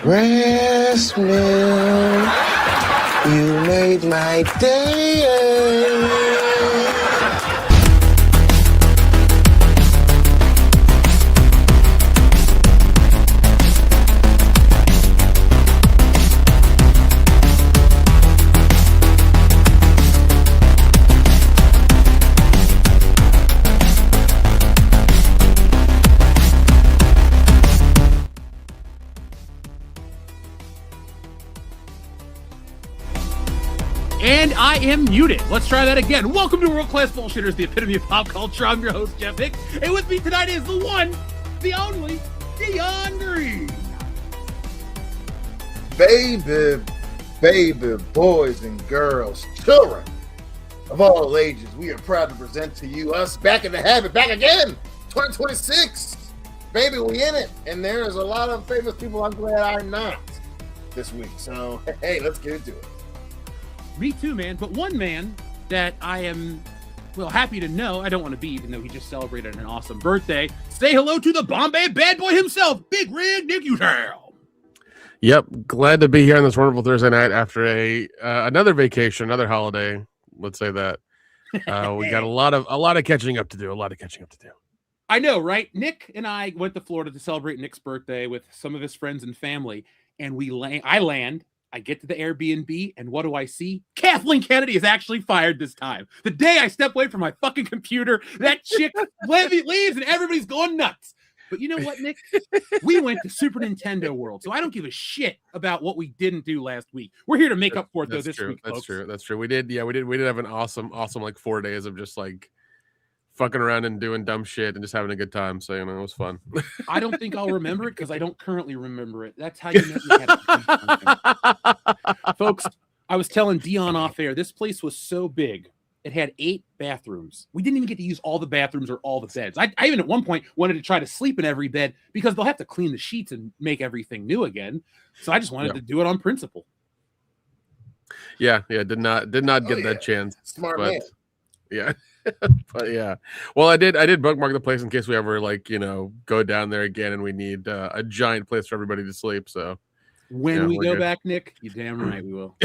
Breast milk, you made my day. And I am muted. Let's try that again. Welcome to World Class Bullshitters, the epitome of pop culture. I'm your host, Jeff Hicks. And with me tonight is the one, the only, Dion Green. Baby, boys and girls, children of all ages, we are proud to present to you us back in the habit, back again, 2026. Baby, we in it. And there's a lot of famous people I'm glad I'm not this week. So, hey, let's get into it. Me too, man. But one man that I am, happy to know, I don't want to be, even though he just celebrated an awesome birthday. Say hello to the Bombay bad boy himself, Big Rig Nick Utal. Yep, glad to be here on this wonderful Thursday night after another vacation, another holiday. Let's say that we got a lot of catching up to do. I know, right? Nick and I went to Florida to celebrate Nick's birthday with some of his friends and family, and I get to the Airbnb, and what do I see? Kathleen Kennedy is actually fired this time. The day I step away from my fucking computer, that chick leaves, and everybody's going nuts. But you know what, Nick? We went to Super Nintendo World, so I don't give a shit about what we didn't do last week. We're here to make up for it, though, this week, folks. That's true. We did have an awesome, like 4 days of just like fucking around and doing dumb shit and just having a good time. So, it was fun. I don't think I'll remember it because I don't currently remember it. That's how you know you had it. Folks, I was telling Dion off air, this place was so big. It had 8 bathrooms. We didn't even get to use all the bathrooms or all the beds. I even at one point wanted to try to sleep in every bed because they'll have to clean the sheets and make everything new again. So I just wanted to do it on principle. Yeah. Did not get that chance. Smart man. Yeah. But yeah, well, I did bookmark the place in case we ever go down there again and we need a giant place for everybody to sleep. So when we go back, Nick, you're damn right we will.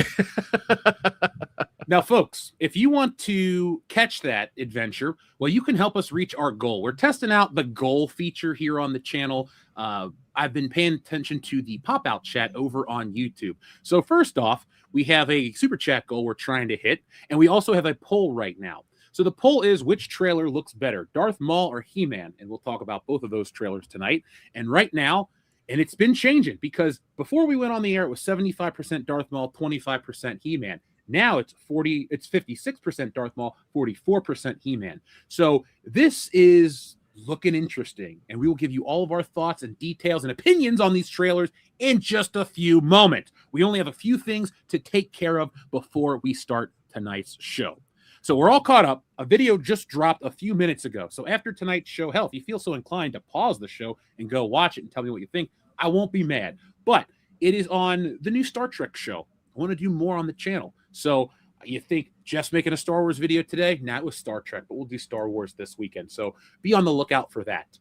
Now, folks, if you want to catch that adventure, well, you can help us reach our goal. We're testing out the goal feature here on the channel. I've been paying attention to the pop-out chat over on YouTube. So first off, we have a super chat goal we're trying to hit, and we also have a poll right now. So the poll is, which trailer looks better, Darth Maul or He-Man? And we'll talk about both of those trailers tonight. And right now, and it's been changing because before we went on the air, it was 75% Darth Maul, 25% He-Man. Now it's 56% Darth Maul, 44% He-Man. So this is looking interesting, and we will give you all of our thoughts and details and opinions on these trailers in just a few moments. We only have a few things to take care of before we start tonight's show. So we're all caught up. A video just dropped a few minutes ago. So after tonight's show, hell, if you feel so inclined to pause the show and go watch it and tell me what you think, I won't be mad. But it is on the new Star Trek show. I want to do more on the channel. So you think Jeff's making a Star Wars video today? Nah, it was Star Trek, but we'll do Star Wars this weekend. So be on the lookout for that.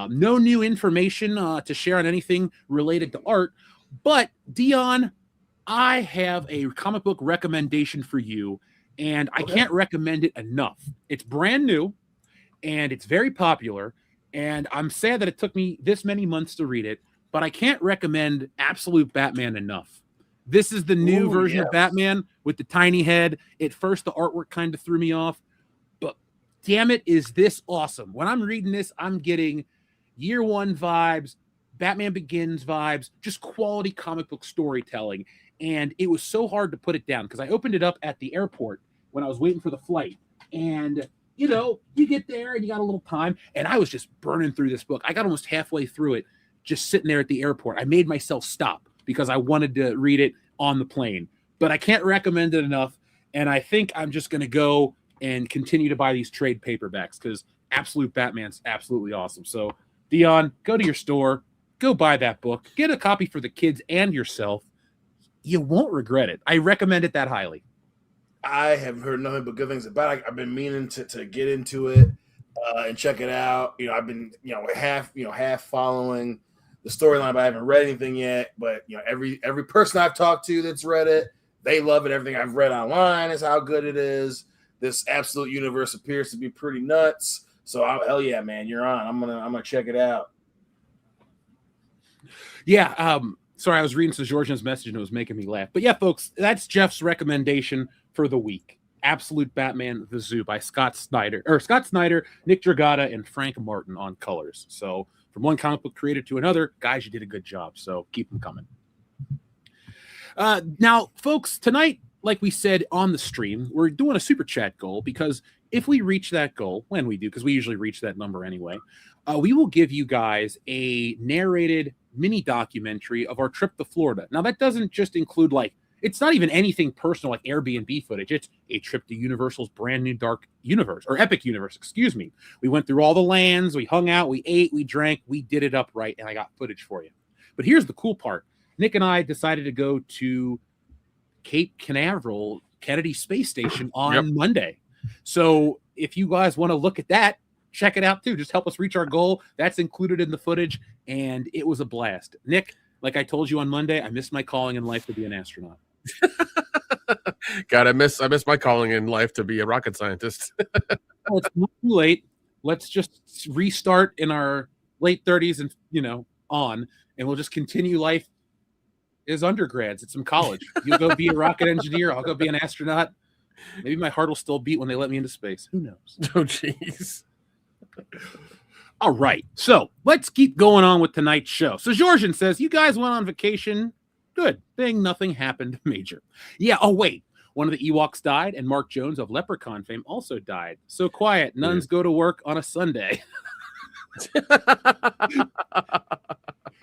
No new information to share on anything related to art. But Dion, I have a comic book recommendation for you. And I can't recommend it enough. It's brand new, and it's very popular, and I'm sad that it took me this many months to read it, but I can't recommend Absolute Batman enough. This is the new version of Batman with the tiny head. At first, the artwork kind of threw me off, but damn it, is this awesome. When I'm reading this, I'm getting Year One vibes, Batman Begins vibes, just quality comic book storytelling. And it was so hard to put it down because I opened it up at the airport when I was waiting for the flight. And, you get there and you got a little time. And I was just burning through this book. I got almost halfway through it, just sitting there at the airport. I made myself stop because I wanted to read it on the plane. But I can't recommend it enough. And I think I'm just going to go and continue to buy these trade paperbacks because Absolute Batman's absolutely awesome. So, Dion, go to your store. Go buy that book. Get a copy for the kids and yourself. You won't regret it. I recommend it that highly. I have heard nothing but good things about it. I've been meaning to get into it and check it out. I've been half following the storyline, but I haven't read anything yet. But every person I've talked to that's read it, they love it. Everything I've read online is how good it is. This absolute universe appears to be pretty nuts. So hell yeah, man, you're on. I'm gonna check it out. Yeah. Sorry, I was reading Georgian's message and it was making me laugh. But yeah, folks, that's Jeff's recommendation for the week. Absolute Batman the Zoo by Scott Snyder, Nick Dragata, and Frank Martin on colors. So from one comic book creator to another, guys, you did a good job. So keep them coming. Now, folks, tonight, like we said on the stream, we're doing a super chat goal because if we reach that goal, when we do, because we usually reach that number anyway, we will give you guys a narrated mini documentary of our trip to Florida. Now, that doesn't just include it's not even anything personal like Airbnb footage. It's a trip to Universal's brand new dark universe, or epic universe, excuse me. We went through all the lands, we hung out, we ate, we drank, we did it up right, and I got footage for you. But here's the cool part. Nick and I decided to go to Cape Canaveral Kennedy Space Station on Monday. So if you guys want to look at that, check it out too. Just help us reach our goal. That's included in the footage, and it was a blast. Nick, like I told you on Monday, I missed my calling in life to be an astronaut. God, I miss my calling in life to be a rocket scientist. Well, it's not too late. Let's just restart in our late 30s and on, and we'll just continue life as undergrads at some college. You go be a rocket engineer, I'll go be an astronaut. Maybe my heart will still beat when they let me into space. Who knows? Oh, jeez. All right, so let's keep going on with tonight's show. So Georgian says, you guys went on vacation. Good thing nothing happened major. Yeah, oh wait, one of the Ewoks died, and Mark Jones of Leprechaun fame also died. So quiet, nuns go to work on a Sunday.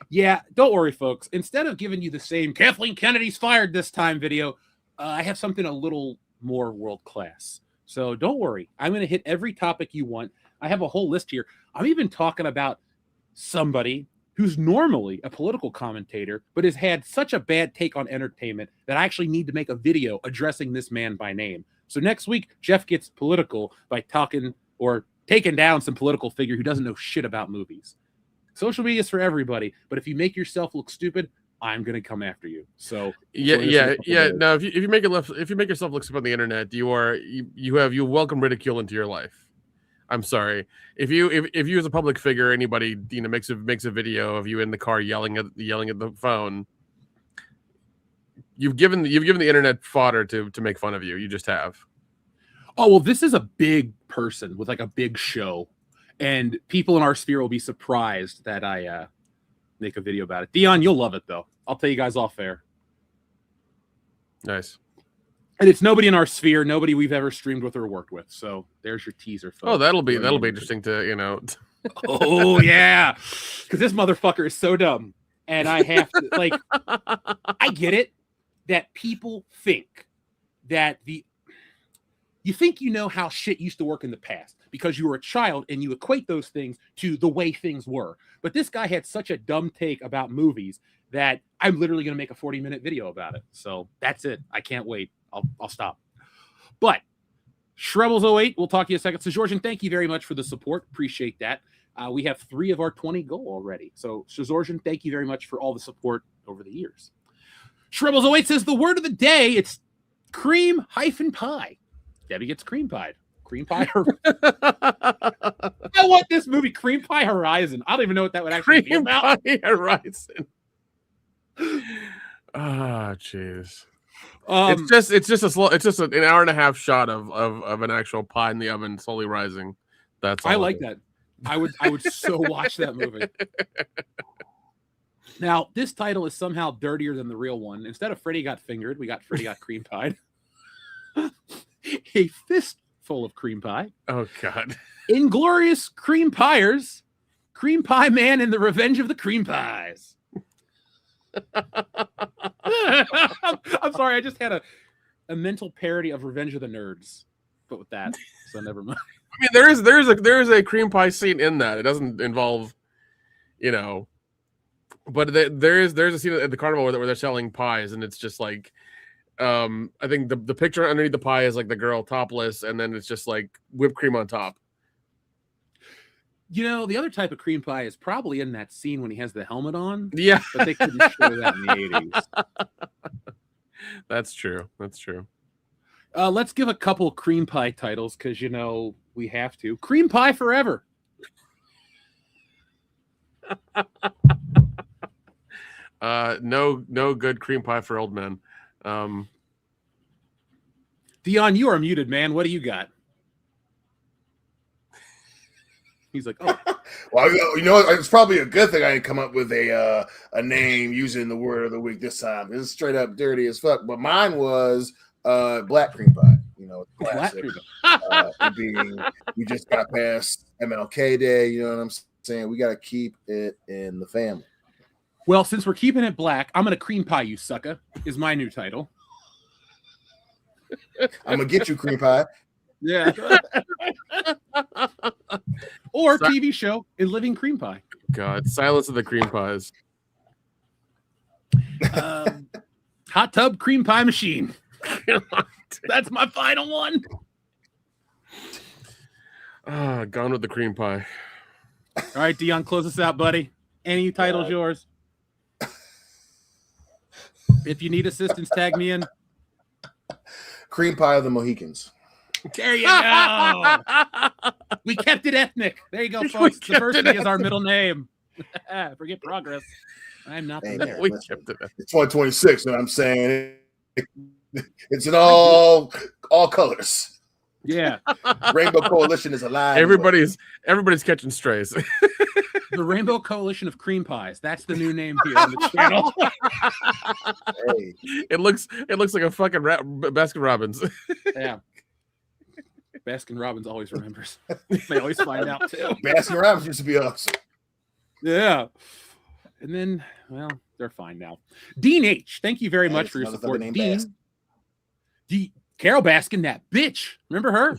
Yeah, don't worry, folks. Instead of giving you the same Kathleen Kennedy's fired this time video, I have something a little more world-class. So don't worry. I'm going to hit every topic you want. I have a whole list here. I'm even talking about somebody who's normally a political commentator, but has had such a bad take on entertainment that I actually need to make a video addressing this man by name. So next week, Jeff gets political by talking or taking down some political figure who doesn't know shit about movies. Social media is for everybody, but if you make yourself look stupid, I'm going to come after you. So yeah. No, if you make yourself look stupid on the internet, you welcome ridicule into your life. I'm sorry. If you as a public figure, anybody makes a video of you in the car yelling at the phone, you've given the internet fodder to make fun of you. You just have. Oh well, this is a big person with a big show, and people in our sphere will be surprised that I make a video about it. Dion, you'll love it though. I'll tell you guys off air. Nice. And it's nobody in our sphere, nobody we've ever streamed with or worked with. So there's your teaser. Folks. Oh, that'll be interesting to Oh yeah, because this motherfucker is so dumb, and I have to I get it that people think that you think you know how shit used to work in the past because you were a child and you equate those things to the way things were. But this guy had such a dumb take about movies that I'm literally going to make a 40-minute video about it. So that's it. I can't wait. I'll stop. But Shrebbles08, we'll talk to you in a second. So Georgian, thank you very much for the support. Appreciate that. We have 3 of our 20 goal already. So Georgian, thank you very much for all the support over the years. Shrebbles08 says the word of the day, it's cream-pie. Debbie gets cream pied. Cream pie. I want this movie, Cream Pie Horizon. I don't even know what that would actually be about. Cream Pie Horizon. Ah, jeez. It's just an hour and a half shot of an actual pie in the oven slowly rising. That's all I like that. I would so watch that movie. Now, this title is somehow dirtier than the real one. Instead of Freddy got fingered, we got Freddy got cream pied. A fistful of cream pie. Oh God! Inglorious Cream Piers, Cream Pie Man and the Revenge of the Cream Pies. I'm sorry, I just had a mental parody of Revenge of the Nerds, but with that, so never mind. I mean, there is a cream pie scene in that. It doesn't involve, but there's a scene at the carnival where they're selling pies, and it's just like. I think the picture underneath the pie is like the girl topless, and then it's just like whipped cream on top. You know, the other type of cream pie is probably in that scene when he has the helmet on. Yeah. But they couldn't show that in the 80s. That's true. That's true. Let's give a couple cream pie titles because, you know, we have to. Cream Pie Forever. No good cream pie for old men. Dion, you are muted, man. What do you got? He's like, oh. Well, you know, it's probably a good thing I didn't come up with a name using the word of the week this time. This is straight up dirty as fuck. But mine was black cream pie. You know, classic. Being we just got past MLK Day. You know what I'm saying? We got to keep it in the family. Well, since we're keeping it black, I'm gonna cream pie you, sucker. Is my new title. I'm gonna get you cream pie. Yeah. Or TV show in Living Cream Pie. God, Silence of the Cream Pies. Hot Tub Cream Pie Machine. That's my final one. Gone with the cream pie. All right, Dion, close us out, buddy. Any titles yours? If you need assistance, tag me in. Cream Pie of the Mohicans. There you go. We kept it ethnic. There you go, folks. The first thing is our middle name. Forget progress. I'm not there. We kept it. It's 2026, and I'm saying it's in all colors. Yeah. Rainbow Coalition is alive. Everybody's catching strays. The Rainbow Coalition of Cream Pies. That's the new name here on the channel. Hey. It looks like a fucking Baskin Robbins. Yeah. Baskin Robbins always remembers. They always find out too. Baskin Robbins used to be awesome. Yeah. And then, well, they're fine now. Dean H., thank you very much for your support. Dean. Carol Baskin, that bitch. Remember her?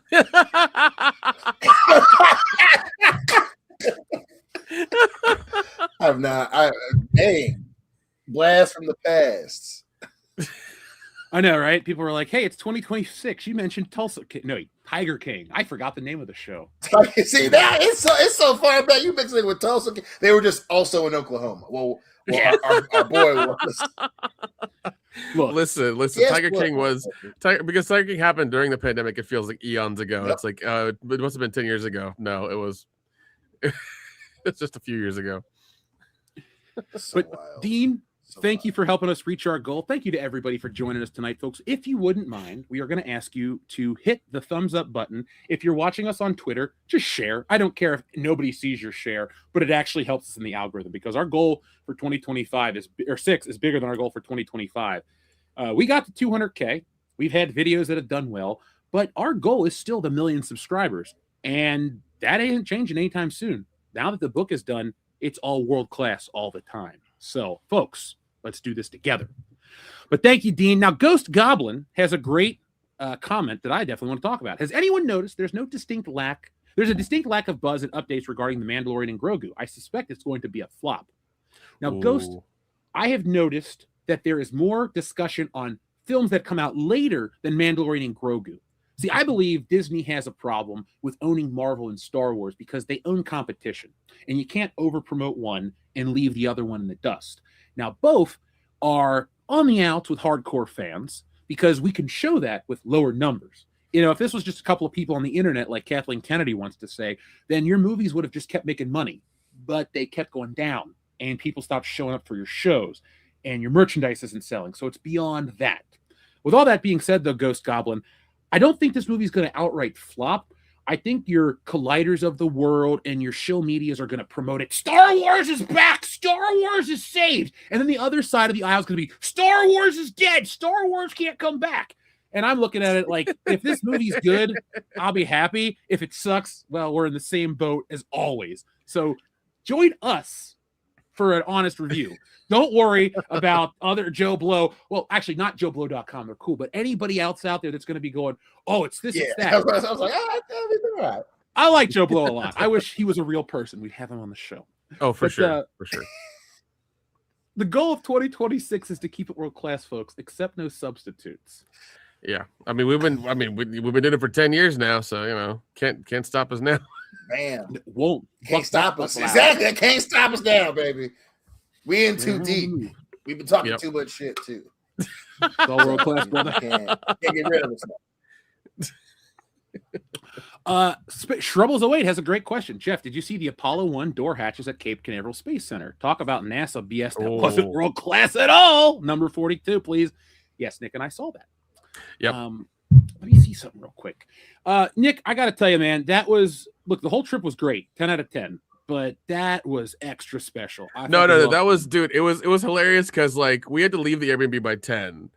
I've not. Hey, blast from the past. I know, right? People were like, hey, it's 2026. You mentioned Tulsa King. No, Tiger King. I forgot the name of the show. See, that it's so far back. You mixing it with Tulsa King. They were just also in Oklahoma. Well yeah. our boy was. Look, listen. Yes, Tiger King was because Tiger King happened during the pandemic. It feels like eons ago. Yep. It's like it must have been 10 years ago. No, it was. It's just a few years ago. So but wild. Dean, thank you for helping us reach our goal. Thank you to everybody for joining us tonight, folks. If you wouldn't mind, we are going to ask you to hit the thumbs up button. If you're watching us on Twitter, just share. I don't care if nobody sees your share, but it actually helps us in the algorithm because our goal for 2025 is bigger than our goal for 2025. We got to 200K. We've had videos that have done well, but our goal is still the 1 million subscribers, and that ain't changing anytime soon. Now that the book is done, it's all world class all the time. So, folks, let's do this together. But thank you, Dean. Now, Ghost Goblin has a great comment that I definitely want to talk about. Has anyone noticed there's a distinct lack of buzz and updates regarding The Mandalorian and Grogu? I suspect it's going to be a flop. Now, Ghost, I have noticed that there is more discussion on films that come out later than Mandalorian and Grogu. See, I believe Disney has a problem with owning Marvel and Star Wars because they own competition, and you can't over-promote one and leave the other one in the dust. Now, both are on the outs with hardcore fans because we can show that with lower numbers. You know, if this was just a couple of people on the internet, like Kathleen Kennedy wants to say, then your movies would have just kept making money, but they kept going down, and people stopped showing up for your shows, and your merchandise isn't selling. So it's beyond that. With all that being said, though, Ghost Goblin, I don't think this movie is going to outright flop. I think your Colliders of the world and your shill medias are going to promote it. Star Wars is back. Star Wars is saved. And then the other side of the aisle is going to be Star Wars is dead. Star Wars can't come back. And I'm looking at it like, if this movie's good, I'll be happy. If it sucks, well, we're in the same boat as always. So join us for an honest review. Don't worry about other Joe Blow. Well, actually, not JoeBlow.com. They're cool. But anybody else out there that's going to be going, oh, it's this, it's that. I was like, all right. I like Joe Blow a lot. I wish he was a real person. We'd have him on the show. Oh, for sure. For sure. The goal of 2026 is to keep it world class, folks, except no substitutes. Yeah. I mean, we've been doing it for 10 years now, so, you know, can't stop us now. Bam. It won't. Can't stop us. Exactly. That can't stop us now, baby. We in too deep. We've been talking too much shit, too. It's all world class, brother. Can't get rid of us now. Shrubbles08 has a great question. Jeff, did you see the Apollo 1 door hatches at Cape Canaveral Space Center? Talk about NASA BS that wasn't world class at all. Number 42, please. Yes, Nick and I saw that. Yep. Let me see something real quick. Nick, I got to tell you, man, that was, look, the whole trip was great. 10 out of 10. But that was extra special. No, that was, dude, it was hilarious because, like, we had to leave the Airbnb by 10.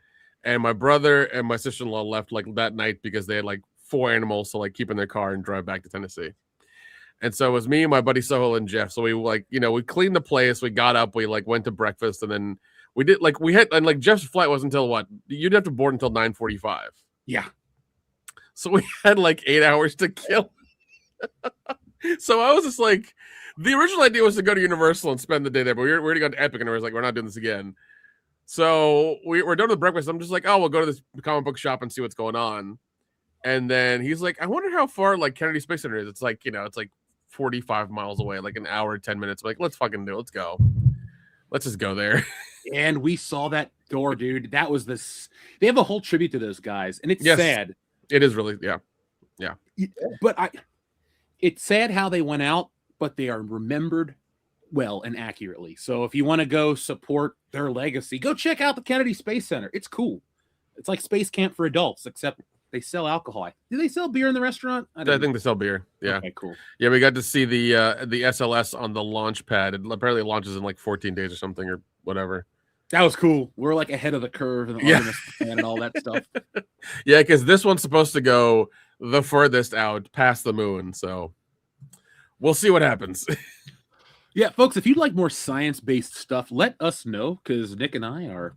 And my brother and my sister-in-law left, like, that night because they had, like, 4 animals to, like, keep in their car and drive back to Tennessee. And so it was me, my buddy Sohel, and Jeff. So we, like, you know, we cleaned the place. We got up. We, like, went to breakfast. And then we did, like, we had, and, like, Jeff's flight was until what? You'd have to board until 9:45. Yeah. So we had, like, 8 hours to kill. So I was just like, the original idea was to go to Universal and spend the day there, but we were already going to Epic, and I was like, we're not doing this again. So we're done with breakfast. I'm just like, oh, we'll go to this comic book shop and see what's going on. And then he's like, I wonder how far, like, Kennedy Space Center is. It's like, you know, it's like 45 miles away, like an hour, 10 minutes. I'm like, let's fucking do it. Let's go. Let's just go there. And we saw that door, dude. That was this. They have a whole tribute to those guys, and it's sad. It is really, yeah. But it's sad how they went out, but they are remembered well and accurately. So if you want to go support their legacy, go check out the Kennedy Space Center. It's cool. It's like space camp for adults, except they sell alcohol. Do they sell beer in the restaurant? I think they sell beer. Yeah. Okay, cool. Yeah, we got to see the SLS on the launch pad. It apparently launches in like 14 days or something or whatever. That was cool. We're like ahead of the curve and the Artemis and all that stuff. Yeah, because this one's supposed to go the furthest out past the moon. So we'll see what happens. Yeah, folks, if you'd like more science-based stuff, let us know, because Nick and I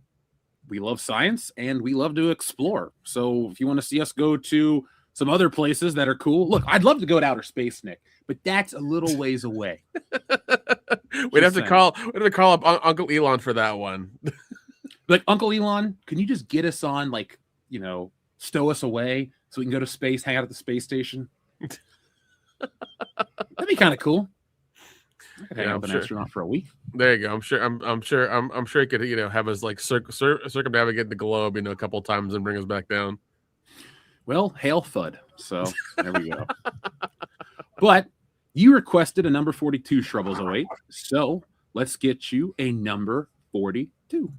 we love science and we love to explore. So if you want to see us go to some other places that are cool, look, I'd love to go to outer space, Nick, but that's a little ways away. We'd have to call up Uncle Elon for that one. Like, Uncle Elon, can you just get us on, like, you know, stow us away so we can go to space, hang out at the space station? That'd be kind of cool. I could hang out with an astronaut for a week. There you go. I'm sure he could, you know, have us like circumnavigate the globe, you know, a couple of times and bring us back down. Well, hail FUD. So there we go. But you requested a number 42, Shrubbles08. So let's get you a number 42.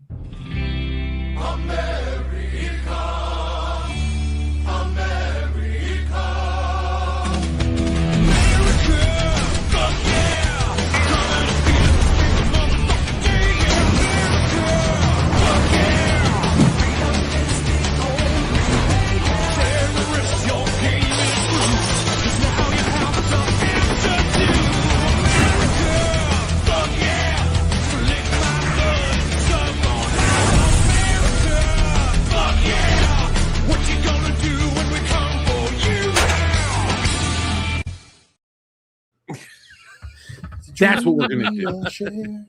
That's what we're going to do.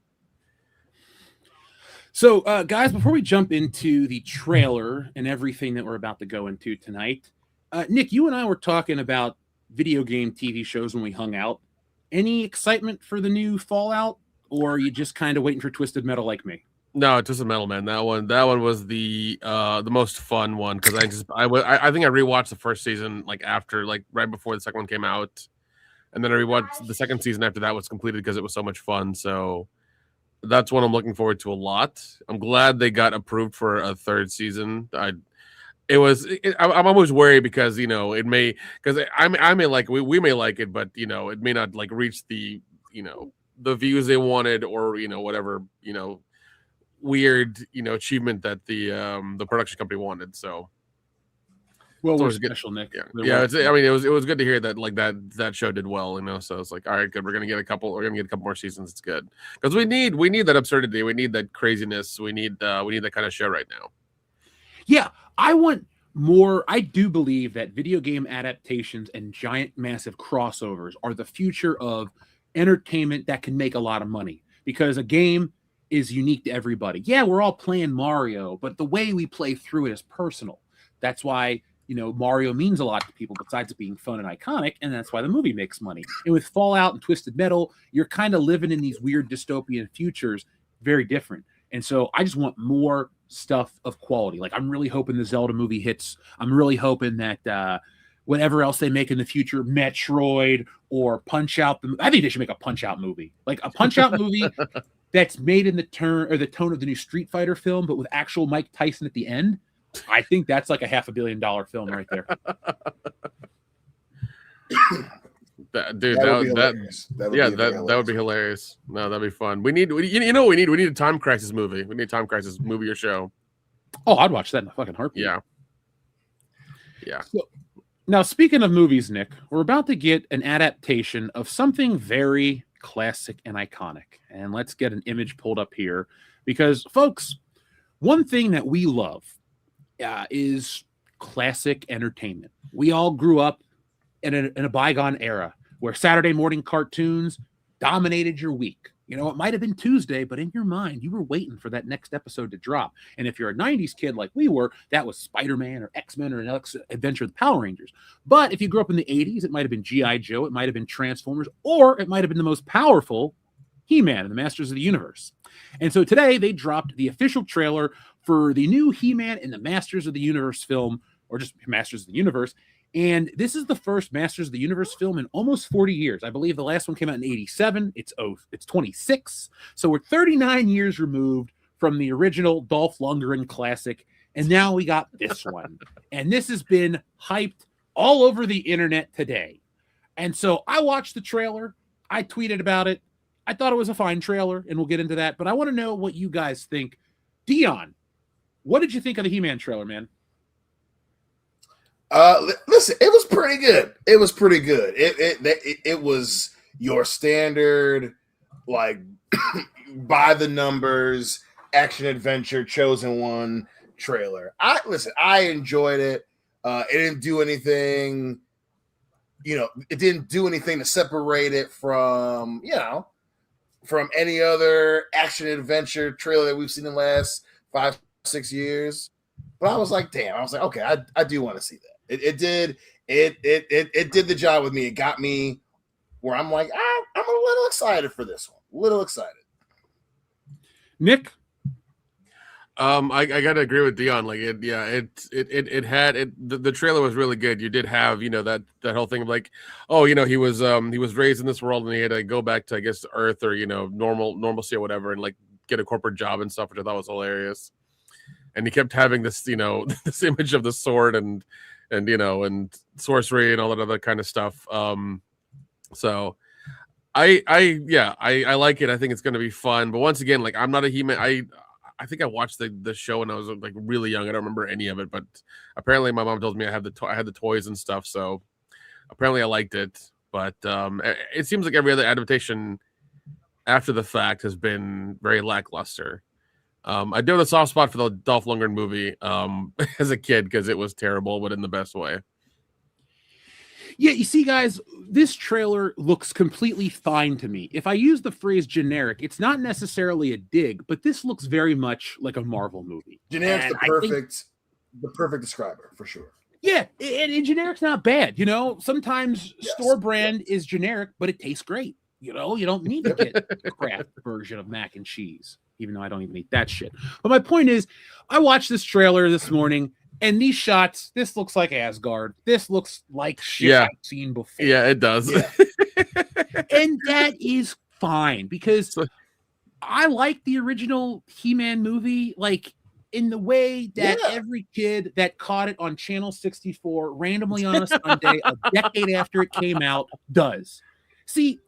So, guys, before we jump into the trailer and everything that we're about to go into tonight, Nick, you and I were talking about video game TV shows when we hung out. Any excitement for the new Fallout, or are you just kind of waiting for Twisted Metal like me? No, Twisted Metal, man. That one was the most fun one, because I think I rewatched the first season like right before the second one came out. And then I rewatched the second season after that was completed because it was so much fun. So that's one I'm looking forward to a lot. I'm glad they got approved for a third season. I'm always worried because, you know, it may, because I may like, we may like it, but, you know, it may not like reach the, you know, the views they wanted, or, you know, whatever, you know, weird, you know, achievement that the production company wanted. So. Well, we're special, Nick. Yeah. I mean, it was good to hear that, like, that show did well, you know. So it's like, all right, good. We're gonna get a couple more seasons. It's good, because we need that absurdity. We need that craziness. We need that kind of show right now. Yeah, I want more. I do believe that video game adaptations and giant, massive crossovers are the future of entertainment that can make a lot of money, because a game is unique to everybody. Yeah, we're all playing Mario, but the way we play through it is personal. That's why, Mario means a lot to people besides it being fun and iconic, and that's why the movie makes money. And with Fallout and Twisted Metal, you're kind of living in these weird dystopian futures, very different. And so I just want more stuff of quality. Like, I'm really hoping the Zelda movie hits. I'm really hoping that whatever else they make in the future, Metroid or Punch-Out. I think they should make a Punch-Out movie. Like a Punch-Out movie that's made in the tone of the new Street Fighter film, but with actual Mike Tyson at the end. I think that's like a $500 million film right there. That would be hilarious. No, that'd be fun. We need a time crisis movie. We need a time crisis movie or show. Oh, I'd watch that in a fucking heartbeat. Yeah. So, now, speaking of movies, Nick, we're about to get an adaptation of something very classic and iconic. And let's get an image pulled up here because, folks, one thing that we love is classic entertainment. We all grew up in a bygone era where Saturday morning cartoons dominated your week. It might have been Tuesday, but in your mind, you were waiting for that next episode to drop. And if you're a 90s kid like we were, that was Spider-Man or X-Men or an Adventure of the Power Rangers. But if you grew up in the 80s, it might have been G.I. Joe, it might have been Transformers, or it might have been the most powerful, He-Man and the Masters of the Universe. And so today, they dropped the official trailer for the new He-Man and the Masters of the Universe film, or just Masters of the Universe. And this is the first Masters of the Universe film in almost 40 years. I believe the last one came out in 87. It's 26. So we're 39 years removed from the original Dolph Lundgren classic. And now we got this one. And this has been hyped all over the internet today. And so I watched the trailer. I tweeted about it. I thought it was a fine trailer, and we'll get into that. But I want to know what you guys think. Dion, what did you think of the He-Man trailer, man? Listen, it was pretty good. It was pretty good. It was your standard, like, by the numbers, action adventure, chosen one trailer. I enjoyed it. It didn't do anything, it didn't do anything to separate it from any other action adventure trailer that we've seen in the last 5-6 years. But I was like, damn, okay, I do want to see that. It did the job with me. It got me where I'm like, I'm a little excited for this one. A little excited. Nick? I gotta agree with Dion. Like it had the trailer was really good. You did have, that whole thing of like, he was raised in this world and he had to go back to, I guess, Earth or, normalcy or whatever, and like get a corporate job and stuff, which I thought was hilarious. And he kept having this, this image of the sword and sorcery and all that other kind of stuff. So I like it. I think it's going to be fun. But once again, like, I'm not a He-Man. I think I watched the show when I was like really young. I don't remember any of it, but apparently my mom told me I had the toys and stuff. So apparently I liked it. But it seems like every other adaptation after the fact has been very lackluster. I do have a soft spot for the Dolph Lundgren movie as a kid because it was terrible, but in the best way. Yeah, you see, guys, this trailer looks completely fine to me. If I use the phrase generic, it's not necessarily a dig, but this looks very much like a Marvel movie. Generic's the perfect describer, for sure. Yeah, and generic's not bad. Sometimes store brand is generic, but it tastes great. You don't need to get a craft version of mac and cheese, even though I don't even eat that shit. But my point is, I watched this trailer this morning, and these shots, this looks like Asgard. This looks like shit I've seen before. Yeah, it does. Yeah. And that is fine, because I like the original He-Man movie, like, in the way that every kid that caught it on Channel 64 randomly on a Sunday, a decade after it came out, does. See,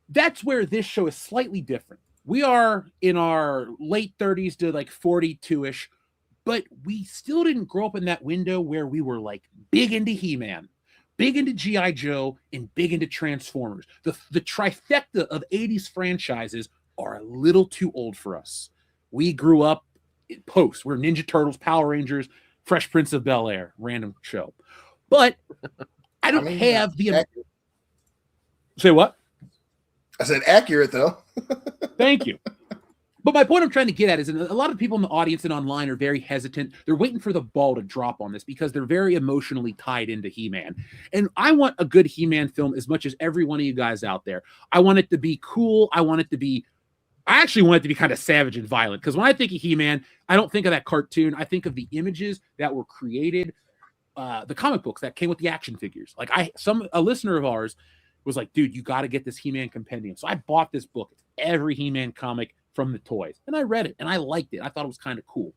that's where this show is slightly different. We are in our late 30s to like 42-ish, but we still didn't grow up in that window where we were like big into He-Man, big into G.I. Joe, and big into Transformers. The trifecta of 80s franchises are a little too old for us. We grew up post. We're Ninja Turtles, Power Rangers, Fresh Prince of Bel-Air, random show. But I don't have the... Say what? I said accurate, though. Thank you. But my point I'm trying to get at is a lot of people in the audience and online are very hesitant. They're waiting for the ball to drop on this because they're very emotionally tied into He-Man. And I want a good He-Man film as much as every one of you guys out there. I want it to be cool. I actually want it to be kind of savage and violent, because when I think of He-Man, I don't think of that cartoon. I think of the images that were created, the comic books that came with the action figures. Like a listener of ours was like, dude, you got to get this He-Man compendium. So I bought this book. It's every He-Man comic from the toys. And I read it and I liked it. I thought it was kind of cool.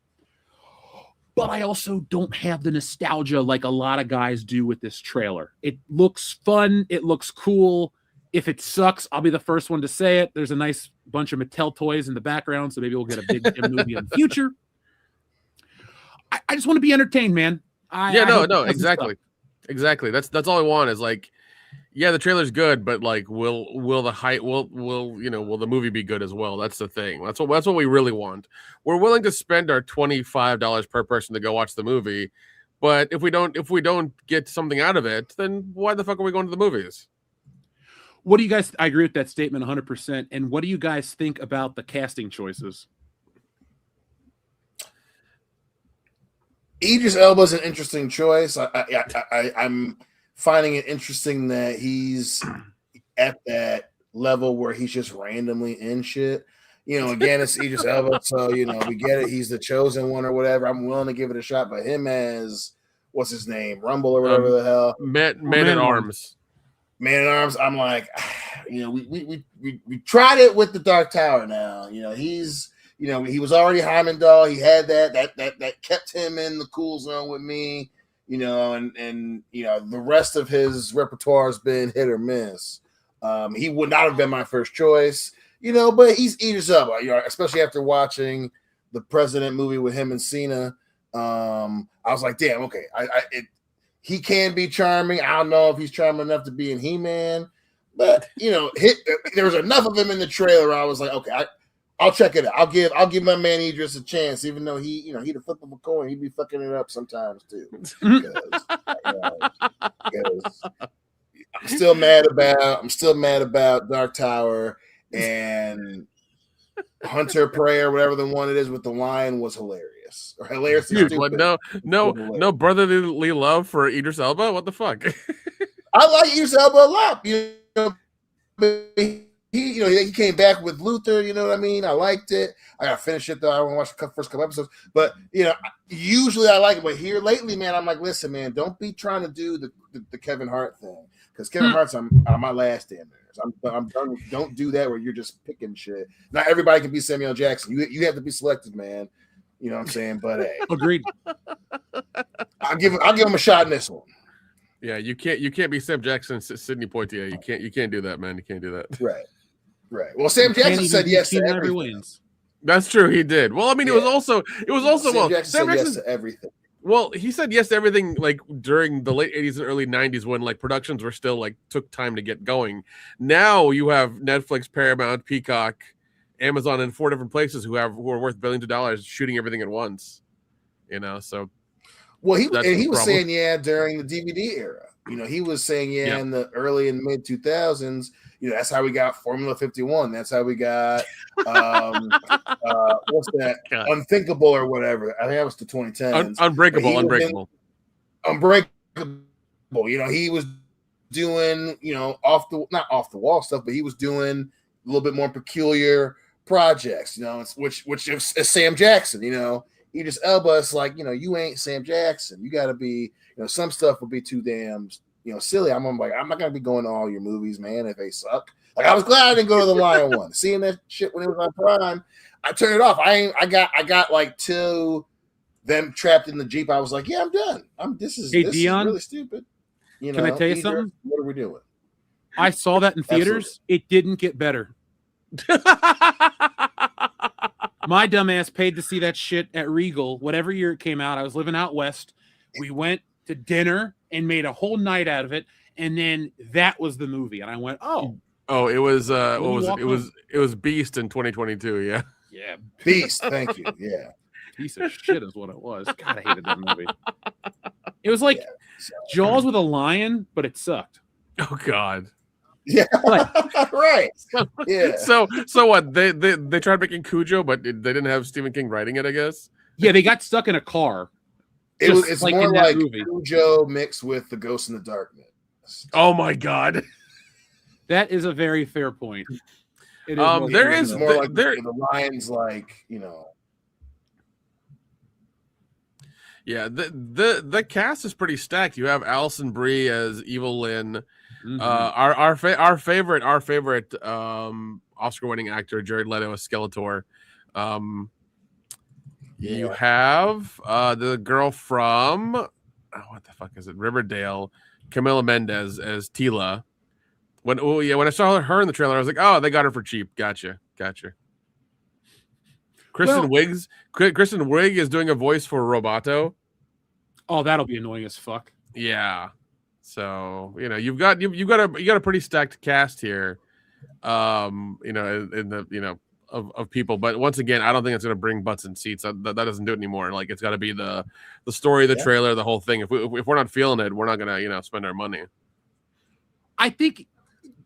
But I also don't have the nostalgia like a lot of guys do with this trailer. It looks fun. It looks cool. If it sucks, I'll be the first one to say it. There's a nice bunch of Mattel toys in the background, so maybe we'll get a big movie in the future. I just want to be entertained, man. Exactly. Exactly. That's all I want is like, yeah, the trailer's good, but like, will the movie be good as well? That's the thing. That's what we really want. We're willing to spend our $25 per person to go watch the movie, but if we don't get something out of it, then why the fuck are we going to the movies? What do you guys? I agree with that statement 100%. And what do you guys think about the casting choices? Idris Elba's an interesting choice. I'm finding it interesting that he's at that level where he's just randomly in shit. Again, it's Idris Elba, so we get it. He's the chosen one or whatever. I'm willing to give it a shot. But him as what's his name, Rumble or whatever the hell, Man at Arms. Man at Arms. I'm like, we tried it with the Dark Tower. Now, he's. He was already Heimdall. He had that kept him in the cool zone with me, and the rest of his repertoire has been hit or miss. He would not have been my first choice, but he's Idris Elba, especially after watching the President movie with him and Cena. I was like, damn, okay. He can be charming. I don't know if he's charming enough to be in He-Man, but there was enough of him in the trailer. I was like, okay, I'll check it out. I'll give my man Idris a chance, even though he'd a flip of a coin. He'd be fucking it up sometimes too. Because I'm still mad about Dark Tower, and Hunter Prey or whatever the one it is with the lion was hilarious. Or hilarious. Dude, no brotherly love for Idris Elba. What the fuck? I like Idris Elba a lot. He came back with Luther, you know what I mean? I liked it. I gotta finish it though. I want to watch the first couple episodes. But usually I like it. But here lately, man, I'm like, listen, man, don't be trying to do the Kevin Hart thing. Because Kevin Hart's on my last damn nerves. I'm done. Don't do that where you're just picking shit. Not everybody can be Samuel Jackson. You have to be selected, man. You know what I'm saying? But hey. Agreed. I'll give him a shot in this one. Yeah, you can't be Sam Jackson and Sidney Poitier. You can't do that, man. You can't do that. Right. Well, Sam Jackson said yes to everything. That's true. He did. Well, I mean, it was also Sam Jackson said yes to everything. Well, he said yes to everything like during the late 80s and early 90s when like productions were still like took time to get going. Now you have Netflix, Paramount, Peacock, Amazon, and 4 different places who are worth billions of dollars shooting everything at once. So well, he was saying yeah during the DVD era. He was saying in the early and mid 2000s. That's how we got Formula 51. That's how we got what's that? God. Unthinkable or whatever. I think that was the 2010s. Unbreakable. He was doing not off the wall stuff, but he was doing a little bit more peculiar projects. Which is Sam Jackson. Idris Elba is like you ain't Sam Jackson. You got to be. Some stuff would be too damn. Silly. I'm like, I'm not gonna be going to all your movies, man, if they suck. Like, I was glad I didn't go to the Lion one. Seeing that shit when it was on Prime, I turned it off. I got like till them trapped in the Jeep. I was like, yeah, I'm done. This is really stupid. Can I tell you something? What are we doing? I saw that in theaters. Absolutely. It didn't get better. My dumbass paid to see that shit at Regal, whatever year it came out. I was living out west. We went to dinner and made a whole night out of it, and then that was the movie. And I went, it was what was it? It was Beast in 2022. Yeah, Beast. Thank you. Yeah, piece of shit is what it was. God, I hated that movie. It was like Jaws with a lion, but it sucked. Oh God. Yeah, right. Yeah. So what? They tried making Cujo, but they didn't have Stephen King writing it, I guess. Yeah, they got stuck in a car. It's more like Cujo mixed with The Ghost in the Darkness. Oh my god. That is a very fair point. There is more like the lines, like, you know. Yeah, the cast is pretty stacked. You have Alison Brie as Evil Lynn. Mm-hmm. Our favorite Oscar-winning actor Jared Leto as Skeletor. You have the girl from what the fuck is it? Riverdale, Camila Mendes as Tila. When I saw her in the trailer, I was like, oh, they got her for cheap. Gotcha. Kristen Wiig is doing a voice for Roboto. Oh, that'll be annoying as fuck. Yeah. So, you know, you've got a pretty stacked cast here. You know, in the, you know, of people, but once again, I don't think it's going to bring butts and seats. That doesn't do it anymore. Like, it's got to be the story, the trailer, the whole thing. If we're not feeling it, we're not going to, you know, spend our money. I think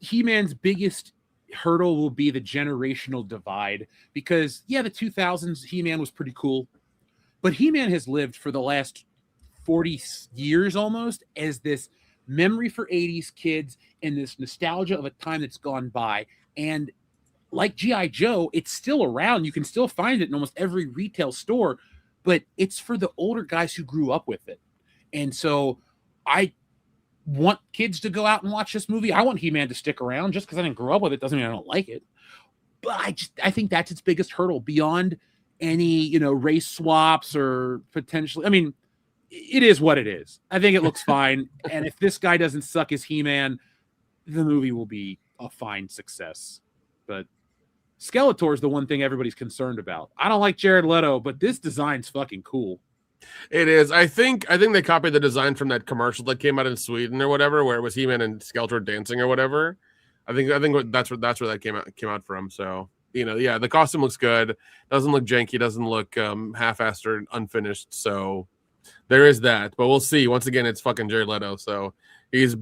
He-Man's biggest hurdle will be the generational divide, because the 2000s He-Man was pretty cool, but He-Man has lived for the last 40 years almost as this memory for 80s kids and this nostalgia of a time that's gone by. And like G.I. Joe, it's still around. You can still find it in almost every retail store, but it's for the older guys who grew up with it. And so I want kids to go out and watch this movie. I want He-Man to stick around. Just because I didn't grow up with it doesn't mean I don't like it. But I think that's its biggest hurdle beyond any, you know, race swaps or potentially. I mean, it is what it is. I think it looks fine. And if this guy doesn't suck as He-Man, the movie will be a fine success. But Skeletor is the one thing everybody's concerned about. I don't like Jared Leto, but this design's fucking cool. It is. I think they copied the design from that commercial that came out in Sweden or whatever, where it was He-Man and Skeletor dancing or whatever. I think that's where that came out from. So, you know, yeah, the costume looks good. Doesn't look janky. Doesn't look half-assed or unfinished. So there is that. But we'll see. Once again, it's fucking Jared Leto. So he's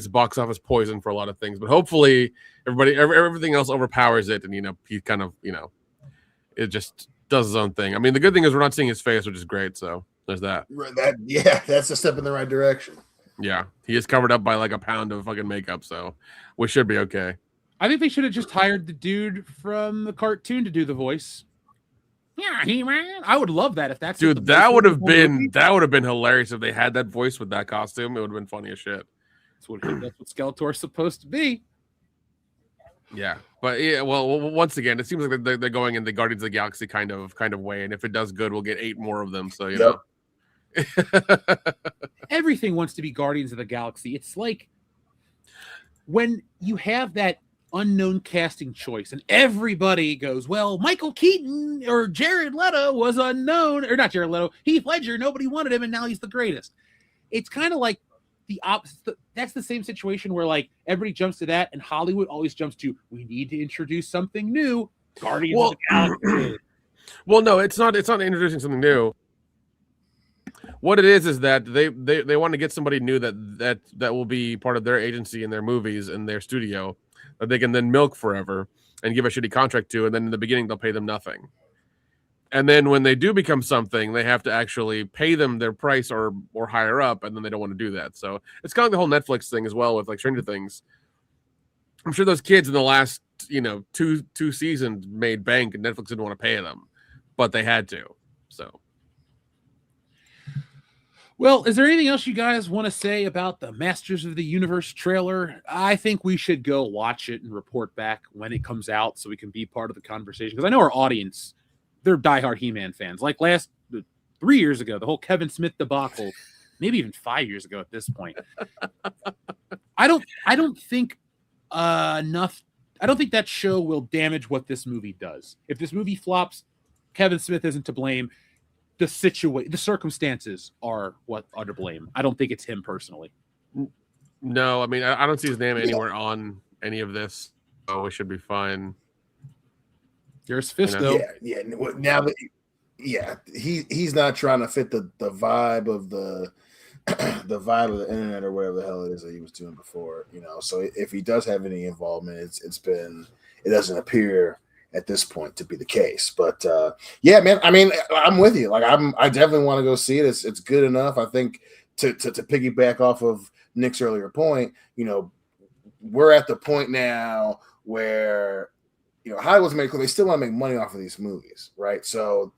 box office poison for a lot of things. But hopefully everything else overpowers it, and, you know, he kind of, you know, it just does his own thing. I mean, the good thing is we're not seeing his face, which is great. So there's that. That's a step in the right direction. Yeah, he is covered up by like a pound of fucking makeup, so we should be okay. I think they should have just hired the dude from the cartoon to do the voice. Yeah, He-Man. I would love that if that's dude. That would have been hilarious if they had that voice with that costume. It would have been funny as shit. That's what Skeletor's supposed to be. Yeah, but yeah, well, once again, it seems like they're going in the Guardians of the Galaxy kind of way, and if it does good, we'll get 8 more of them. So you know, everything wants to be Guardians of the Galaxy. It's like when you have that unknown casting choice, and everybody goes, "Well, Michael Keaton or Jared Leto was unknown, or not Jared Leto, Heath Ledger. Nobody wanted him, and now he's the greatest." It's kind of like the opposite. That's the same situation where like everybody jumps to that, and Hollywood always jumps to, we need to introduce something new. Guardians of the Galaxy. Well, no, it's not introducing something new. What it is that they want to get somebody new that will be part of their agency and their movies and their studio that they can then milk forever and give a shitty contract to, and then in the beginning they'll pay them nothing. And then when they do become something, they have to actually pay them their price or higher up, and then they don't want to do that. So it's kind of the whole Netflix thing as well with like Stranger Things. I'm sure those kids in the last, you know, two seasons made bank, and Netflix didn't want to pay them, but they had to. So, well, is there anything else you guys want to say about the Masters of the Universe trailer? I think we should go watch it and report back when it comes out so we can be part of the conversation, because I know our audience, they're diehard He-Man fans. Like 3 years ago, the whole Kevin Smith debacle, maybe even 5 years ago at this point. I don't think enough. I don't think that show will damage what this movie does. If this movie flops, Kevin Smith isn't to blame. The circumstances are what are to blame. I don't think it's him personally. No, I mean, I don't see his name anywhere on any of this, so it should be fine. There's Fisto. Yeah. Now that he's not trying to fit the vibe of the the vibe of the internet or whatever the hell it is that he was doing before. So if he does have any involvement, it doesn't appear at this point to be the case. But yeah, man, I mean, I'm with you. Like I definitely want to go see it. It's good enough. I think to piggyback off of Nick's earlier point, we're at the point now where Hollywood's made cool. They still want to make money off of these movies, right? So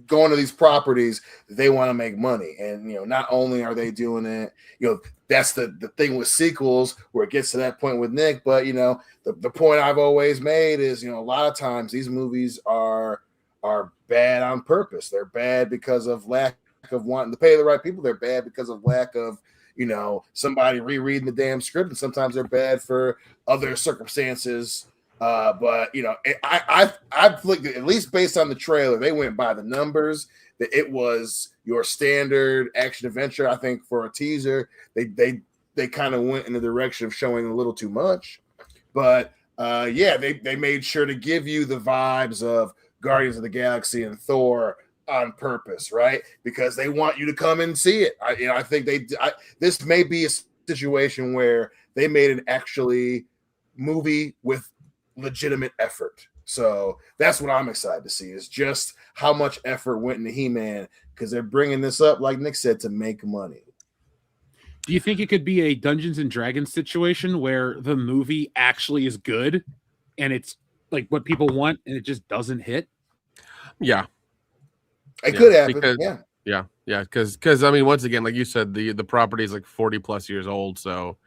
going to these properties, they want to make money, and not only are they doing it, that's the thing with sequels where it gets to that point with Nick. But the point I've always made is a lot of times these movies are bad on purpose. They're bad because of lack of wanting to pay the right people. They're bad because of lack of somebody rereading the damn script, and sometimes they're bad for other circumstances. But I've looked at least based on the trailer, they went by the numbers that it was your standard action adventure. I think for a teaser, they kind of went in the direction of showing a little too much. But they made sure to give you the vibes of Guardians of the Galaxy and Thor on purpose, right? Because they want you to come and see it. I think this may be a situation where they made an actually movie with legitimate effort. So that's what I'm excited to see, is just how much effort went into He-Man, because they're bringing this up, like Nick said, to make money. Do you think it could be a Dungeons and Dragons situation where the movie actually is good and it's like what people want and it just doesn't hit? Yeah. It could happen. Because I mean, once again, like you said, the property is like 40 plus years old. So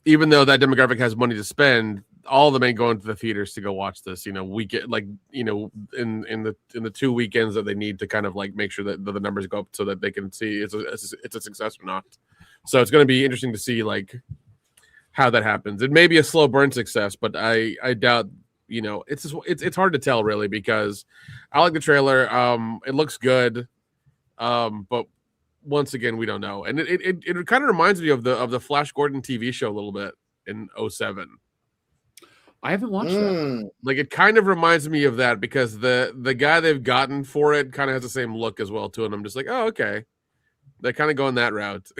even though that demographic has money to spend, all of them ain't going to the theaters to go watch this. We get in the 2 weekends that they need to kind of like make sure that the numbers go up so that they can see it's a success or not. So it's going to be interesting to see like how that happens. It may be a slow burn success, but I doubt. It's hard to tell really, because I like the trailer. It looks good, but once again, we don't know. And it kind of reminds me of the Flash Gordon TV show a little bit in 2007. I haven't watched that. Like, it kind of reminds me of that, because the guy they've gotten for it kind of has the same look as well too. And I'm just like, oh, okay, they're kind of going that route.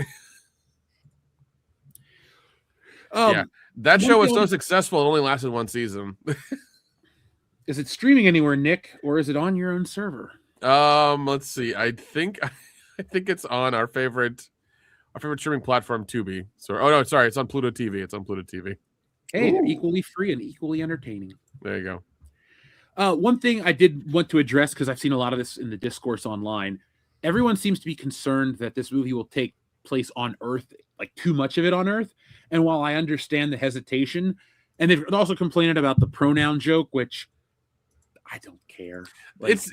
Yeah, that show was so successful it only lasted one season. Is it streaming anywhere, Nick, or is it on your own server? Let's see. I think it's on our favorite streaming platform, Tubi. So, it's on Pluto TV. It's on Pluto TV. Hey, they're equally free and equally entertaining. There you go. One thing I did want to address, because I've seen a lot of this in the discourse online, everyone seems to be concerned that this movie will take place on Earth, like too much of it on Earth. And while I understand the hesitation, and they've also complained about the pronoun joke, which I don't care. Like, it's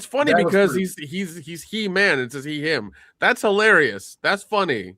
funny because he's he man. It says he him. That's hilarious. That's funny.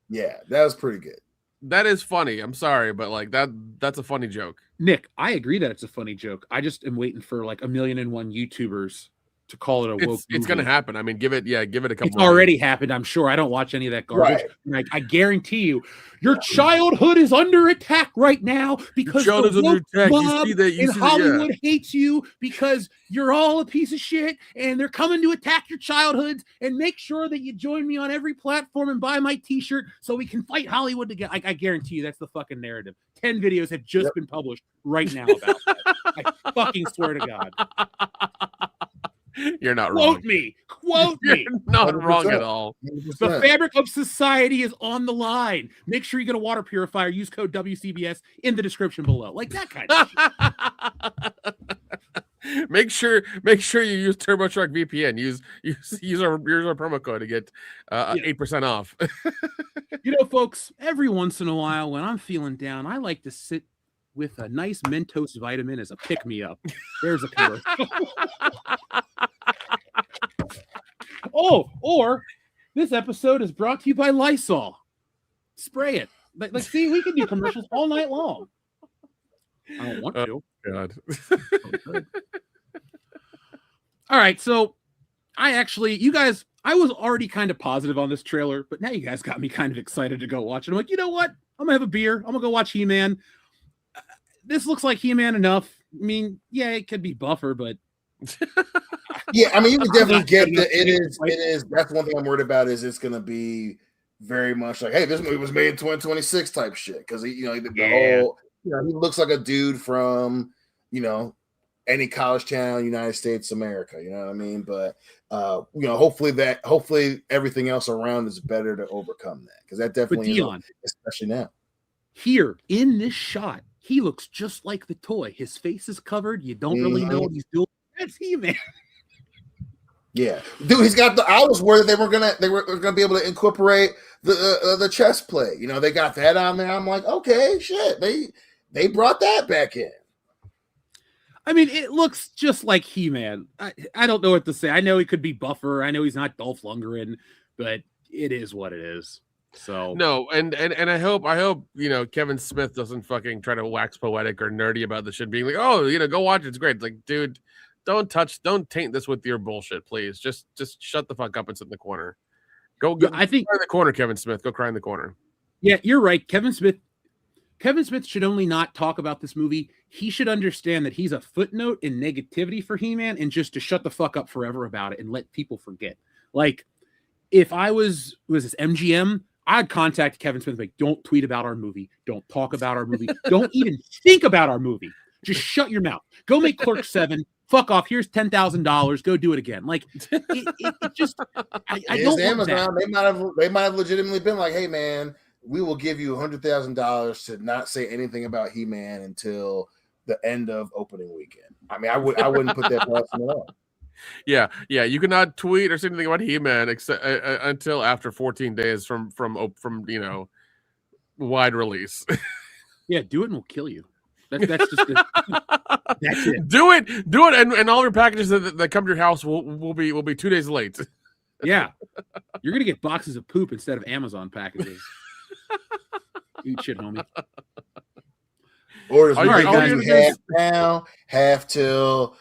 Yeah, that was pretty good. That is funny. I'm sorry, but like that's a funny joke. Nick, I agree that it's a funny joke. I just am waiting for like 1,000,001 YouTubers to call it a woke. It's going to happen. I mean, give it a couple. It's already happened. I'm sure. I don't watch any of that garbage. Right. I guarantee you, your childhood is under attack right now because the woke mob in Hollywood hates you because you're all a piece of shit, and they're coming to attack your childhoods. And make sure that you join me on every platform and buy my T-shirt so we can fight Hollywood together. I guarantee you, that's the fucking narrative. 10 videos have just been published right now about that. I fucking swear to God. You're not wrong. Quote me. You're not wrong at all. 100%. The fabric of society is on the line. Make sure you get a water purifier. Use code WCBS in the description below. Like that kind of shit. Make sure you use TurboShark VPN. Use our promo code to get 8% off. Folks, every once in a while when I'm feeling down, I like to sit with a nice Mentos vitamin as a pick-me-up. There's a commercial. Or this episode is brought to you by Lysol. Spray it. Like see, we can do commercials all night long. I don't want to. God. All right, so I was already kind of positive on this trailer, but now you guys got me kind of excited to go watch it. I'm like, you know what? I'm gonna have a beer. I'm gonna go watch He-Man. This looks like He-Man enough. I mean, yeah, it could be buffer, but Yeah, I mean, you can definitely get that. It is. That's one thing I'm worried about. Is it's going to be very much like, hey, this movie was made in 2026 type shit, because he looks like a dude from any college town, United States, America. You know what I mean? But hopefully everything else around is better to overcome that, because that definitely Dion, especially now. Here in this shot, he looks just like the toy. His face is covered. You don't really know what he's doing. That's He-Man. Yeah, dude, he's got the. I was worried they were gonna be able to incorporate the chest plate. They got that on there. I'm like, okay, shit, they brought that back in. I mean, it looks just like He-Man. I don't know what to say. I know he could be buffer. I know he's not Dolph Lundgren, but it is what it is. So no, and I hope Kevin Smith doesn't fucking try to wax poetic or nerdy about the shit, being like, oh, go watch it. It's great. It's like, dude, don't taint this with your bullshit, please. Just shut the fuck up and sit in the corner. Go I think cry in the corner, Kevin Smith. Go cry in the corner. Yeah, you're right. Kevin Smith should only not talk about this movie. He should understand that he's a footnote in negativity for He-Man, and just to shut the fuck up forever about it and let people forget. Like, if I was this MGM, I'd contact Kevin Smith, like, don't tweet about our movie. Don't talk about our movie. Don't even think about our movie. Just shut your mouth. Go make Clerks 7. Fuck off. Here's $10,000. Go do it again. Like, it just, I don't want Amazon, that. They might have legitimately been like, hey, man, we will give you $100,000 to not say anything about He-Man until the end of opening weekend. I mean, I wouldn't put that past them at all. Yeah. You cannot tweet or say anything about He-Man except until after 14 days from wide release. Yeah, do it and we'll kill you. That's just that's it. Do it, and all your packages that come to your house will be 2 days late. Yeah, you're gonna get boxes of poop instead of Amazon packages. Eat shit, homie. Or half now, half till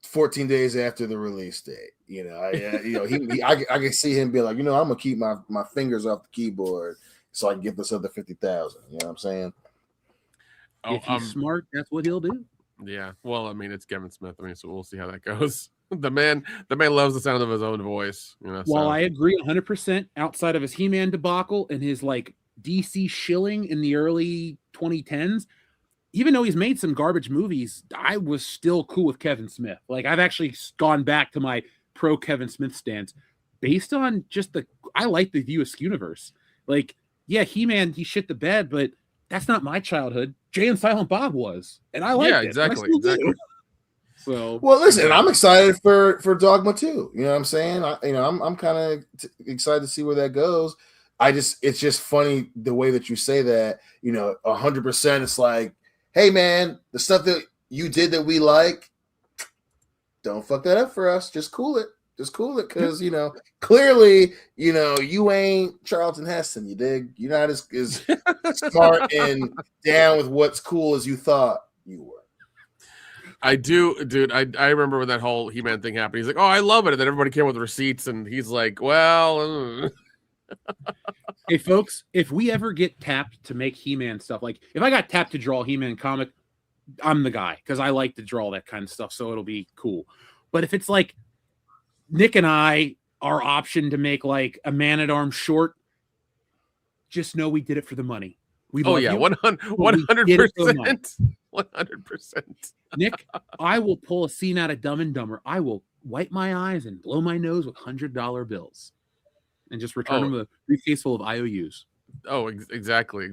14 days after the release date. I can see him be like, I'm gonna keep my fingers off the keyboard so I can get this other 50,000. You know what I'm saying? If he's smart, that's what he'll do. Yeah. Well, I mean, it's Kevin Smith. I mean, so we'll see how that goes. The man loves the sound of his own voice. While I agree 100%, outside of his He-Man debacle and his like DC shilling in the early 2010s, even though he's made some garbage movies, I was still cool with Kevin Smith. Like, I've actually gone back to my pro Kevin Smith stance based on just I like the View Askewniverse. Like, yeah, He-Man, he shit the bed, but that's not my childhood. Jay and Silent Bob was, and I like it. Exactly. So, well, listen, I'm excited for Dogma 2. You know what I'm saying? I'm kind of excited to see where that goes. It's just funny the way that you say that. 100%. It's like, hey, man, the stuff that you did that we like, don't fuck that up for us. Just cool it. Because, clearly, you ain't Charlton Heston, you dig? You're not as smart and down with what's cool as you thought you were. I do, dude. I remember when that whole He-Man thing happened. He's like, oh, I love it. And then everybody came with receipts, and he's like, well... Hey, folks, if we ever get tapped to make He-Man stuff, like if I got tapped to draw a He-Man comic, I'm the guy, because I like to draw that kind of stuff, so it'll be cool. But if it's like Nick and I are optioned to make like a Man-at-Arms short, just know we did it for the money. We 100%. 100%. Nick, I will pull a scene out of Dumb and Dumber. I will wipe my eyes and blow my nose with $100 bills and just return them a briefcase full of IOUs. Oh, exactly.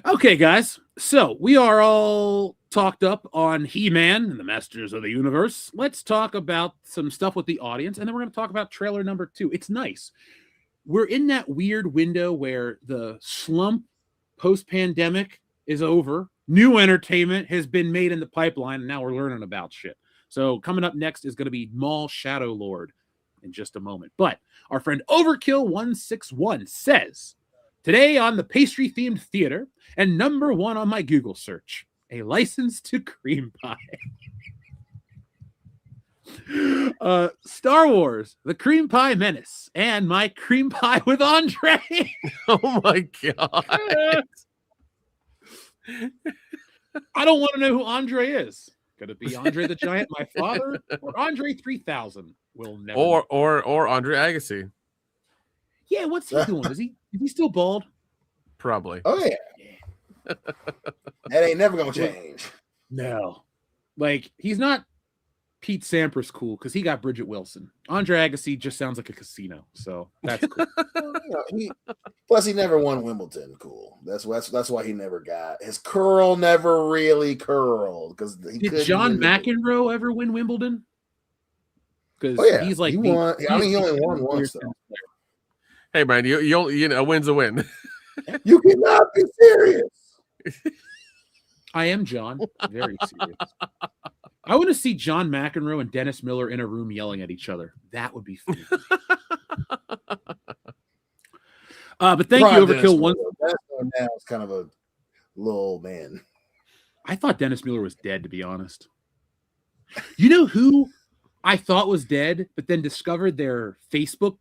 Okay, guys. So we are all talked up on He-Man and the Masters of the Universe. Let's talk about some stuff with the audience, and then we're going to talk about trailer number 2. It's nice. We're in that weird window where the slump post-pandemic is over. New entertainment has been made in the pipeline, and now we're learning about shit. So coming up next is going to be Maul Shadow Lord in just a moment. But our friend Overkill161 says, today on the pastry-themed theater and number 1 on my Google search, a license to cream pie. Star Wars, The Cream Pie Menace, and my cream pie with Andre. Oh my God. I don't want to know who Andre is. Could it be Andre the Giant, my father, or Andre 3000? We'll never. Or Andre Agassi. Yeah, what's he doing? Is he still bald? Probably. Oh yeah. That ain't never gonna change. No, like he's not Pete Sampras cool because he got Bridget Wilson. Andre Agassi just sounds like a casino, so that's cool. Plus, he never won Wimbledon. Cool. That's why he never got his curl. Never really curled because did John McEnroe ever win Wimbledon? Because he's like he won. He only won once though. Hey man, you know, a win's a win. You cannot be serious. I am John. Very serious. I want to see John McEnroe and Dennis Miller in a room yelling at each other. That would be fun. But thank you, Overkill. Now it's kind of a little man. I thought Dennis Miller was dead, to be honest. You know who I thought was dead, but then discovered their Facebook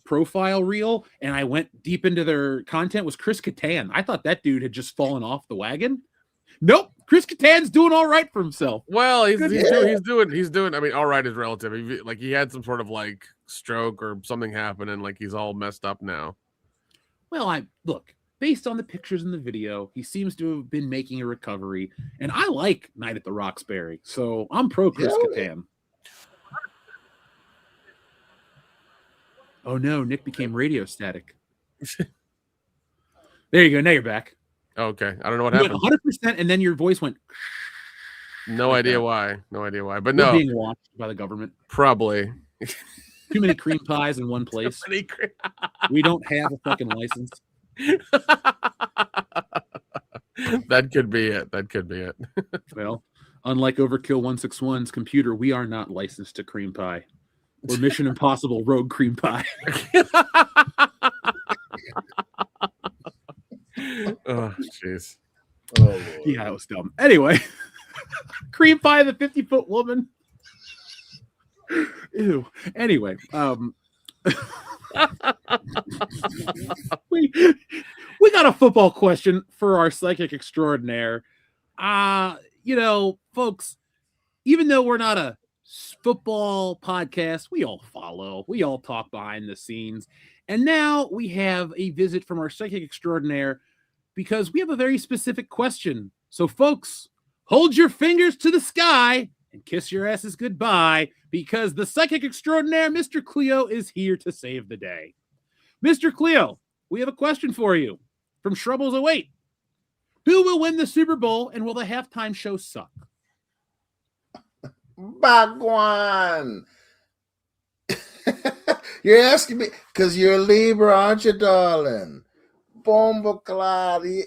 profile reel, and I went deep into their content, was Chris Kattan. I thought that dude had just fallen off the wagon. Nope, Chris Kattan's doing all right for himself. Well, he's doing. I mean, all right is relative. He had some sort of stroke or something happen, and he's all messed up now. Well, look, based on the pictures in the video, he seems to have been making a recovery, and I like Night at the Roxbury, so I'm pro Chris Kattan. Oh no, Nick became radio static. There you go. Now you're back. Okay, I don't know what happened. 100%, and then your voice went. No idea why. But we're no, being watched by the government. Probably. Too many cream pies in one place. We don't have a fucking license. That could be it. Well, unlike Overkill 161's computer, we are not licensed to cream pie. We're Mission Impossible Rogue Cream Pie. Oh, jeez. Oh, yeah, that was dumb. Anyway, Cream Pie, the 50-foot woman. Ew. Anyway, we got a football question for our psychic extraordinaire. Folks, even though we're not a football podcast, we all follow, we all talk behind the scenes, and now we have a visit from our psychic extraordinaire because we have a very specific question. So folks, hold your fingers to the sky and kiss your asses goodbye, because the psychic extraordinaire, Mr. Cleo, is here to save the day. Mr. Cleo, we have a question for you from Shrubbles Await. Who will win the Super Bowl, and will the halftime show suck? Bagwan. You're asking me because you're a Libra, aren't you, darling? Bomba Claudia.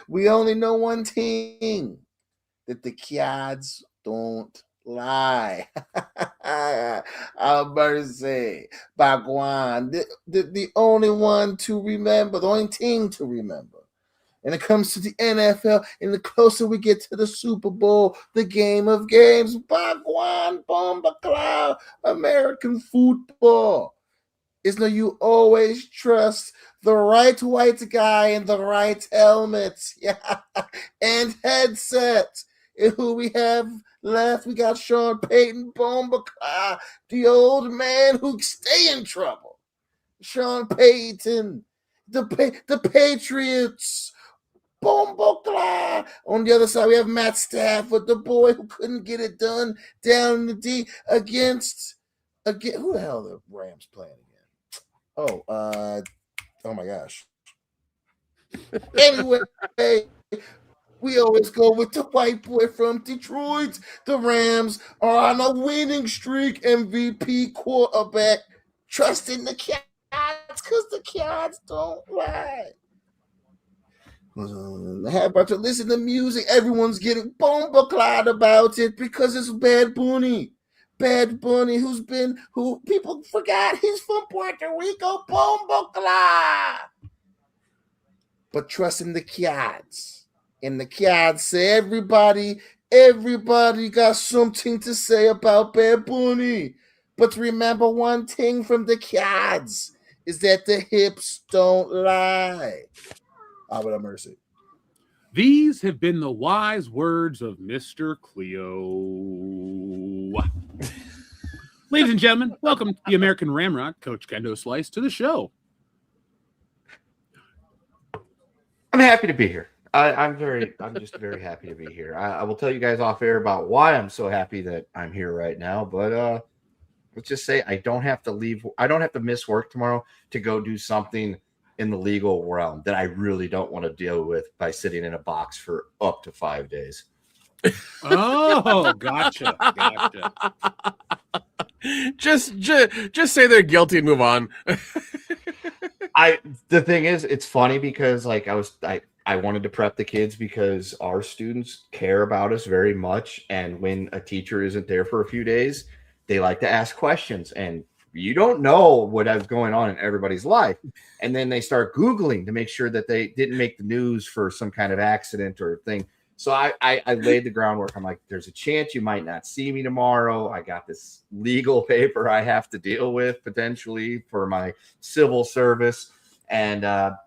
We only know one thing, that the kids don't lie. Mercy. Bagwan. The only one to remember, the only thing to remember. And it comes to the NFL, and the closer we get to the Super Bowl, the game of games, Bagwan, Bomba Cloud, American football. Is no, you always trust the right white guy in the right helmet, yeah, and headset. And who we have left? We got Sean Payton, Bomba Cloud, the old man who stay in trouble. Sean Payton, the Patriots. Bomba. On the other side, we have Matt Stafford, the boy who couldn't get it done down in the D against who the hell are the Rams playing again? Oh my gosh. Anyway, we always go with the white boy from Detroit. The Rams are on a winning streak. MVP quarterback, trusting the Cats because the Cats don't lie. I have about to listen to music. Everyone's getting bomba-clad about it because it's Bad Bunny. Bad Bunny, who people forgot he's from Puerto Rico. Bomba-clad. But trusting the Cats. And the Cats say everybody got something to say about Bad Bunny. But remember one thing from the Cats is that the hips don't lie. But have mercy. These have been the wise words of Mr. Cleo. Ladies and gentlemen, welcome to the American Ramrod, Coach Kendo Slice, to the show. I'm happy to be here. I'm just very happy to be here. I will tell you guys off air about why I'm so happy that I'm here right now. But let's just say I don't have to leave. I don't have to miss work tomorrow to go do something in the legal realm that I really don't want to deal with by sitting in a box for up to 5 days. Oh, gotcha. Just say they're guilty and move on. The thing is, it's funny because like I wanted to prep the kids because our students care about us very much, and when a teacher isn't there for a few days, they like to ask questions, and you don't know what is going on in everybody's life. And then they start Googling to make sure that they didn't make the news for some kind of accident or thing. So I laid the groundwork. I'm like, there's a chance you might not see me tomorrow. I got this legal paper I have to deal with potentially for my civil service. And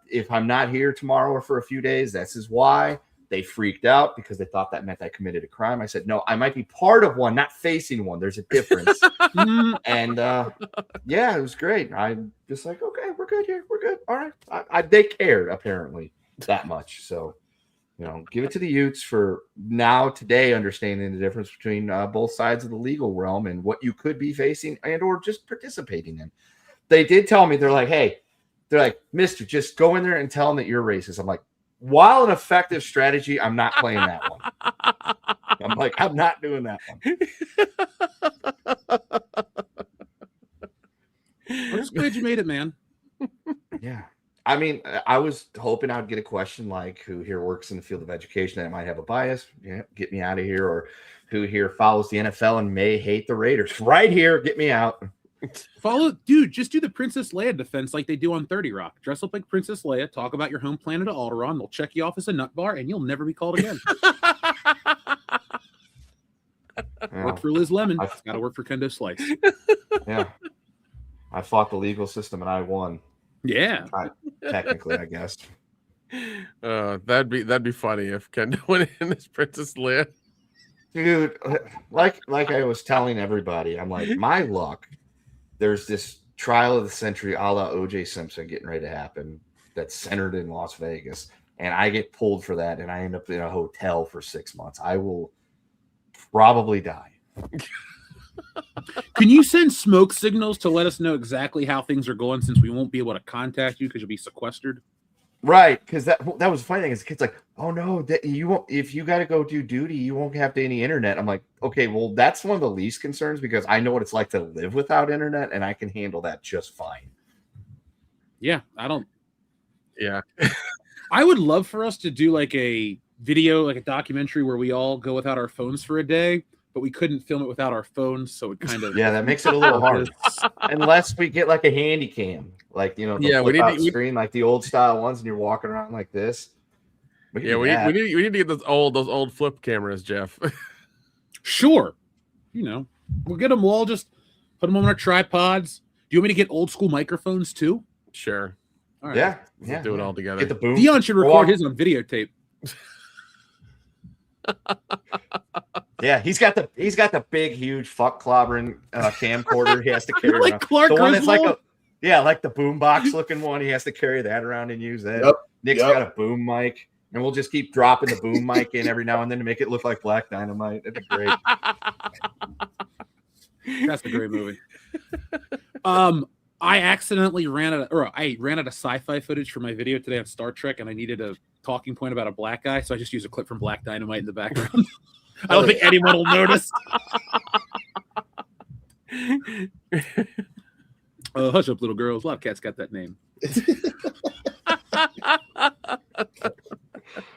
if I'm not here tomorrow or for a few days, this is why. They freaked out because they thought that meant I committed a crime. I said, no, I might be part of one, not facing one. There's a difference. And yeah, it was great. I'm just like, okay, we're good here. We're good. All right. They cared apparently that much. So, give it to the Utes for now today, understanding the difference between both sides of the legal realm and what you could be facing and or just participating in. They did tell me, they're like, mister, just go in there and tell them that you're racist. I'm like, while an effective strategy, I'm not playing that one. I'm like, I'm not doing that one. I'm just glad you made it, man. Yeah. I mean, I was hoping I'd get a question like who here works in the field of education that might have a bias. Yeah, get me out of here. Or who here follows the NFL and may hate the Raiders. Right here, get me out. Just do the Princess Leia defense like they do on 30 Rock. Dress up like Princess Leia, talk about your home planet of Alderaan. They'll check you off as a nut bar, and you'll never be called again. Worked for Liz Lemon. Got to work for Kendo Slice. Yeah. I fought the legal system, and I won. Yeah. Technically, I guess. That'd be funny if Kendo went in as Princess Leia. Dude, like I was telling everybody, I'm like, my luck. There's this trial of the century a la O.J. Simpson getting ready to happen that's centered in Las Vegas. And I get pulled for that, and I end up in a hotel for 6 months. I will probably die. Can you send smoke signals to let us know exactly how things are going, since we won't be able to contact you because you'll be sequestered? Right, because that was the funny thing is the kid's like, oh no, that you won't, if you got to go do duty, you won't have any internet. I'm like, okay, well, that's one of the least concerns because I know what it's like to live without internet, and I can handle that just fine. Yeah, Yeah. I would love for us to do like a video, like a documentary where we all go without our phones for a day, but we couldn't film it without our phones, so it kind of that makes it a little hard. Unless we get like a handy cam, like the flip out screen, like the old style ones, and you're walking around like this. We need to get those old flip cameras, Jeff. Sure, we'll get them. We'll all just put them on our tripods. Do you want me to get old school microphones too? Sure. All right. Yeah. Do it all together. Get the boom. Dion should record his on videotape. Yeah, he's got the big, huge fuck clobbering camcorder he has to carry like around. Clark the one that's Griswold? like the boombox looking one. He has to carry that around and use that. Yep. Nick's got a boom mic, and we'll just keep dropping the boom mic in every now and then to make it look like Black Dynamite. It'd be great. That's a great movie. I accidentally ran out of sci-fi footage for my video today on Star Trek, and I needed a talking point about a black guy, so I just used a clip from Black Dynamite in the background. I don't think anyone will notice. Hush up, little girls. A lot of cats got that name.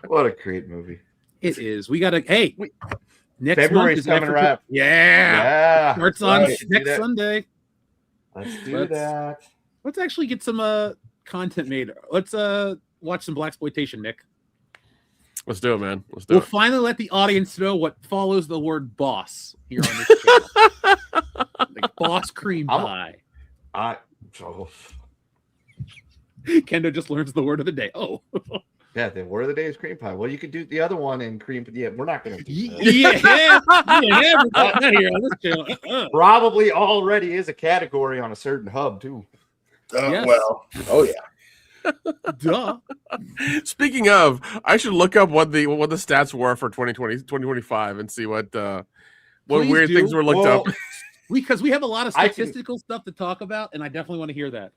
What a great movie. It is. We got to. Hey, next February's month is coming around. Yeah. Starts on next Sunday. Let's do that. Let's actually get some content made. Let's watch some blaxploitation, Nick. Let's do it, man. Let's do it. We'll finally let the audience know what follows the word boss here on this channel. Like boss cream pie. Kendo just learns the word of the day. Oh. Yeah, the word of the day is cream pie. Well, you could do the other one in cream. Yeah, we're not going to do that. Not here on this channel. Probably already is a category on a certain hub, too. Yes. Well, oh, yeah. Duh. Speaking of, I should look up what the stats were for 2025 and see what Please weird do. things were looked up. Because we have a lot of statistical stuff to talk about, and I definitely want to hear that.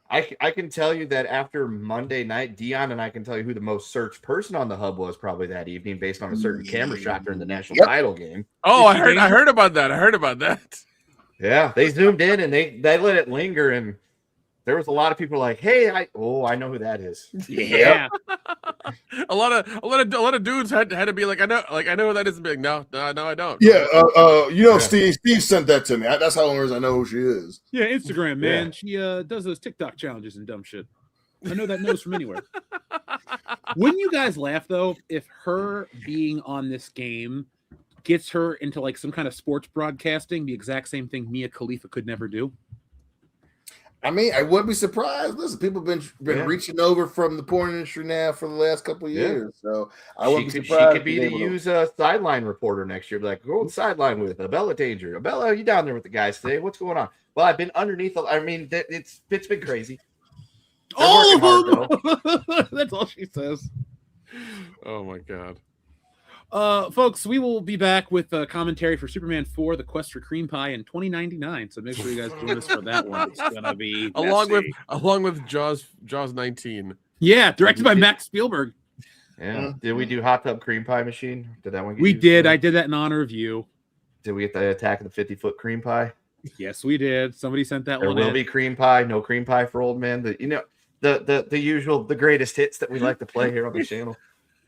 I can tell you that after Monday night, Dion and I can tell you who the most searched person on the hub was probably that evening based on a certain camera shot during the national title game. Oh, I heard about that. Yeah, they zoomed in and they let it linger, and there was a lot of people like, "Hey, I know who that is." Yeah. a lot of dudes had to be like, I know who that is. And be like, no, I don't. Yeah, Steve sent that to me. That's how long as I know who she is. Yeah, Instagram, man. Yeah. She does those TikTok challenges and dumb shit. I know that nose from anywhere. Wouldn't you guys laugh though if her being on this game gets her into like some kind of sports broadcasting, the exact same thing Mia Khalifa could never do? I mean, I wouldn't be surprised. Listen, people have been reaching over from the porn industry now for the last couple of years. So I wouldn't be surprised. She could be a sideline reporter next year. Be like, go on the sideline with Abella Danger. Abella, you down there with the guys today? What's going on? Well, I've been underneath. I mean, it's been crazy. All of them. That's all she says. Oh my god. Folks, we will be back with commentary for Superman 4: The Quest for Cream Pie in 2099. So make sure you guys join us for that one. It's gonna be along with Jaws 19. Yeah, directed by Max Spielberg. Yeah. Did we do Hot Tub Cream Pie Machine? Did that one get We used did. for? I did that in honor of you. Did we get the Attack of the 50-Foot Cream Pie? Yes, we did. Somebody sent that There one will in. be cream pie, no cream pie for old men. The usual, the greatest hits that we like to play here on the channel.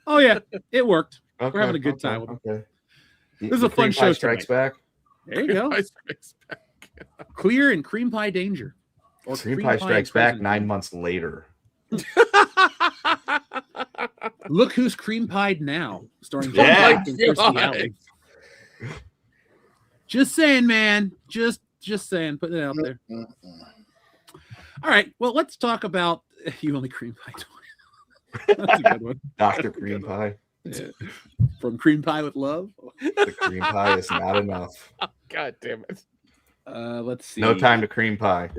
Oh yeah, it worked. Okay, We're having a good time with it. Okay. This is a fun show. Strikes back. There you go. Clear and cream pie danger. Or Cream Pie Strikes Back 9 months later. Look who's cream pied now, starring Yeah. John Blake and Kirstie Alley. Just saying, man. Just saying. Putting it out there. All right. Well, let's talk about You Only Cream Pie Twice. That's a good one. Dr. Cream Pie. Yeah. From Cream Pie with Love. The cream pie is not enough. God damn it. Let's see. No time to cream pie.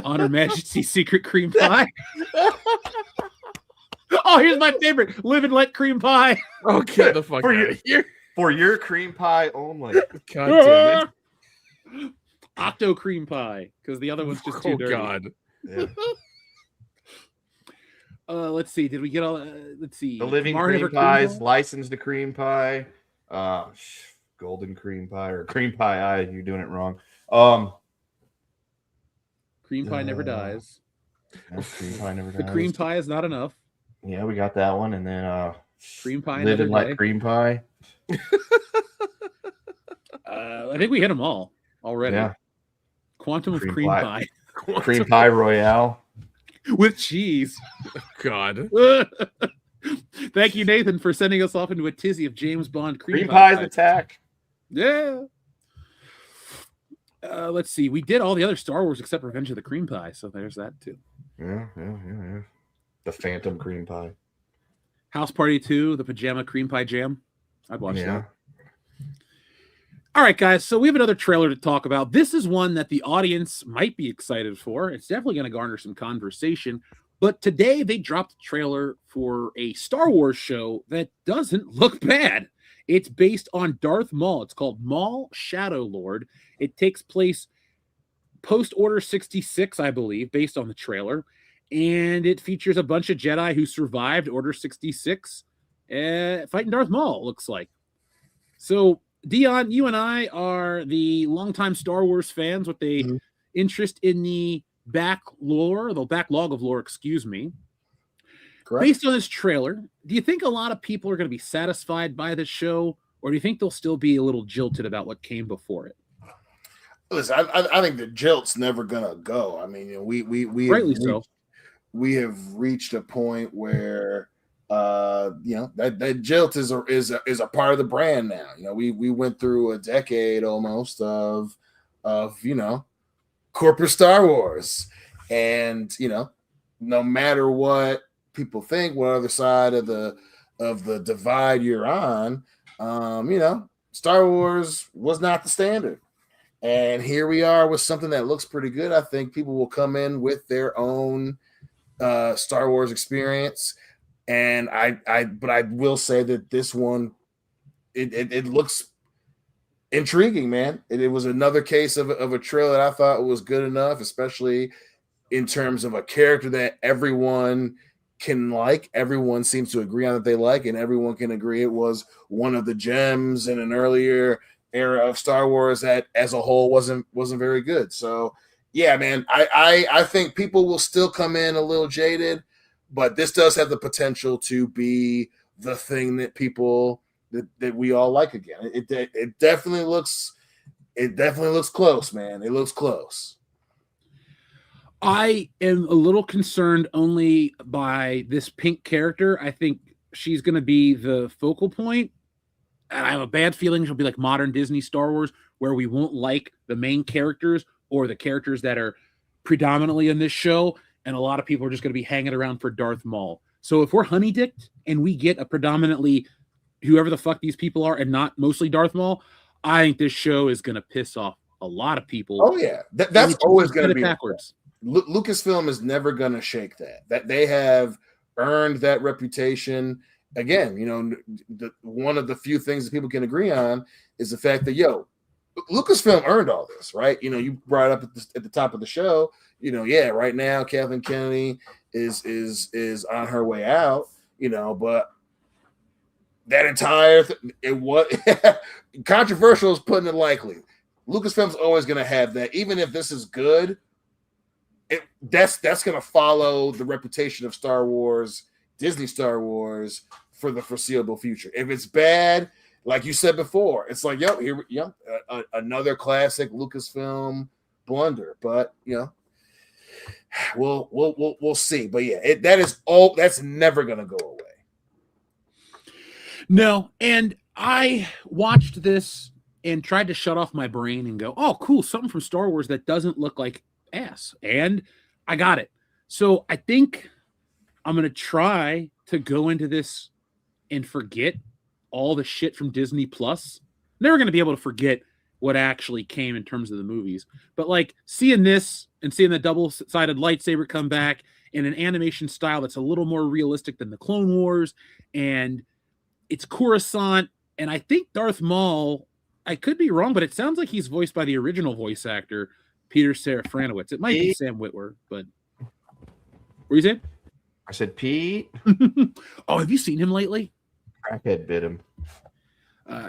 On Her Majesty's Secret Cream Pie. Oh, here's my favorite. Live and Let Cream Pie. Oh, get the fuck For out of here. For your cream pie only. God damn it. Octo Cream Pie, because the other one's just too dirty. God. Yeah. Let's see. Did we get all? Let's see. The living Martin cream ever pies, pie? licensed to cream pie, golden cream pie or cream pie. You're doing it wrong. Cream pie never dies. Cream pie never The dies. cream pie is not enough. Yeah, we got that one, and then Cream pie. live Another and let day. cream pie. I think we hit them all already. Yeah, Quantum of Cream cream pie. pie cream pie royale. with cheese. God. Thank you, Nathan, for sending us off into a tizzy of James Bond Cream pies pie. attack. Yeah. Let's see. We did all the other Star Wars except Revenge of the Cream Pie, so there's that too. Yeah. The Phantom cream pie. House Party 2, the Pajama Cream Pie Jam. I'd watch Yeah. that. All right, guys. So we have another trailer to talk about. This is one that the audience might be excited for. It's definitely going to garner some conversation. But today they dropped a trailer for a Star Wars show that doesn't look bad. It's based on Darth Maul. It's called Maul Shadow Lord. It takes place post Order 66, I believe, based on the trailer. And it features a bunch of Jedi who survived Order 66 fighting Darth Maul, looks like. So, Dion, you and I are the longtime Star Wars fans with a interest in the backlog of lore, excuse me. Correct. Based on this trailer, do you think a lot of people are going to be satisfied by this show, or do you think they'll still be a little jilted about what came before it? Listen, I think the jilt's never gonna go. I mean, we Rightly so. We have reached a point where that jilt is a part of the brand now. We went through a decade almost of corporate Star Wars, and no matter what people think, what other side of the divide you're on, Star Wars was not the standard. And here we are with something that looks pretty good. I think people will come in with their own Star Wars experience. And but I will say that this one, it looks intriguing, man. It was another case of a trailer that I thought was good enough, especially in terms of a character that everyone can like. Everyone seems to agree on that they like, and everyone can agree it was one of the gems in an earlier era of Star Wars that as a whole wasn't very good. So yeah, man, I think people will still come in a little jaded, but this does have the potential to be the thing that people that we all like again. It definitely looks close, man. It looks close. I am a little concerned only by this pink character. I think she's going to be the focal point. And I have a bad feeling she'll be like modern Disney Star Wars, where we won't like the main characters or the characters that are predominantly in this show. And a lot of people are just going to be hanging around for Darth Maul. So if we're honeydicked and we get a predominantly whoever the fuck these people are and not mostly Darth Maul, I think this show is going to piss off a lot of people. Oh, yeah. That's always going to be backwards. Lucasfilm is never going to shake that. That they have earned that reputation. Again, one of the few things that people can agree on is the fact that Lucasfilm earned all this, right? You brought it up at the top of the show. Right now Kathleen Kennedy is on her way out. But that entire it was controversial is putting it lightly. Lucasfilm's always going to have that, even if this is good. That's going to follow the reputation of Star Wars, Disney Star Wars, for the foreseeable future. If it's bad, like you said before, it's like, another classic Lucasfilm blunder. But we'll see. But yeah, that's never going to go away. No, and I watched this and tried to shut off my brain and go, oh, cool, something from Star Wars that doesn't look like ass. And I got it. So I think I'm going to try to go into this and forget all the shit from Disney Plus. Never going to be able to forget what actually came in terms of the movies. But like seeing this and seeing the double-sided lightsaber come back in an animation style that's a little more realistic than the Clone Wars, and it's Coruscant, and I think Darth Maul, I could be wrong, but it sounds like he's voiced by the original voice actor, Peter Serafinowicz. It might be Sam Witwer, but what were you saying? I said Pete. Oh, have you seen him lately? Crackhead bit him.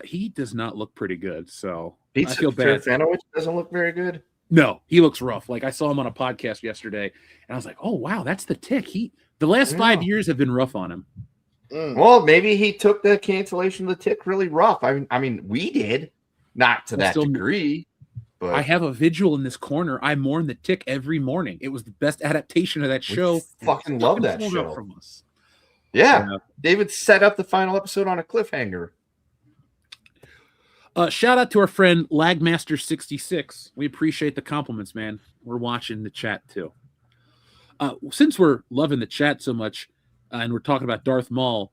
He does not look pretty good, so Pete I feel bad. Serafinowicz doesn't look very good. No, he looks rough. Like I saw him on a podcast yesterday, and I was like, "Oh wow, that's the Tick." The last 5 years have been rough on him. Well, maybe he took the cancellation of the Tick really rough. I mean, we did, not to that degree. But I have a vigil in this corner. I mourn the Tick every morning. It was the best adaptation of that show. Fucking love that show. From us. Yeah, David set up the final episode on a cliffhanger. Shout out to our friend Lagmaster66. We appreciate the compliments, man. We're watching the chat too. Since we're loving the chat so much, and we're talking about Darth Maul,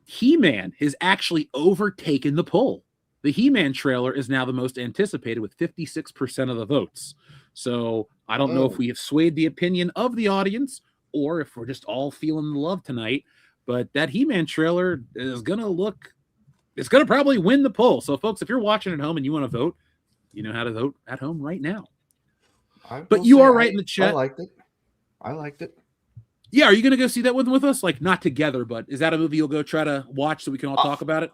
He-Man has actually overtaken the poll. The He-Man trailer is now the most anticipated with 56% of the votes. So I don't know if we have swayed the opinion of the audience or if we're just all feeling the love tonight, but that He-Man trailer is going to probably win the poll. So folks, if you're watching at home and you want to vote, you know how to vote at home right now. But you are right in the chat. I liked it. Yeah, are you going to go see that with us? Like, not together, but is that a movie you'll go try to watch so we can all talk about it?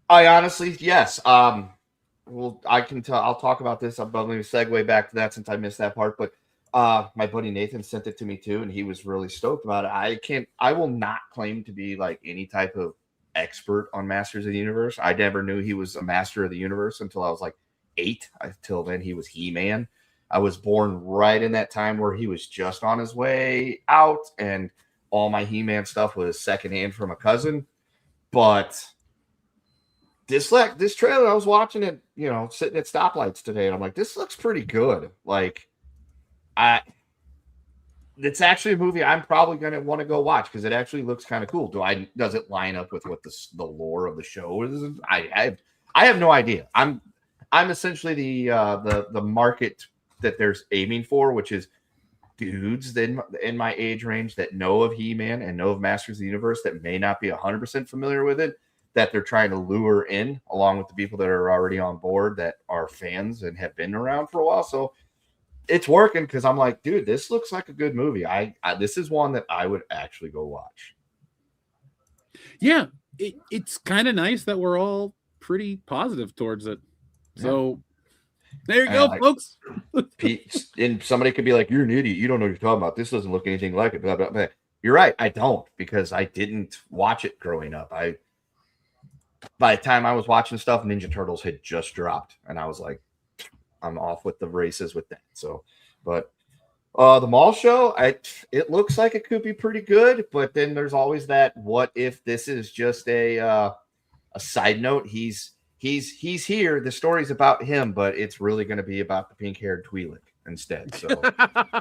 I honestly, yes. Well, I can tell. I'll talk about this. I'll probably segue back to that since I missed that part. But my buddy Nathan sent it to me too, and he was really stoked about it. I will not claim to be like any type of expert on Masters of the Universe. I never knew he was a Master of the Universe until I was like 8. Until then, he was He-Man. I was born right in that time where he was just on his way out, and all my He-Man stuff was secondhand from a cousin. But this trailer, I was watching it, sitting at stoplights today, and I'm like, this looks pretty good. Like, it's actually a movie I'm probably going to want to go watch because it actually looks kind of cool. Does it line up with what the lore of the show is? I have no idea. I'm essentially the market that they're aiming for, which is dudes in my age range that know of He-Man and know of Masters of the Universe that may not be 100% familiar with it, that they're trying to lure in along with the people that are already on board that are fans and have been around for a while. So it's working because I'm like, dude, this looks like a good movie. This is one that I would actually go watch. Yeah, it's kind of nice that we're all pretty positive towards it. So there you go, folks. And somebody could be like, you're an idiot. You don't know what you're talking about. This doesn't look anything like it. Blah, blah, blah. You're right. I don't, because I didn't watch it growing up. By the time I was watching stuff, Ninja Turtles had just dropped. And I was like, I'm off with the races with that. So, but the Maul show, it looks like it could be pretty good. But then there's always that, what if this is just a side note? He's here. The story's about him, but it's really going to be about the pink-haired Twi'lek instead. So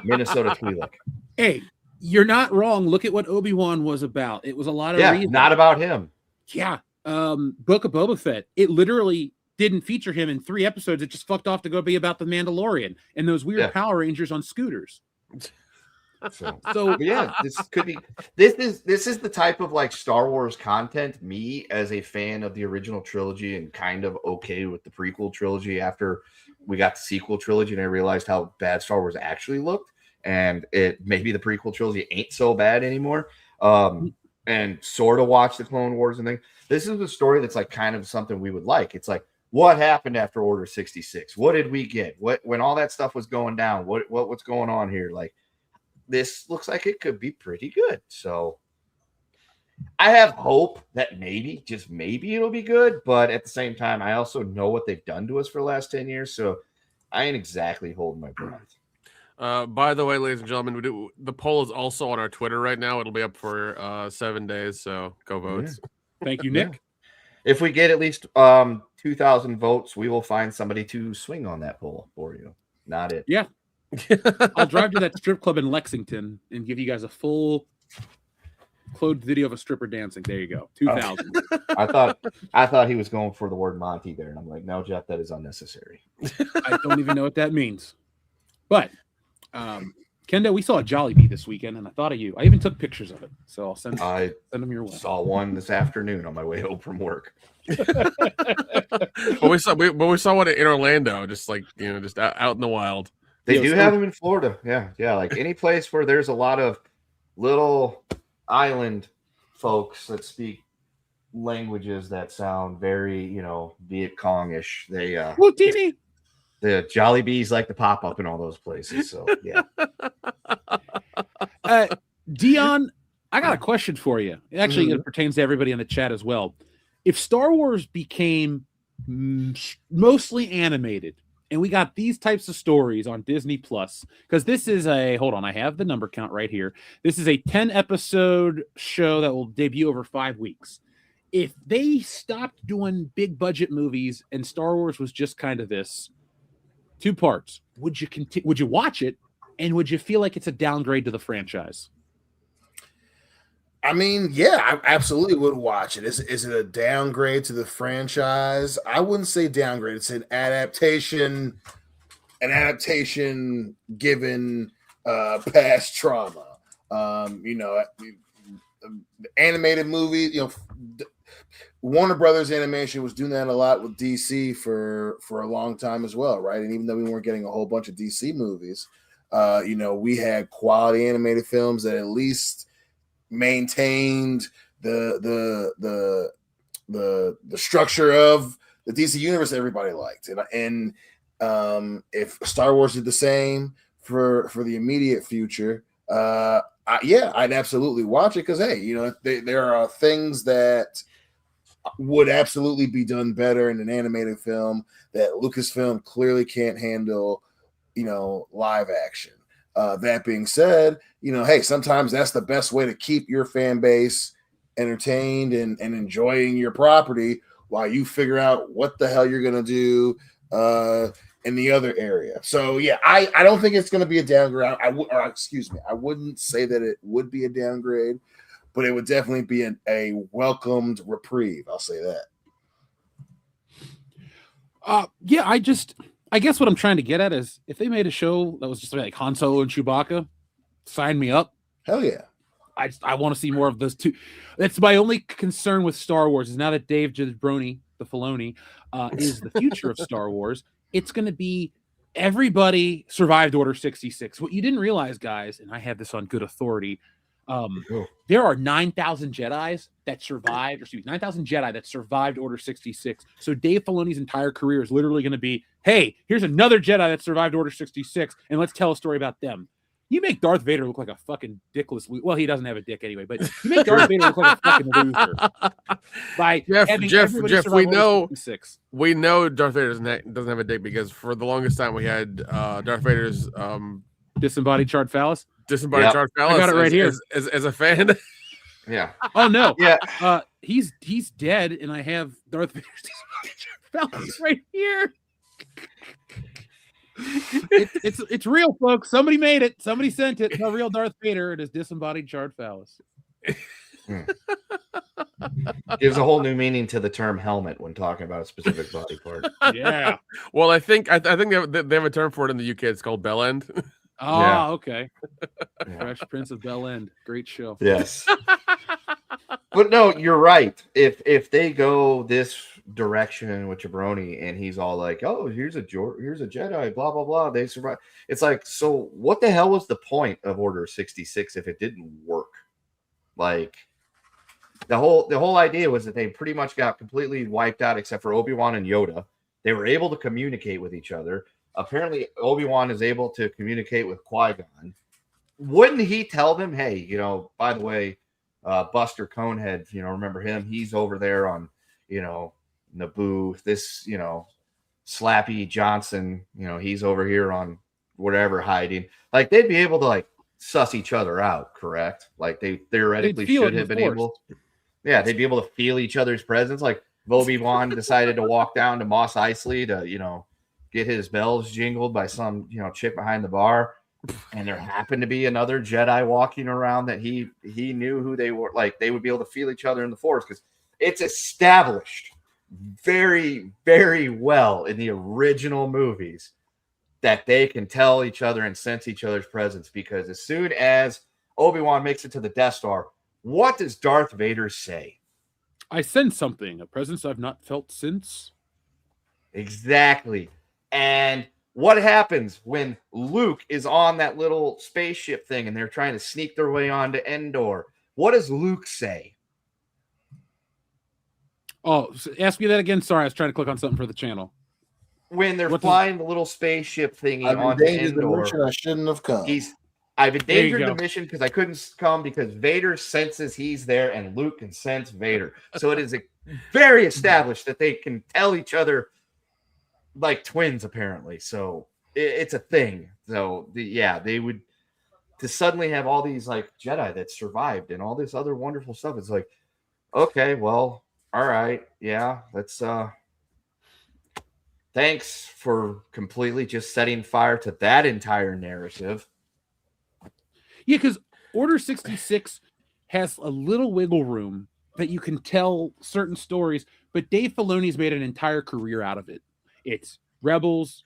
Minnesota Twi'lek. Hey, you're not wrong. Look at what Obi-Wan was about. It was a lot of reasons. Not about him. Yeah. Book of Boba Fett. It literally didn't feature him in 3 episodes. It just fucked off to go be about the Mandalorian and those weird Power Rangers on scooters. So yeah, this could be. This is the type of like Star Wars content. Me as a fan of the original trilogy and kind of okay with the prequel trilogy after we got the sequel trilogy, and I realized how bad Star Wars actually looked, and maybe the prequel trilogy ain't so bad anymore. And sort of watch the Clone Wars and things. This is a story that's like kind of something we would like. It's like, what happened after Order 66? What did we get? When all that stuff was going down? What's going on here? Like, this looks like it could be pretty good. So I have hope that maybe, just maybe it'll be good. But at the same time, I also know what they've done to us for the last 10 years. So I ain't exactly holding my breath. By the way, ladies and gentlemen, the poll is also on our Twitter right now. It'll be up for 7 days. So go vote. Yeah. Thank you, Nick. Yeah. If we get at least 2,000 votes, we will find somebody to swing on that poll for you. Not it. Yeah. I'll drive to that strip club in Lexington and give you guys a full clothed video of a stripper dancing. There you go. 2,000. I thought he was going for the word Monty there, and I'm like, no, Jeff, that is unnecessary. I don't even know what that means. But Kendo, we saw a Jollibee this weekend, and I thought of you. I even took pictures of it, so I'll send them your way. Saw one this afternoon on my way home from work. But we saw one in Orlando, just like just out in the wild. They do have them in Florida. Yeah. Like any place where there's a lot of little island folks that speak languages that sound very, Viet Cong-ish. They the Jollibees like to pop up in all those places. So yeah. Dion, I got a question for you. Actually, it pertains to everybody in the chat as well. If Star Wars became mostly animated, and we got these types of stories on Disney Plus, because this is hold on, I have the number count right here. This is a 10-episode show that will debut over 5 weeks. If they stopped doing big budget movies and Star Wars was just kind of this 2 parts, would you watch it, and would you feel like it's a downgrade to the franchise? I mean, yeah, I absolutely would watch it. Is it a downgrade to the franchise? I wouldn't say downgrade. It's an adaptation given past trauma. Animated movie, Warner Brothers Animation was doing that a lot with DC for a long time as well, right? And even though we weren't getting a whole bunch of DC movies, we had quality animated films that at least maintained the structure of the DC universe that everybody liked, and if Star Wars did the same for the immediate future, I'd absolutely watch it because there are things that would absolutely be done better in an animated film that Lucasfilm clearly can't handle, live action. That being said, sometimes that's the best way to keep your fan base entertained and enjoying your property while you figure out what the hell you're going to do, in the other area. So yeah, I don't think it's going to be a downgrade. I wouldn't say that it would be a downgrade, but it would definitely be a welcomed reprieve. I'll say that. Yeah, I guess what I'm trying to get at is if they made a show that was just like Han Solo and Chewbacca, sign me up. Hell yeah. I want to see more of those two. That's my only concern with Star Wars is now that Dave Jabroni, the Filoni, is the future of Star Wars. It's going to be everybody survived Order 66. What you didn't realize, guys, and I have this on good authority, there are 9,000 Jedis that survived, 9,000 Jedi that survived Order 66. So Dave Filoni's entire career is literally going to be, hey, here's another Jedi that survived Order 66, and let's tell a story about them. You make Darth Vader look like a fucking dickless loser. Well, he doesn't have a dick anyway, but you make Darth Vader look like a fucking loser. By Jeff, we know Darth Vader doesn't have a dick because for the longest time we had Darth Vader's disembodied charred phallus. Charred phallus. I got it right here as a fan. Yeah. Oh no. Yeah. He's dead, and I have Darth Vader's disembodied charred phallus right here. It's real, folks. Somebody made it. Somebody sent it. A real Darth Vader. It is disembodied charred phallus. Gives a whole new meaning to the term helmet when talking about a specific body part. Yeah. Well, I think they have a term for it in the UK. It's called bell end. Oh, Yeah. Okay. Fresh Prince of Bel End. Great show. Yes. But no, you're right. If they go this direction with Jabroni and he's all like, "Oh, here's a Jedi, blah blah blah," they survive. It's like, so what the hell was the point of Order 66 if it didn't work? Like the whole idea was that they pretty much got completely wiped out except for Obi-Wan and Yoda. They were able to communicate with each other. Apparently, Obi-Wan is able to communicate with Qui-Gon. Wouldn't he tell them, "Hey, by the way, Buster Conehead, remember him? He's over there on, Naboo. This, Slappy Johnson, he's over here on whatever hiding." Like they'd be able to like suss each other out, correct? Like they theoretically should have been able. Yeah, they'd be able to feel each other's presence. Like Obi-Wan decided to walk down to Mos Eisley to, get his bells jingled by some, chick behind the bar. And there happened to be another Jedi walking around that he knew who they were. Like they would be able to feel each other in the Force because it's established very, very well in the original movies that they can tell each other and sense each other's presence. Because as soon as Obi-Wan makes it to the Death Star, what does Darth Vader say? "I sense something, a presence I've not felt since." Exactly. And what happens when Luke is on that little spaceship thing and they're trying to sneak their way onto Endor? What does Luke say? Oh, ask me that again. Sorry, I was trying to click on something for the channel. When they're flying the little spaceship thingy I've onto endangered the Endor, mission I shouldn't have come. I've endangered the mission because I couldn't come because Vader senses he's there and Luke can sense Vader. So it is very established that they can tell each other like twins, apparently. So it's a thing. So they would to suddenly have all these like Jedi that survived and all this other wonderful stuff. It's like, okay, well, all right, yeah, let's thanks for completely just setting fire to that entire narrative. Yeah, because Order 66 has a little wiggle room that you can tell certain stories, but Dave Filoni's made an entire career out of it. It's Rebels,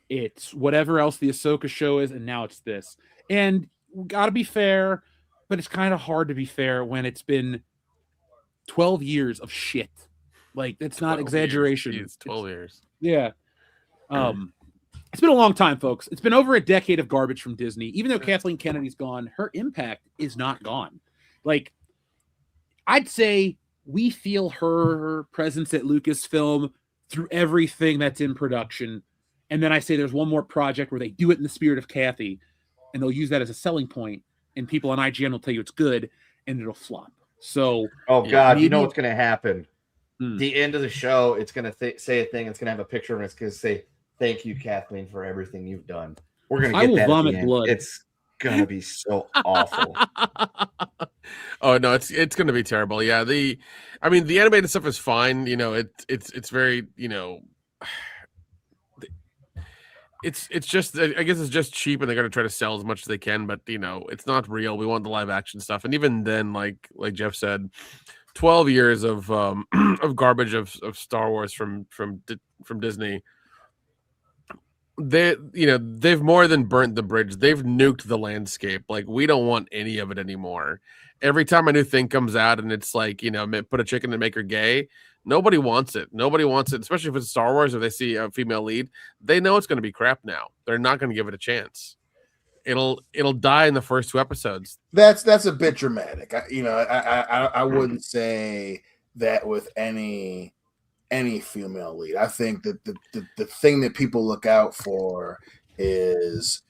it's whatever else the Ahsoka show is, and now it's this. And gotta be fair, but it's kind of hard to be fair when it's been 12 years of shit. Like, that's not exaggeration. It's 12 years. Yeah. It's been a long time, folks. It's been over a decade of garbage from Disney. Even though Kathleen Kennedy's gone, her impact is not gone. Like, I'd say we feel her presence at Lucasfilm through everything that's in production. And then I say there's one more project where they do it in the spirit of Kathy, and they'll use that as a selling point, and people on IGN will tell you it's good, and it'll flop. So, God, maybe, you know what's going to happen? The end of the show, it's going to say a thing. It's going to have a picture, and it's going to say, "Thank you, Kathleen, for everything you've done." We're going to get that. I will vomit blood. It's going to be so awful. Oh no, it's going to be terrible. Yeah, the animated stuff is fine. It's very it's just, I guess it's just cheap, and they're gonna try to sell as much as they can, but it's not real. We want the live action stuff, and even then, like Jeff said, 12 years of of garbage of Star Wars from Disney. They've more than burnt the bridge. They've nuked the landscape. Like, we don't want any of it anymore. Every time a new thing comes out and it's like, put a chicken and make her gay, nobody wants it. Nobody wants it, especially if it's Star Wars or they see a female lead. They know it's going to be crap now. They're not going to give it a chance. It'll die in the first 2 episodes. That's a bit dramatic. I wouldn't say that with any female lead. I think that the thing that people look out for is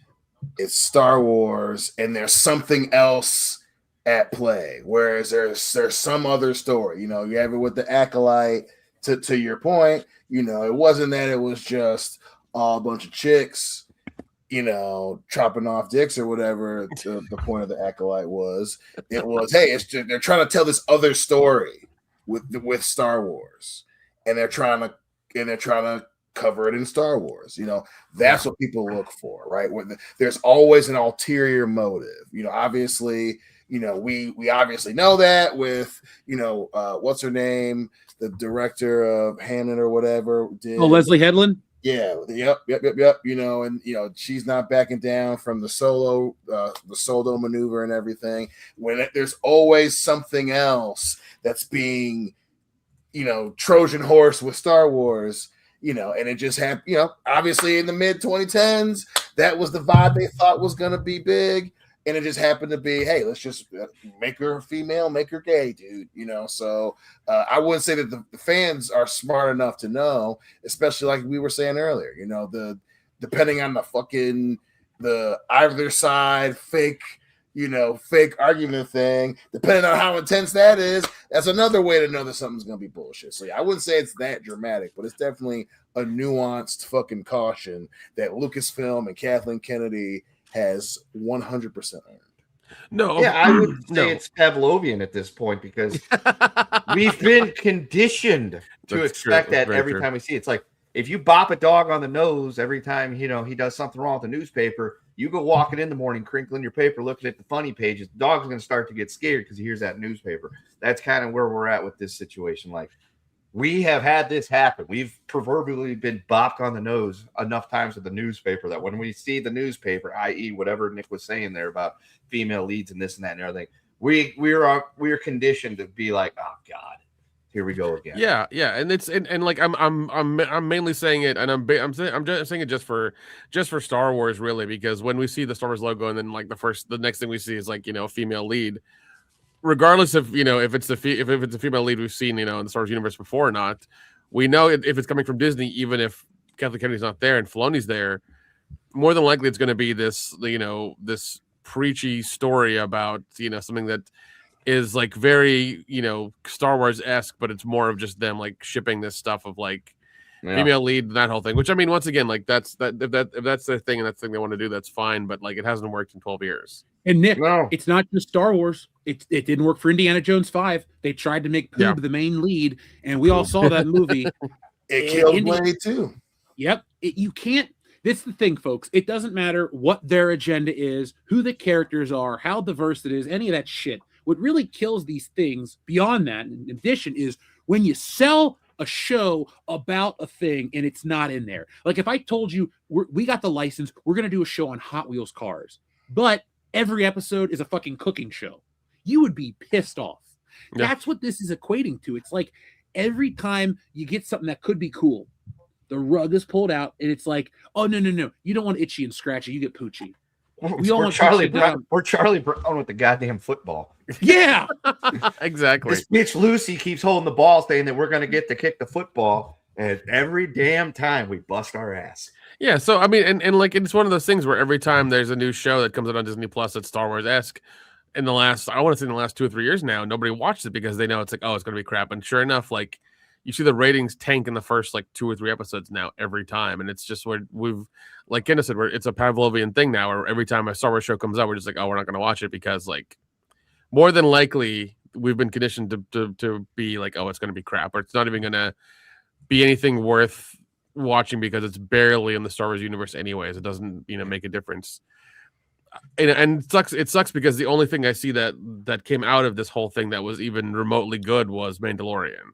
Star Wars, and there's something else at play, whereas there's some other story. You have it with the Acolyte. To your point, it wasn't that it was just a bunch of chicks, chopping off dicks or whatever. The point of the Acolyte was, it was, hey, they're trying to tell this other story with Star Wars, and they're trying to cover it in Star Wars. That's what people look for, right? There's always an ulterior motive. Obviously. We obviously know that with, what's her name? The director of Hamnet or whatever did. Oh, Leslie Headland? Yeah. Yep. And, she's not backing down from the solo maneuver and everything. When there's always something else that's being, Trojan horse with Star Wars, and it just happened, obviously in the mid 2010s, that was the vibe they thought was going to be big. And it just happened to be, hey, let's just make her female, make her gay, dude. So I wouldn't say that the fans are smart enough to know, especially like we were saying earlier. Depending on the either side fake argument thing, depending on how intense that is, that's another way to know that something's gonna be bullshit. So yeah, I wouldn't say it's that dramatic, but it's definitely a nuanced fucking caution that Lucasfilm and Kathleen Kennedy has 100% earned. No, yeah, I would say it's Pavlovian at this point, because we've been conditioned to expect that every time we see it. It's like, if you bop a dog on the nose every time he does something wrong with the newspaper, you go walking in the morning, crinkling your paper, looking at the funny pages, the dog's going to start to get scared because he hears that newspaper. That's kind of where we're at with this situation. Like, we have had this happen. We've proverbially been bopped on the nose enough times with the newspaper that when we see the newspaper, i.e. whatever Nick was saying there about female leads and this and that and everything, we're conditioned to be like, oh God, here we go again. Yeah, and it's and like I'm mainly saying it, and I'm just saying it just for Star Wars, really, because when we see the Star Wars logo and then like the next thing we see is like a female lead. Regardless of if it's a female lead we've seen in the Star Wars universe before or not, we know if it's coming from Disney, even if Kathleen Kennedy's not there and Filoni's there, more than likely it's going to be this this preachy story about something that is like very Star Wars-esque, but it's more of just them like shipping this stuff of like female lead and that whole thing. Which, I mean, once again, like if that's their thing and that's the thing they want to do, that's fine. But like, it hasn't worked in 12 years. And Nick, it's not just Star Wars. It didn't work for Indiana Jones 5. They tried to make Poob the main lead, and we all saw that movie. It killed Blade too. Yep. You can't. This is the thing, folks. It doesn't matter what their agenda is, who the characters are, how diverse it is, any of that shit. What really kills these things beyond that, in addition, is when you sell a show about a thing and it's not in there. Like if I told you we got the license, we're going to do a show on Hot Wheels cars, but every episode is a fucking cooking show, you would be pissed off. Yeah. That's what this is equating to. It's like every time you get something that could be cool, the rug is pulled out and it's like, oh, no. You don't want itchy and scratchy. You get poochy. We're Charlie Brown with the goddamn football. Yeah, exactly. This bitch Lucy keeps holding the ball, saying that we're going to get to kick the football. And every damn time we bust our ass. Yeah, so I mean, and like it's one of those things where every time there's a new show that comes out on Disney Plus that's Star Wars-esque, in the last 2 or 3 years now, nobody watched it because they know it's like, oh, it's going to be crap. And sure enough, like you see the ratings tank in the first like 2 or 3 episodes now every time, and it's just where we've, like Kendra said, it's a Pavlovian thing now. Where every time a Star Wars show comes out, we're just like, oh, we're not going to watch it because like more than likely we've been conditioned to be like, oh, it's going to be crap, or it's not even going to be anything worth watching because it's barely in the Star Wars universe anyways. It doesn't, make a difference. And it sucks because the only thing I see that came out of this whole thing that was even remotely good was Mandalorian.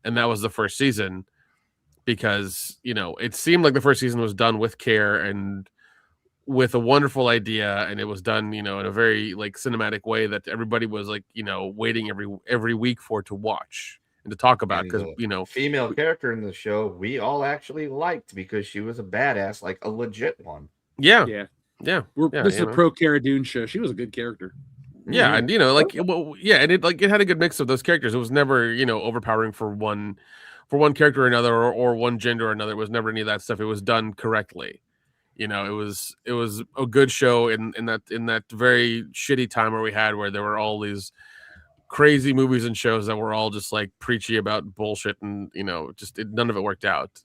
And that was the first season because, it seemed like the first season was done with care and with a wonderful idea, and it was done, in a very like cinematic way that everybody was like, waiting every week for to watch and to talk about because female character in the show we all actually liked because she was a badass, like a legit one. Yeah. This is a pro Cara Dune show. She was a good character. Yeah, and and it had a good mix of those characters. It was never overpowering for one character or another or one gender or another. It was never any of that stuff. It was done correctly. It was a good show in that very shitty time where there were all these crazy movies and shows that were all just like preachy about bullshit and none of it worked out.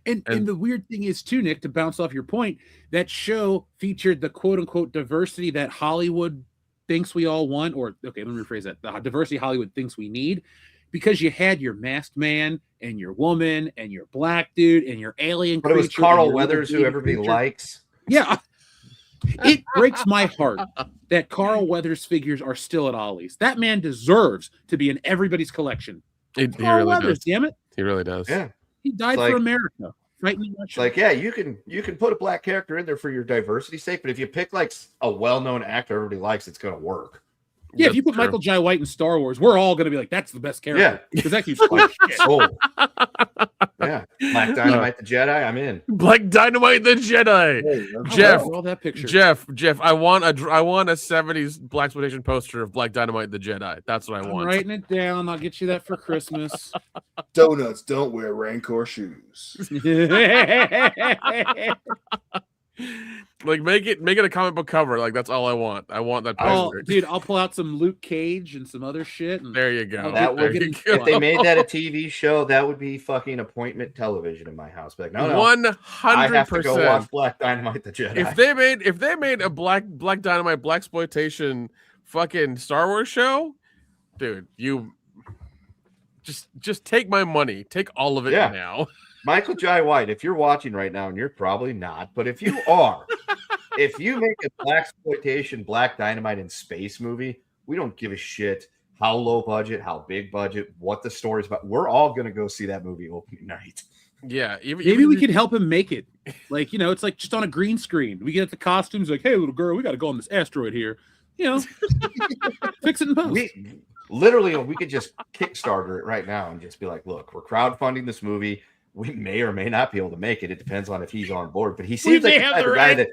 And the weird thing is too, Nick, to bounce off your point, that show featured the quote unquote diversity that Hollywood thinks we all want, or okay, let me rephrase that. The diversity Hollywood thinks we need, because you had your masked man and your woman and your black dude and your alien creature. But it was Carl Weathers who everybody likes. Yeah. It breaks my heart that Carl Weathers figures are still at Ollie's. That man deserves to be in everybody's collection. He really Weathers, does. Damn it. He really does. Yeah. He died for America. Fighting Russia. Like, yeah, you can put a black character in there for your diversity's sake, but if you pick like a well-known actor everybody likes, it's going to work. Yeah, if you put Michael Jai White in Star Wars, we're all going to be like, that's the best character. Yeah. Because that keeps like, yeah. Black Dynamite the Jedi, I'm in. Black Dynamite the Jedi. Hey, Jeff, all that picture. Jeff, I want a 70s blaxploitation poster of Black Dynamite the Jedi. That's what I want. I'm writing it down. I'll get you that for Christmas. Donuts don't wear Rancor shoes. Like make it a comic book cover. Like that's all I want. I want that poster. Oh, dude, I'll pull out some Luke Cage and some other shit. And there you go. If they made that a TV show, that would be fucking appointment television in my house. But like, no, 100%. I have to go watch Black Dynamite the Jedi. If they made a Black Dynamite blaxploitation fucking Star Wars show, dude, you just take my money. Take all of it now. Michael Jai White, if you're watching right now, and you're probably not, but if you are, if you make a blaxploitation Black Dynamite in space movie, we don't give a shit how low budget, how big budget, what the story's about. We're all going to go see that movie opening night. Yeah. Maybe we could help him make it. Like, it's like just on a green screen. We get the costumes like, hey, little girl, we got to go on this asteroid here. Fix it in post. We could just Kickstarter it right now and just be like, look, we're crowdfunding this movie. We may or may not be able to make it. It depends on if he's on board. But he seems like the type of guy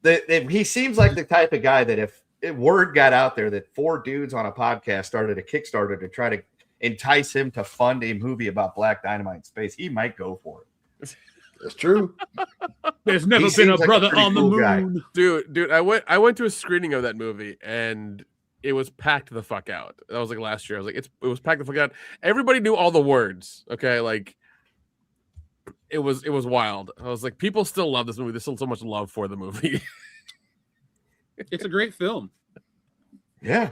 that he seems like the type of guy that if word got out there that 4 dudes on a podcast started a Kickstarter to try to entice him to fund a movie about Black Dynamite in space, he might go for it. That's true. There's never been a brother on the moon. Guy. Dude, I went to a screening of that movie and it was packed the fuck out. That was like last year. I was like, it was packed the fuck out. Everybody knew all the words. Okay, like. It was wild. I was like, people still love this movie. There's still so much love for the movie. It's a great film. Yeah.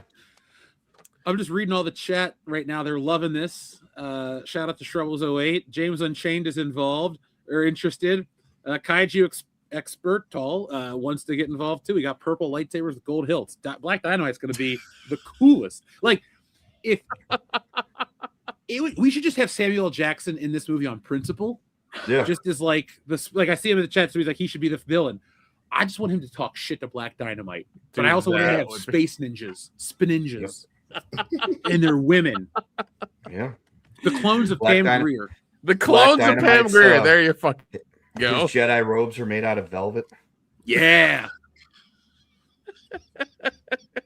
I'm just reading all the chat right now. They're loving this. Shout out to Shrubbles08. James Unchained is involved or interested. Kaiju Expert wants to get involved too. We got purple lightsabers with gold hilts. Black Dynamite's going to be the coolest. Like, we should just have Samuel L. Jackson in this movie on principle. Yeah, just as like this, like I see him in the chat, so he's like he should be the villain. I just want him to talk shit to Black Dynamite, but I also want him to have space ninjas, spinninjas, and they're women. Yeah, the clones of Pam Grier. The clones of Pam Grier. There you fucking go. His Jedi robes are made out of velvet. Yeah.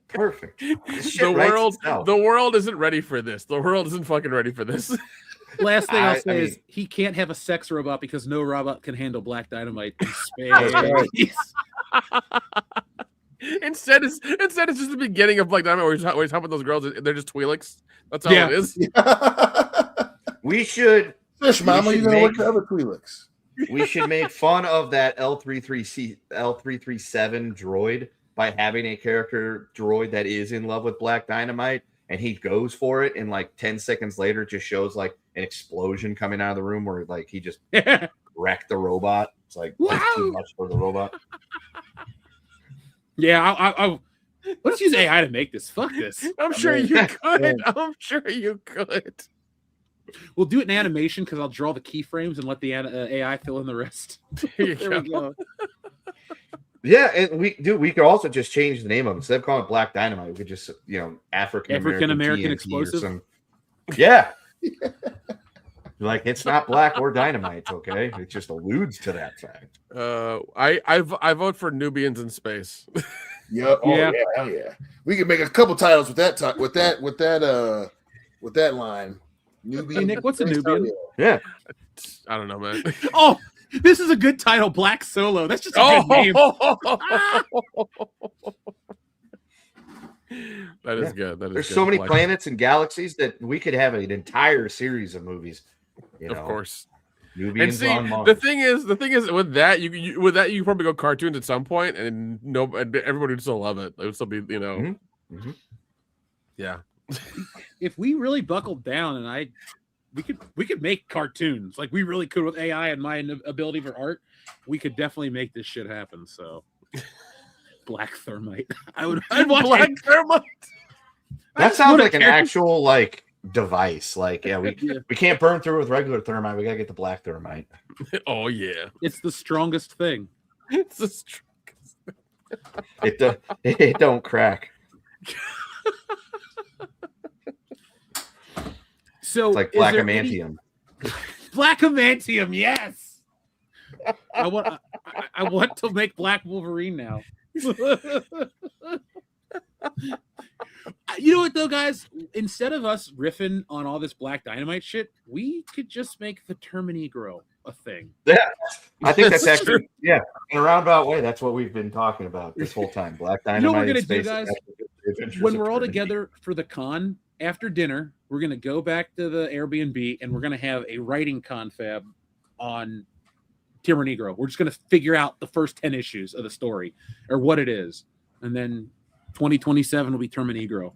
Perfect. The world isn't ready for this. The world isn't fucking ready for this. Last thing I'll say is he can't have a sex robot because no robot can handle Black Dynamite in space. Instead, it's just the beginning of Black Dynamite where he's helping those girls. They're just Twi'leks. That's all it is. We should. Fish, Mama, you know what cover Twi'leks. We should make fun of that L337 droid by having a character droid that is in love with Black Dynamite, and he goes for it, and like 10 seconds later, just shows like an explosion coming out of the room where like he just wreck the robot. It's like it's too much for the robot. Yeah, I let's use AI to make this. Fuck this. I'm sure you could. I'm sure you could. We'll do it in animation because I'll draw the keyframes and let the AI fill in the rest. There we go. Yeah, and we could also just change the name of it. Instead of calling it Black Dynamite, we could just, African American explosive. Yeah. Like, it's not black or dynamite, okay? It just alludes to that fact. I vote for Nubians in space. Yep. Oh, yeah. Hell yeah. We could make a couple titles with that line. Nubian. Hey, Nick, what's a Nubian? Yeah. I don't know, man. Oh, this is a good title, Black Solo. That's just a good name. That is good. That is There's good. so many planets and galaxies that we could have an entire series of movies. Of course. Nubians on Mars. The thing is, with that, you probably go cartoons at some point, and everybody would still love it. It would still be, Mm-hmm. Yeah. If we really buckled down, and we could make cartoons like we really could with AI and my ability for art. We could definitely make this shit happen. So, Black Thermite. I'd watch Black Thermite. That sounds like an actual device. Like, we can't burn through with regular thermite. We gotta get the Black Thermite. Oh yeah, it's the strongest thing. It's the strongest. It don't crack. So it's like black adamantium. Black adamantium, yes. I want to make Black Wolverine now. You know what though, guys? Instead of us riffing on all this Black Dynamite shit, we could just make the Terminegro a thing. Yeah, I think that's actually in a roundabout way. That's what we've been talking about this whole time. Black Dynamite. You know what we're gonna do, guys? When we're all together for the con after dinner, we're gonna go back to the Airbnb and we're gonna have a writing confab on Terminegro. We're just gonna figure out the first 10 issues of the story or what it is, and then 2027 will be Terminegro.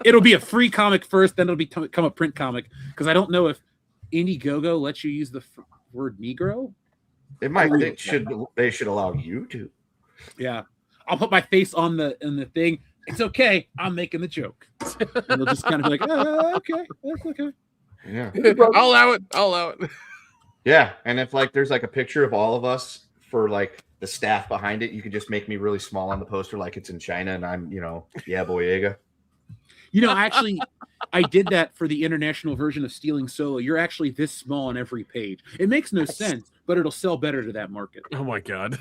It'll be a free comic first, then it'll become a print comic because I don't know if Indiegogo lets you use the word Negro. It might. They should allow you to. Yeah, I'll put my face on the thing. It's okay. I'm making the joke. And they'll just kind of be like, okay, that's okay. Yeah, I'll allow it. Yeah, and if there's a picture of all of us for the staff behind it, you could just make me really small on the poster, like it's in China, and I'm Boyega. Actually, I did that for the international version of Stealing Solo. You're actually this small on every page. It makes no sense, but it'll sell better to that market. Oh my god.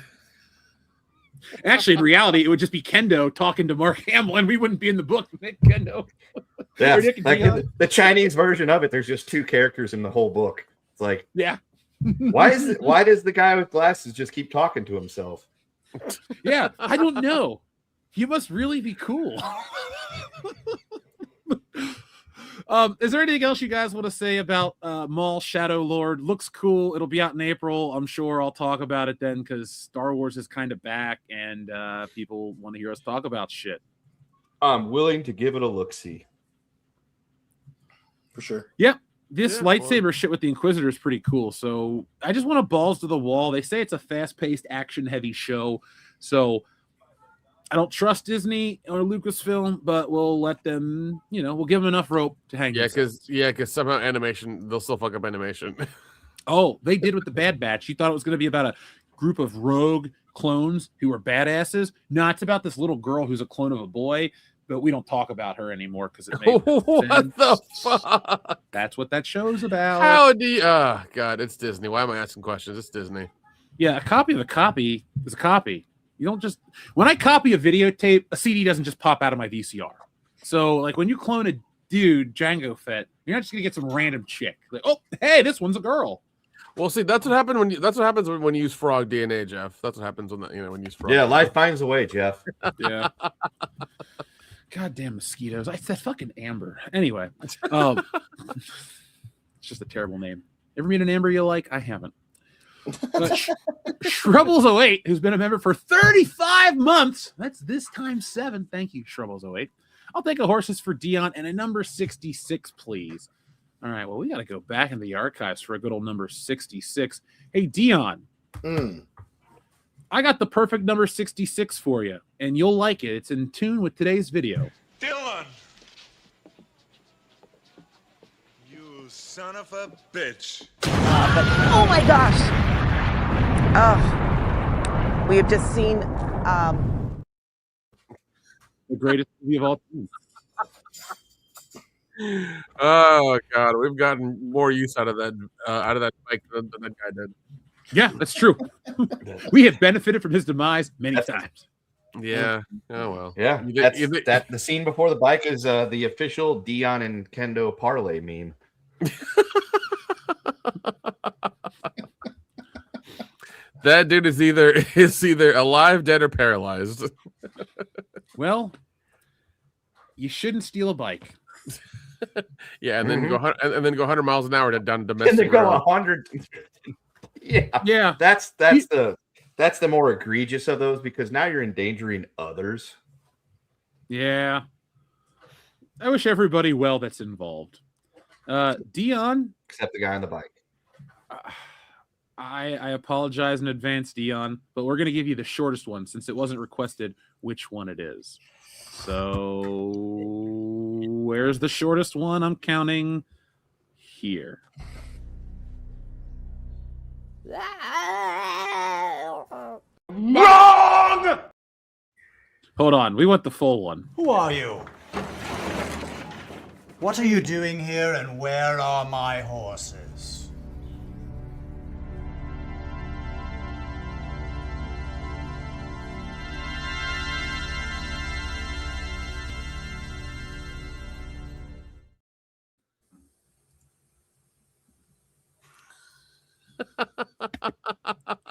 Actually, in reality, it would just be Kendo talking to Mark Hamill, and we wouldn't be in the book. Kendo. Yeah, the Chinese version of it, there's just two characters in the whole book. It's like, yeah. Why does the guy with glasses just keep talking to himself? Yeah, I don't know. He must really be cool. Is there anything else you guys want to say about Maul Shadow Lord? Looks cool. It'll be out in April. I'm sure I'll talk about it then because Star Wars is kind of back and people want to hear us talk about shit. I'm willing to give it a look-see. For sure. Yep. This lightsaber shit with the Inquisitor is pretty cool. So I just want to balls to the wall. They say it's a fast-paced, action-heavy show. So I don't trust Disney or Lucasfilm, but we'll let them, we'll give them enough rope to hang. Yeah, because somehow animation, they'll still fuck up animation. Oh, they did with the Bad Batch. You thought it was going to be about a group of rogue clones who are badasses. No, it's about this little girl who's a clone of a boy, but we don't talk about her anymore because it made no what sense. The fuck? That's what that show's about. How do you... Oh, God, it's Disney. Why am I asking questions? It's Disney. Yeah, a copy of a copy is a copy. You don't just... When I copy a videotape, a CD doesn't just pop out of my VCR. So, when you clone a dude, Jango Fett, you're not just going to get some random chick. Like, oh, hey, this one's a girl. Well, see, that's what happened that's what happens when you use frog DNA, Jeff. That's what happens when you use frog. Yeah, life finds a way, Jeff. Yeah. Goddamn mosquitoes. I said fucking Amber. Anyway, it's just a terrible name. Ever meet an Amber you like? I haven't. But Shrubbles08, who's been a member for 35 months. That's this time 7. Thank you, Shrubbles08. I'll take a horses for Dion and a number 66, please. All right. Well, we got to go back into the archives for a good old number 66. Hey, Dion. I got the perfect number 66 for you, and you'll like it. It's in tune with today's video. Dylan! You son of a bitch. Oh my gosh! Oh, we have just seen The greatest movie of all time. Oh God, we've gotten more use out of that bike than that guy did. Yeah, that's true. We have benefited from his demise many times. Yeah. Oh well. Yeah. You The scene before the bike is the official Dion and Kendo parlay meme. That dude is either alive, dead, or paralyzed. Well, you shouldn't steal a bike. Yeah, and then go 100 miles an hour down And domestic they go road. 100. Yeah. That's the more egregious of those, because now you're endangering others. Yeah. I wish everybody well that's involved. Dion, Except the guy on the bike. I apologize in advance, Dion, but we're going to give you the shortest one since it wasn't requested which one it is. So where's the shortest one? I'm counting here. Wrong! Hold on. We want the full one. Who are you? What are you doing here, and where are my horses?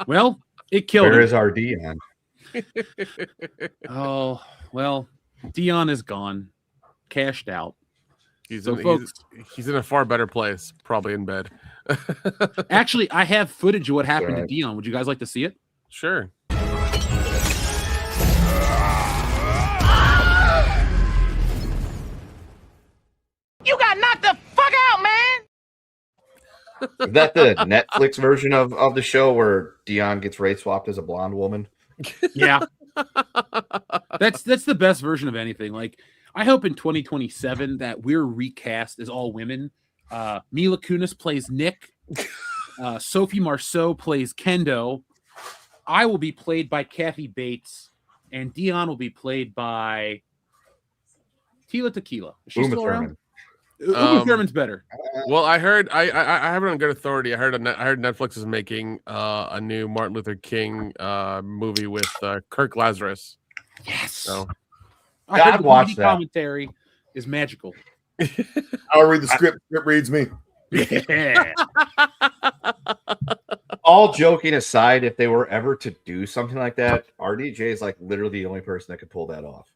Well, it killed Where him. is our Dion? Oh, well, Dion is gone. Cashed out. He's So, in, folks, he's in a far better place, probably in bed. actually, I have footage of what happened to Right. Dion. Would you guys like to see it? Sure. You got knocked the fuck out, man! Is that the Netflix version of the show where Dion gets race swapped as a blonde woman? Yeah. That's the best version of anything. Like, I hope in 2027 that we're recast as all women. Mila Kunis plays Nick. Sophie Marceau plays Kendo. I will be played by Kathy Bates, and Dion will be played by Tila Tequila. Is she Uma still around? Thurman. Uma Thurman's better. Well, I heard I have it on good authority. I heard Netflix is making a new Martin Luther King movie with Kirk Lazarus. Yes. So I heard I'd the watch TV that. commentary is magical. I'll read the script. Script reads me. Yeah. All joking aside, if they were ever to do something like that, RDJ is like literally the only person that could pull that off.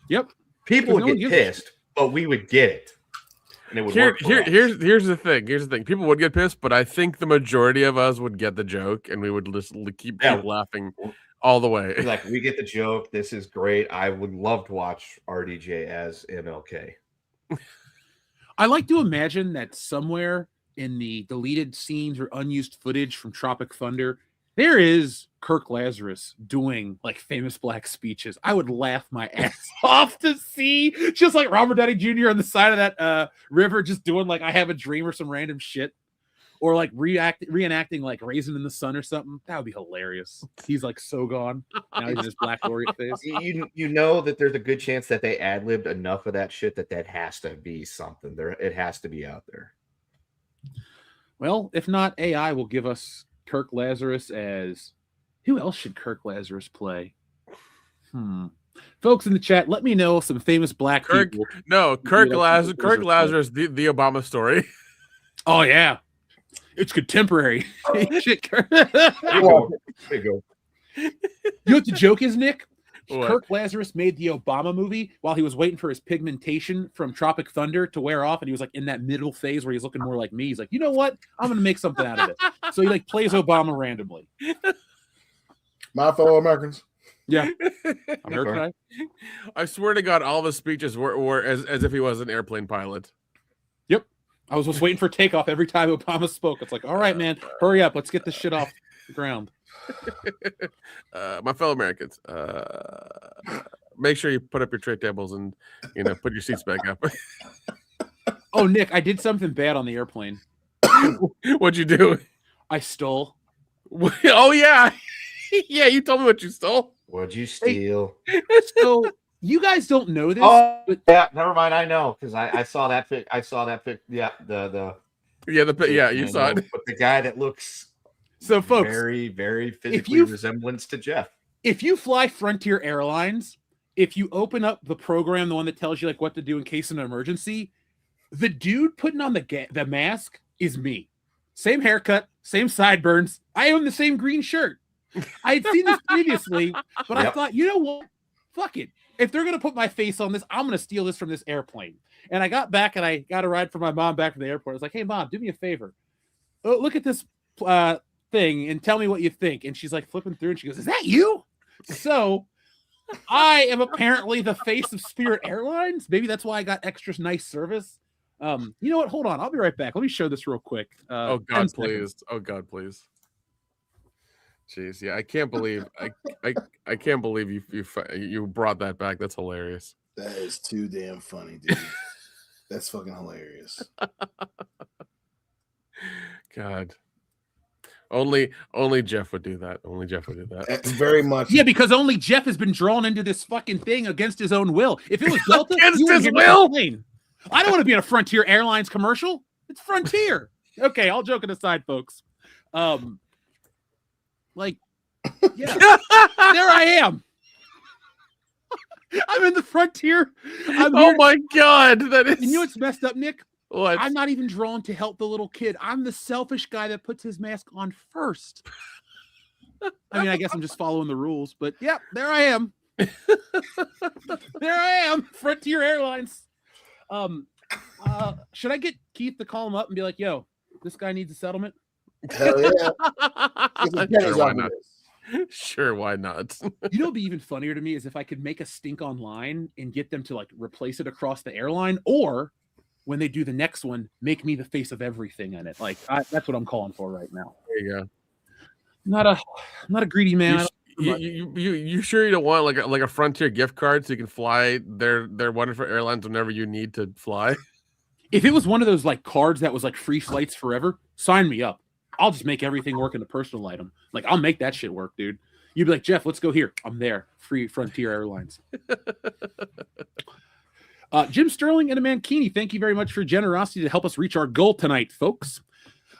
Yep. People No would one get gives a pissed, but we would get it. And it would work for us. here's the thing. Here's the thing. People would get pissed, but I think the majority of us would get the joke, and we would just keep laughing all the way. Like, we get the joke. This is great. I would love to watch RDJ as MLK. I like to imagine that somewhere in the deleted scenes or unused footage from Tropic Thunder, there is Kirk Lazarus doing like famous black speeches. I would laugh my ass off to see just like Robert Downey Jr. on the side of that river, just doing like I Have a Dream or some random shit, or like reenacting like Raisin in the Sun or something. That would be hilarious. He's like so gone now. He's in his black laureate face. You know that there's a good chance that they ad-libbed enough of that shit that has to be something. It has to be out there. Well, if not, AI will give us Kirk Lazarus as... Who else should Kirk Lazarus play? Folks in the chat, let me know some famous black people. Kirk Lazarus, the Obama story. Oh, yeah. It's contemporary. Shit, Kirk. There you go. You know what the joke is, Nick? What? Kirk Lazarus made the Obama movie while he was waiting for his pigmentation from Tropic Thunder to wear off, and he was like in that middle phase where he's looking more like me. He's like, you know what? I'm gonna make something out of it. So he like plays Obama randomly. My fellow Americans. Yeah, American. I swear to God, all of his speeches were as if he was an airplane pilot. Yep. I was just waiting for takeoff every time Obama spoke. It's like, all right, man, hurry up. Let's get this shit off the ground. My fellow Americans, make sure you put up your tray tables and put your seats back up. Oh, Nick, I did something bad on the airplane. What'd you do? I stole. Oh yeah, yeah. You told me what you stole. What'd you steal? So you guys don't know this. Oh, but yeah. Never mind. I know because I saw that pic. I saw that pic. Yeah, you saw it. But the guy that looks so, folks, very, very physically resemblance to Jeff. If you fly Frontier Airlines, if you open up the program, the one that tells you like what to do in case of an emergency, the dude putting on the mask is me. Same haircut, same sideburns. I own the same green shirt. I had seen this previously, but I thought, you know what? Fuck it. If they're going to put my face on this, I'm going to steal this from this airplane. And I got back and I got a ride for my mom back from the airport. I was like, hey, Mom, do me a favor. Look at this thing and tell me what you think. And she's like flipping through and she goes, is that you? So I am apparently the face of Spirit Airlines. Maybe that's why I got extra nice service. You know what? Hold on. I'll be right back. Let me show this real quick. Oh God, please. Oh God, please. Jeez, yeah, I can't believe I can't believe you brought that back. That's hilarious. That is too damn funny, dude. That's fucking hilarious. God. Only Jeff would do that. Only Jeff would do that. That's very much. Yeah, because only Jeff has been drawn into this fucking thing against his own will. If it was Delta, against his will. I don't want to be in a Frontier Airlines commercial. It's Frontier. Okay, all joking aside, folks. Like, yeah, there I am. I'm in the Frontier. Oh my God, that is. And you know what's messed up, Nick? What? I'm not even drawn to help the little kid. I'm the selfish guy that puts his mask on first. I mean, I guess I'm just following the rules, but yeah, there I am. There I am, Frontier Airlines. Should I get Keith to call him up and be like, yo, this guy needs a settlement? Hell yeah. Sure, why not? Sure, why not? You know, what'd be even funnier to me is if I could make a stink online and get them to like replace it across the airline, or when they do the next one, make me the face of everything in it. Like that's what I'm calling for right now. There you go. Not a greedy man. You sure you don't want like a Frontier gift card so you can fly their wonderful airlines whenever you need to fly? If it was one of those like cards that was like free flights forever, sign me up. I'll just make everything work in a personal item. Like I'll make that shit work, dude. You'd be like, Jeff, let's go here. I'm there. Free Frontier Airlines. Jim Sterling and Amanda Keeney, thank you very much for your generosity to help us reach our goal tonight, folks.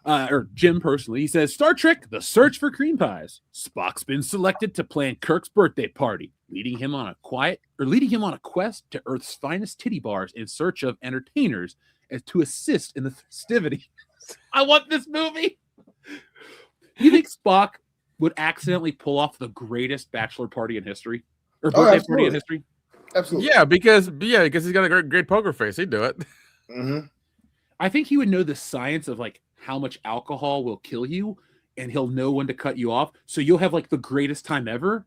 Or Jim personally, he says, Star Trek, The Search for Cream Pies. Spock's been selected to plan Kirk's birthday party, leading him on a quest to Earth's finest titty bars in search of entertainers and to assist in the festivity. I want this movie. You think Spock would accidentally pull off the greatest bachelor party in history? Or birthday party in history? Absolutely. Yeah, because he's got a great poker face. He'd do it. Mm-hmm. I think he would know the science of like how much alcohol will kill you, and he'll know when to cut you off. So you'll have like the greatest time ever,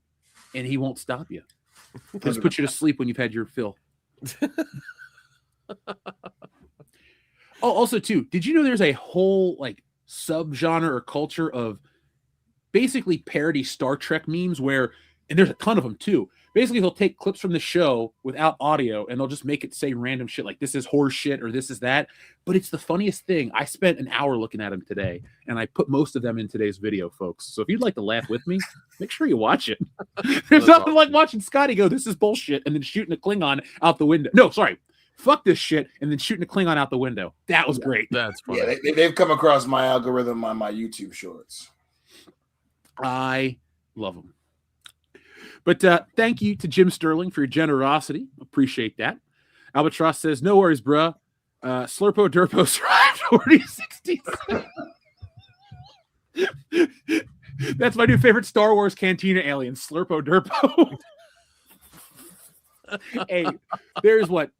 and he won't stop you. He'll just put you to sleep when you've had your fill. Oh, also too, did you know there's a whole like subgenre or culture of basically parody Star Trek memes where, and there's a ton of them too. Basically, they'll take clips from the show without audio and they'll just make it say random shit like this is horse shit or this is that. But it's the funniest thing. I spent an hour looking at them today and I put most of them in today's video, folks. So if you'd like to laugh with me, make sure you watch it. There's nothing like watching Scotty go, this is bullshit, and then shooting a Klingon out the window. No, sorry. Fuck this shit, and then shooting a Klingon out the window. That was great. That's funny. Yeah, they've come across my algorithm on my YouTube shorts. I love them. But thank you to Jim Sterling for your generosity. Appreciate that. Albatross says, no worries, bruh. Slurpo Durpo survived 4060s. That's my new favorite Star Wars Cantina alien, Slurpo Durpo. Hey, there's what?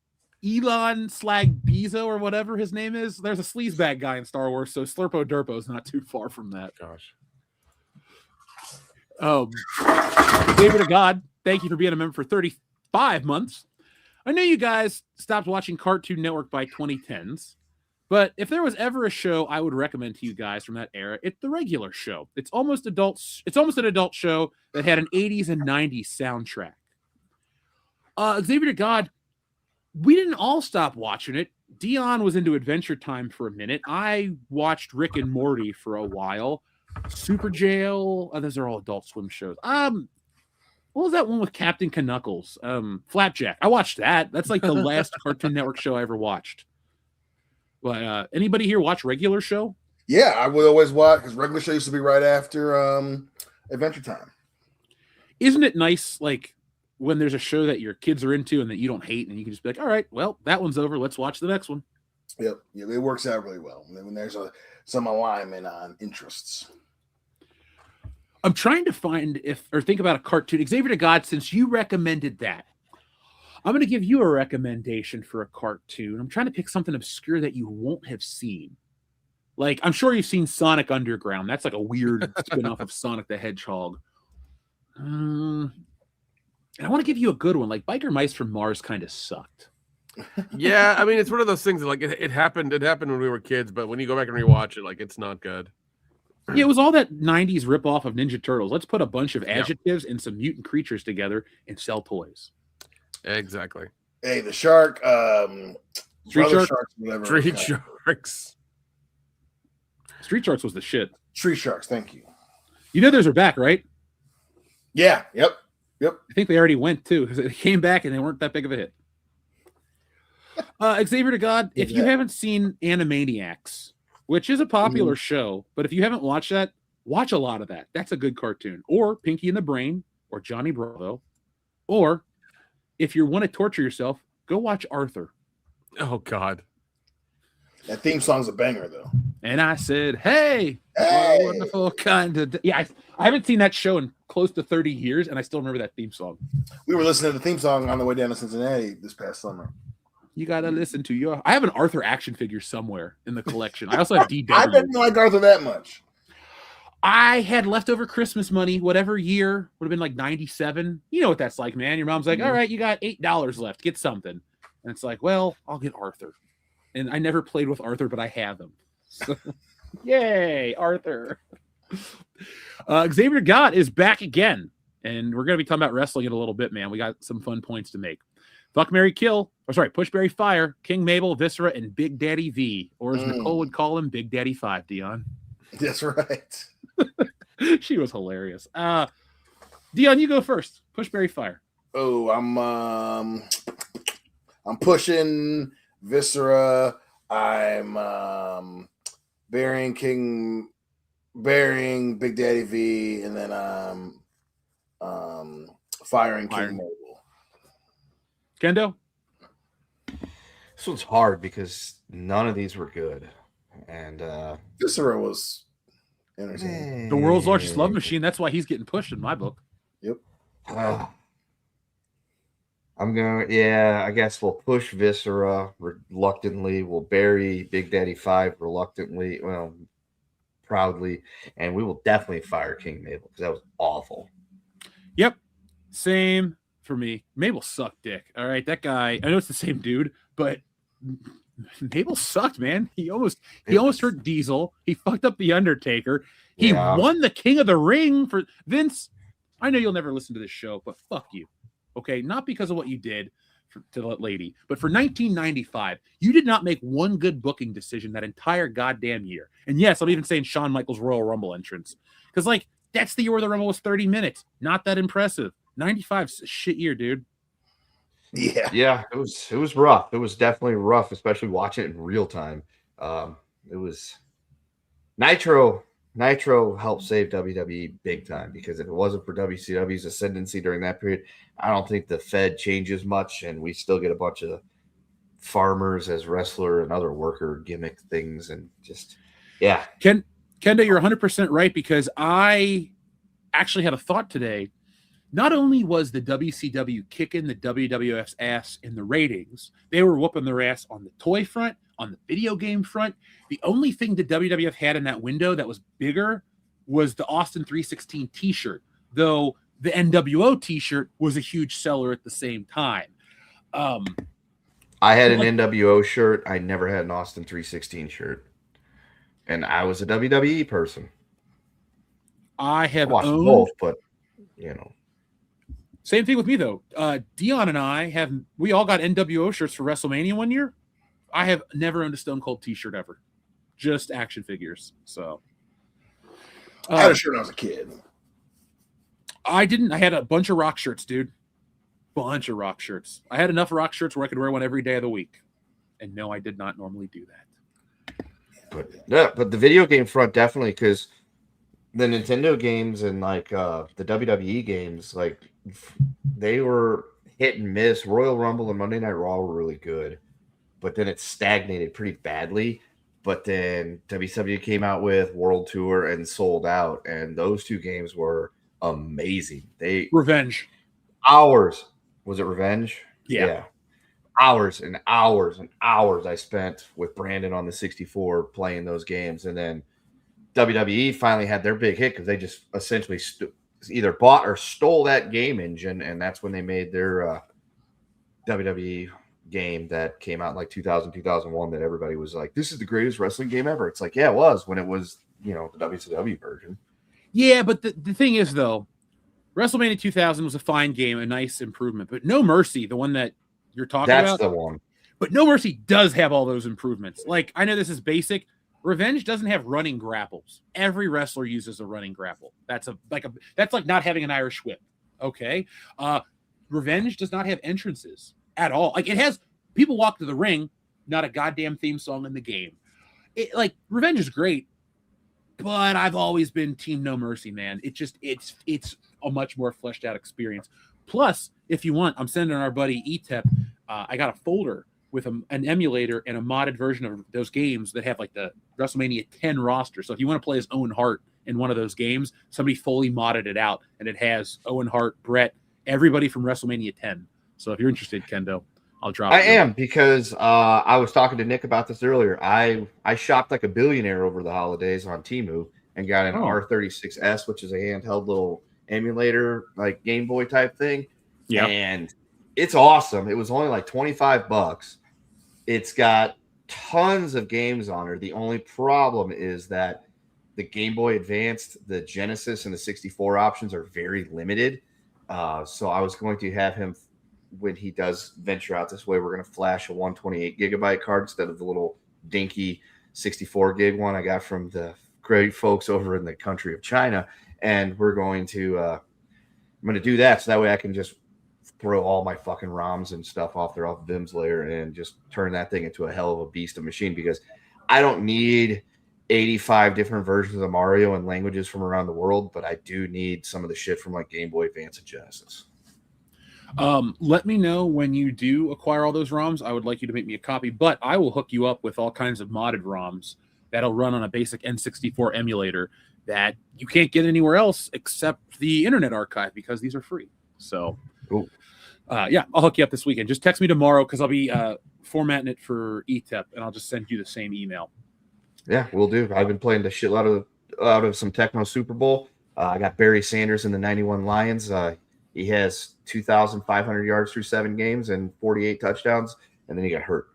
Elon Slag Bezo or whatever his name is. There's a sleazebag guy in Star Wars, so Slurpo Durpo is not too far from that. Gosh. David of God, thank you for being a member for 35 months. I know you guys stopped watching Cartoon Network by 2010s, But if there was ever a show I would recommend to you guys from that era, it's The Regular Show. It's almost adults. It's almost an adult show that had an 80s and 90s soundtrack. Xavier to God, we didn't all stop watching it. Dion was into Adventure Time for a minute. I watched Rick and Morty for a while. Super Jail. Those are all Adult Swim shows. What was that one with Captain Knuckles? Flapjack. I watched that. That's like the last Cartoon Network show I ever watched. But anybody here watch Regular Show? Yeah, I would always watch because Regular Show used to be right after Adventure Time. Isn't it nice, like, when there's a show that your kids are into and that you don't hate, and you can just be like, all right, well, that one's over. Let's watch the next one. Yep. Yeah, it works out really well when there's some alignment on interests. I'm trying to think about a cartoon. Xavier to God, since you recommended that, I'm going to give you a recommendation for a cartoon. I'm trying to pick something obscure that you won't have seen. Like, I'm sure you've seen Sonic Underground. That's like a weird spin-off of Sonic the Hedgehog. And I want to give you a good one. Like, Biker Mice from Mars kind of sucked. Yeah, I mean, it's one of those things that, like, it happened when we were kids, but when you go back and rewatch it, like, it's not good. Yeah, it was all that 90s ripoff of Ninja Turtles. Let's put a bunch of adjectives and some mutant creatures together and sell toys. Exactly. Hey, the shark, Street Sharks, Street Sharks. Street Sharks was the shit. Street Sharks, thank you. You know those are back, right? Yeah. Yep. I think they already went too because they came back and they weren't that big of a hit. Xavier to God, if you haven't seen Animaniacs, which is a popular show, but if you haven't watched that, watch a lot of that. That's a good cartoon. Or Pinky and the Brain, or Johnny Bravo, or if you want to torture yourself, go watch Arthur. Oh, God. That theme song's a banger, though. And I said, hey. Wonderful kind of... Yeah, I haven't seen that show in close to 30 years, and I still remember that theme song. We were listening to the theme song on the way down to Cincinnati this past summer. You got to listen to your... I have an Arthur action figure somewhere in the collection. I also have DW. I didn't like Arthur that much. I had leftover Christmas money, whatever year, would have been like 97. You know what that's like, man. Your mom's like, all right, you got $8 left. Get something. And it's like, well, I'll get Arthur. And I never played with Arthur, but I have him. So, yay, Arthur. Xavier God is back again. And we're going to be talking about wrestling in a little bit, man. We got some fun points to make. Fuck, Marry, Kill. Or sorry, Push, Berry, Fire. King Mabel, Viscera, and Big Daddy V. Or as Nicole would call him, Big Daddy 5, Dion. That's right. She was hilarious. Dion, you go first. Push, Berry, Fire. Oh, I'm pushing Viscera. I'm burying Big Daddy V, and then firing King Mabel. Kendo? This one's hard because none of these were good. And Viscera was entertaining. The world's largest love machine. That's why he's getting pushed in my book. Yep. I guess we'll push Viscera reluctantly. We'll bury Big Daddy 5 reluctantly, proudly. And we will definitely fire King Mabel because that was awful. Yep. Same for me. Mabel sucked dick. All right. That guy, I know it's the same dude, but Mabel sucked, man. He almost hurt Diesel. He fucked up the Undertaker. He won the King of the Ring for Vince. I know you'll never listen to this show, but fuck you. Okay, not because of what you did to that lady, but for 1995, you did not make one good booking decision that entire goddamn year. And yes, I'm even saying Shawn Michaels' Royal Rumble entrance because, like, that's the year where the Rumble was 30 minutes. Not that impressive. 95's a shit year, dude. Yeah, it was rough. It was definitely rough, especially watching it in real time. It was Nitro helped save WWE big time because if it wasn't for WCW's ascendancy during that period, I don't think the Fed changes much, and we still get a bunch of farmers as wrestler and other worker gimmick things, and just Kenda, you're 100% right because I actually had a thought today. Not only was the WCW kicking the WWF's ass in the ratings, they were whooping their ass on the toy front, on the video game front. The only thing the WWF had in that window that was bigger was the Austin 316 t-shirt, though the NWO t-shirt was a huge seller at the same time. I had an NWO shirt. I never had an Austin 316 shirt. And I was a WWE person. I have watched owned both, but you know. Same thing with me though. Dion and I we all got NWO shirts for WrestleMania one year. I have never owned a Stone Cold t-shirt ever. Just action figures. So I had a shirt when I was a kid. I didn't. I had a bunch of rock shirts, dude. Bunch of rock shirts. I had enough rock shirts where I could wear one every day of the week. And no, I did not normally do that. But the video game front definitely, because the Nintendo games and like the WWE games, like they were hit and miss. Royal Rumble and Monday Night Raw were really good, but then it stagnated pretty badly. But then WWE came out with World Tour and sold out, and those two games were amazing. Revenge. Hours. Was it Revenge? Yeah. Hours and hours and hours I spent with Brandon on the 64 playing those games. And then WWE finally had their big hit because they just essentially either bought or stole that game engine. And that's when they made their WWE game that came out in like 2000, 2001 that everybody was like, this is the greatest wrestling game ever. It's like, yeah, it was when it was, the WCW version. Yeah, but the thing is, though, WrestleMania 2000 was a fine game, a nice improvement. But No Mercy, the one that you're talking about. That's the one. But No Mercy does have all those improvements. Like, I know this is basic. Revenge doesn't have running grapples. Every wrestler uses a running grapple. That's like not having an Irish whip. Okay. Revenge does not have entrances at all. Like, it has people walk to the ring, not a goddamn theme song in the game. Revenge is great, but I've always been Team No Mercy, man. It's a much more fleshed out experience. Plus, if you want, I'm sending our buddy ETEP. I got a folder with an emulator and a modded version of those games that have like the WrestleMania 10 roster. So if you want to play as Owen Hart in one of those games, somebody fully modded it out, and it has Owen Hart, Brett, everybody from WrestleMania 10. So if you're interested, Kendo, I'll drop it. I am, because I was talking to Nick about this earlier. I shopped like a billionaire over the holidays on Temu and got an R36S, which is a handheld little emulator, like Game Boy type thing. Yeah. And it's awesome. It was only like $25. It's got tons of games on it. The only problem is that the Game Boy Advanced, the Genesis, and the 64 options are very limited. So I was going to have him, when he does venture out this way, we're going to flash a 128 gigabyte card instead of the little dinky 64 gig one I got from the great folks over in the country of China. And we're going to, I'm going to do that. So that way I can just throw all my fucking ROMs and stuff off Vim's layer and just turn that thing into a hell of a beast of machine, because I don't need 85 different versions of Mario and languages from around the world, but I do need some of the shit from like Game Boy Advance and Genesis. Let me know when you do acquire all those ROMs. I would like you to make me a copy, but I will hook you up with all kinds of modded ROMs that'll run on a basic N64 emulator that you can't get anywhere else except the Internet Archive, because these are free. So, yeah, I'll hook you up this weekend. Just text me tomorrow, because I'll be formatting it for ETEP, and I'll just send you the same email. Yeah, we'll do. I've been playing the shit out of some Tecmo Super Bowl. I got Barry Sanders in the 91 Lions. He has 2,500 yards through 7 games and 48 touchdowns, and then he got hurt.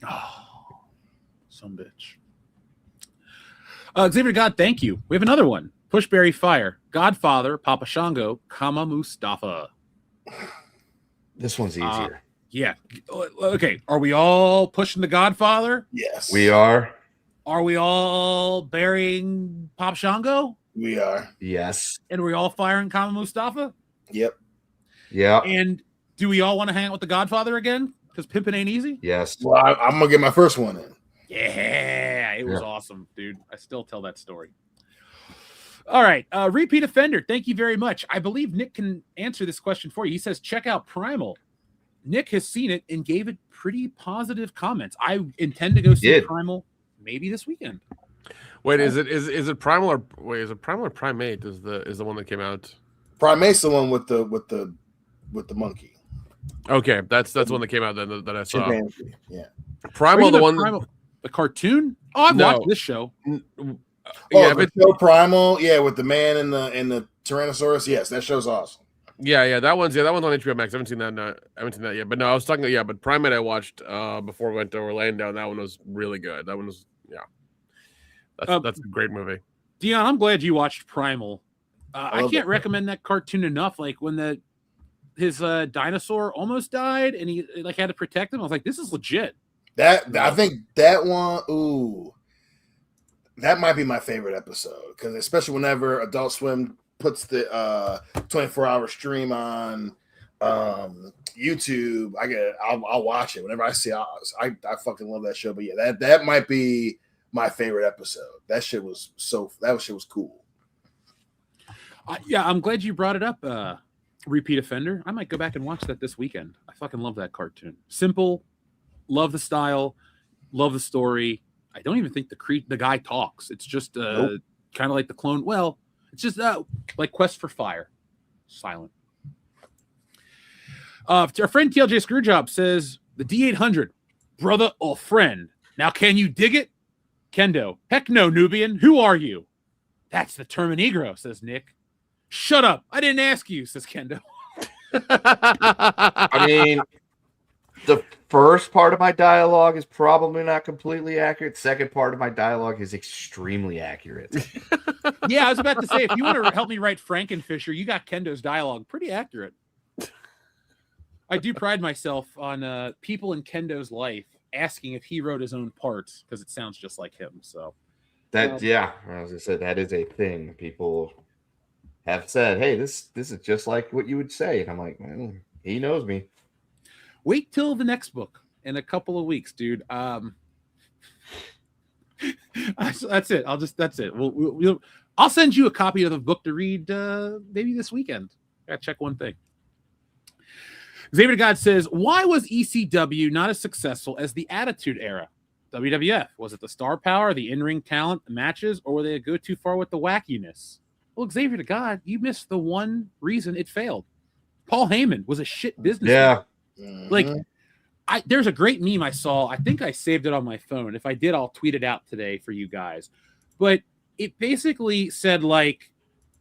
Oh, some bitch. Xavier God, thank you. We have another one. Pushberry Fire, Godfather, Papa Shango, Kama Mustafa. This one's easier. Yeah. Okay. Are we all pushing the Godfather? Yes. We are. Are we all burying Papa Shango? We are. Yes. And are we all firing Kama Mustafa? Yep. Yeah. And do we all want to hang out with the Godfather again? Because pimping ain't easy? Yes. Well, I'm going to get my first one in. Yeah. It was awesome, dude. I still tell that story. All right. Repeat offender. Thank you very much. I believe Nick can answer this question for you. He says, check out Primal. Nick has seen it and gave it pretty positive comments. I intend to go see Primal maybe this weekend. Wait, is it Primal or Primate is the one that came out? Primate's the one with the monkey. Okay, that's the one that came out that I saw. Chimpanzee. Yeah. Primal, the one Primal, the cartoon? Oh, I've watched this show. Yeah, but show Primal, with the man and the Tyrannosaurus. Yes, that show's awesome. Yeah, that one's on HBO Max. I haven't seen that yet. But no, I was talking. Yeah, but Primate I watched before we went to Orlando, and that one was really good. That one was that's a great movie. Dion, I'm glad you watched Primal. I can't recommend that cartoon enough. Like when his dinosaur almost died, and he like had to protect him. I was like, this is legit. I think that one. Ooh, that might be my favorite episode because especially whenever Adult Swim puts the 24-hour stream on YouTube, I'll watch it whenever I see. I fucking love that show. But yeah, that might be my favorite episode. That shit was cool. Yeah, I'm glad you brought it up. Repeat offender. I might go back and watch that this weekend. I fucking love that cartoon. Simple, love the style, love the story. I don't even think the guy talks. It's just kind of like the clone. Well, it's just like Quest for Fire, silent. Our friend TLJ Screwjob says the D800, brother or friend. Now, can you dig it? Kendo, heck no, Nubian. Who are you? That's the Terminegro, says Nick. Shut up. I didn't ask you, says Kendo. I mean, the first part of my dialogue is probably not completely accurate. Second part of my dialogue is extremely accurate. Yeah, I was about to say, if you want to help me write Frankenfisher, you got Kendo's dialogue pretty accurate. I do pride myself on people in Kendo's life asking if he wrote his own parts because it sounds just like him. So as I said, that is a thing. People have said, "Hey, this is just like what you would say," and I'm like, well, he knows me. Wait till the next book in a couple of weeks, dude. That's it. That's it. I'll send you a copy of the book to read maybe this weekend. Gotta check one thing. Xavier God says, why was ECW not as successful as the Attitude Era? WWF, was it the star power, the in-ring talent, the matches, or were they go too far with the wackiness? Well, Xavier God, you missed the one reason it failed. Paul Heyman was a shit businessman. Yeah. Like, there's a great meme I saw. I think I saved it on my phone. If I did, I'll tweet it out today for you guys. But it basically said, like,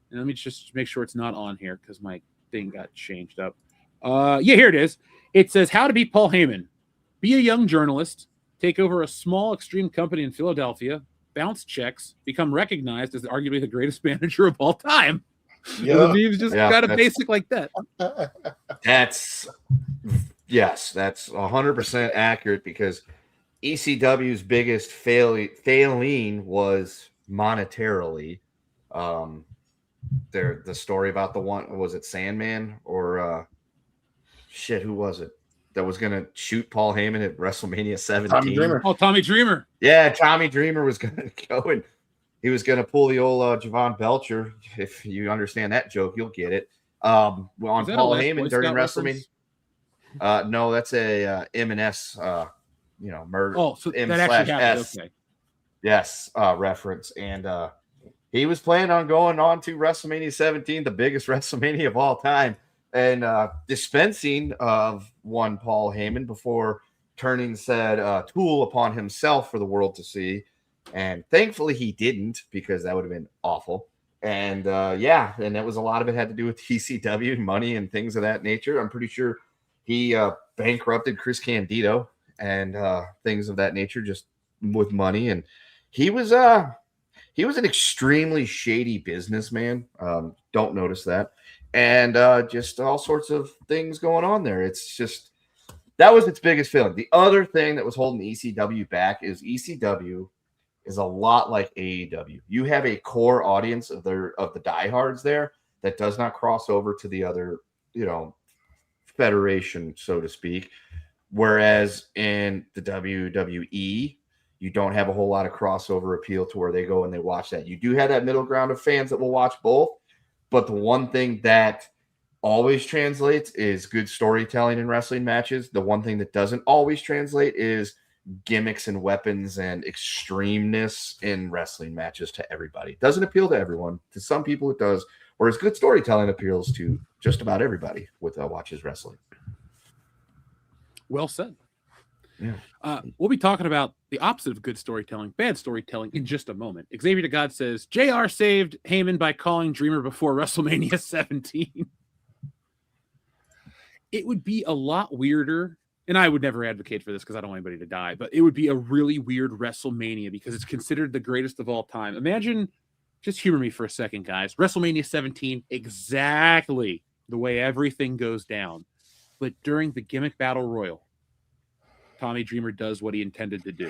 and let me just make sure it's not on here because my thing got changed up. Here it is. It says, how to beat Paul Heyman. Be a young journalist, take over a small extreme company in Philadelphia, bounce checks, become recognized as arguably the greatest manager of all time. Yeah. The meme's just kind of basic like that. That's 100% accurate because ECW's biggest failing was monetarily. The story about the one, was it Sandman or who was it that was gonna shoot Paul Heyman at WrestleMania 17? Tommy Dreamer. Oh, Tommy Dreamer. Yeah, Tommy Dreamer was gonna go and he was gonna pull the old Javon Belcher. If you understand that joke, you'll get it. On Paul Heyman during WrestleMania. No, that's a M&S murder. Oh, so M that actually happened. S. Okay. Yes, reference. And he was planning on going on to WrestleMania 17, the biggest WrestleMania of all time, and dispensing of one Paul Heyman before turning said tool upon himself for the world to see. And thankfully he didn't, because that would have been awful. And and that was a lot of it had to do with TCW and money and things of that nature. I'm pretty sure he bankrupted Chris Candido and things of that nature just with money. And he was an extremely shady businessman. Don't notice that. And just all sorts of things going on there. It's just, that was its biggest failing. The other thing that was holding ECW back is ECW is a lot like AEW. You have a core audience of the diehards there that does not cross over to the other, federation, so to speak. Whereas in the WWE, you don't have a whole lot of crossover appeal to where they go and they watch that. You do have that middle ground of fans that will watch both. But the one thing that always translates is good storytelling in wrestling matches. The one thing that doesn't always translate is gimmicks and weapons and extremeness in wrestling matches to everybody. It doesn't appeal to everyone. To some people it does. Whereas good storytelling appeals to just about everybody with watches wrestling. Well said. Yeah. We'll be talking about the opposite of good storytelling, bad storytelling, in just a moment. Xavier to God says, JR saved Heyman by calling Dreamer before WrestleMania 17. it would be a lot weirder. And I would never advocate for this because I don't want anybody to die, but it would be a really weird WrestleMania because it's considered the greatest of all time. Imagine, just humor me for a second, guys. WrestleMania 17, exactly the way everything goes down. But during the gimmick battle royal, Tommy Dreamer does what he intended to do.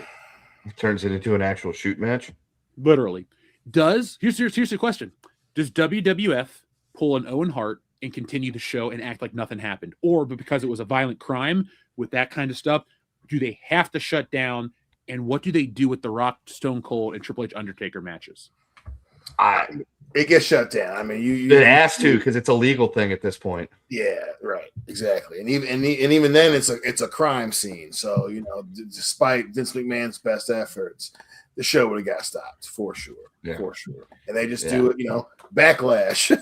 Turns it into an actual shoot match. Literally. Here's the question. Does WWF pull an Owen Hart and continue the show and act like nothing happened? Or because it was a violent crime with that kind of stuff, do they have to shut down? And what do they do with the Rock, Stone Cold, and Triple H Undertaker matches? It gets shut down. I mean, it has to because it's a legal thing at this point. Yeah, right, exactly. And even then, it's a crime scene. So despite Vince McMahon's best efforts, the show would have got stopped for sure. Yeah. For sure. And they just do it, backlash.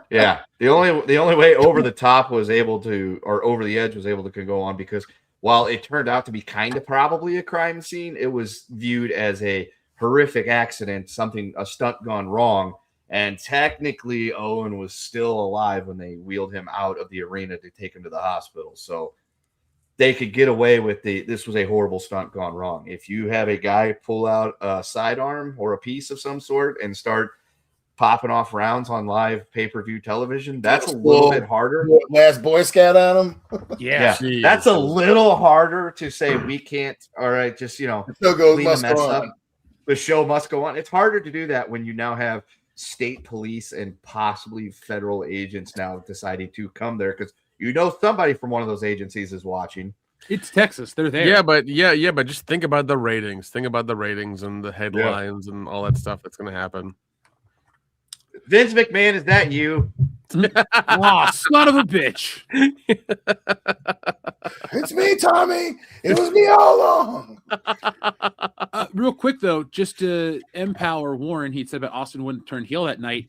Yeah, the only way over the top was able to, or over the edge was able to go on, because while it turned out to be kind of probably a crime scene, it was viewed as a horrific accident, a stunt gone wrong, and technically Owen was still alive when they wheeled him out of the arena to take him to the hospital. So they could get away with this was a horrible stunt gone wrong. If you have a guy pull out a sidearm or a piece of some sort and start popping off rounds on live pay-per-view television, that's a little bit harder. Last Boy Scout on him. Yeah, that's a little harder to say. We can't. All right, just the show must go on. The show must go on. It's harder to do that when you now have state police and possibly federal agents now deciding to come there, because somebody from one of those agencies is watching. It's Texas. They're there. Yeah, but just think about the ratings. Think about the ratings and the headlines and all that stuff that's going to happen. Vince McMahon, is that you? Oh, son of a bitch. It's me, Tommy. It was me all along. Real quick, though, just to empower Warren, he said about Austin wouldn't turn heel that night.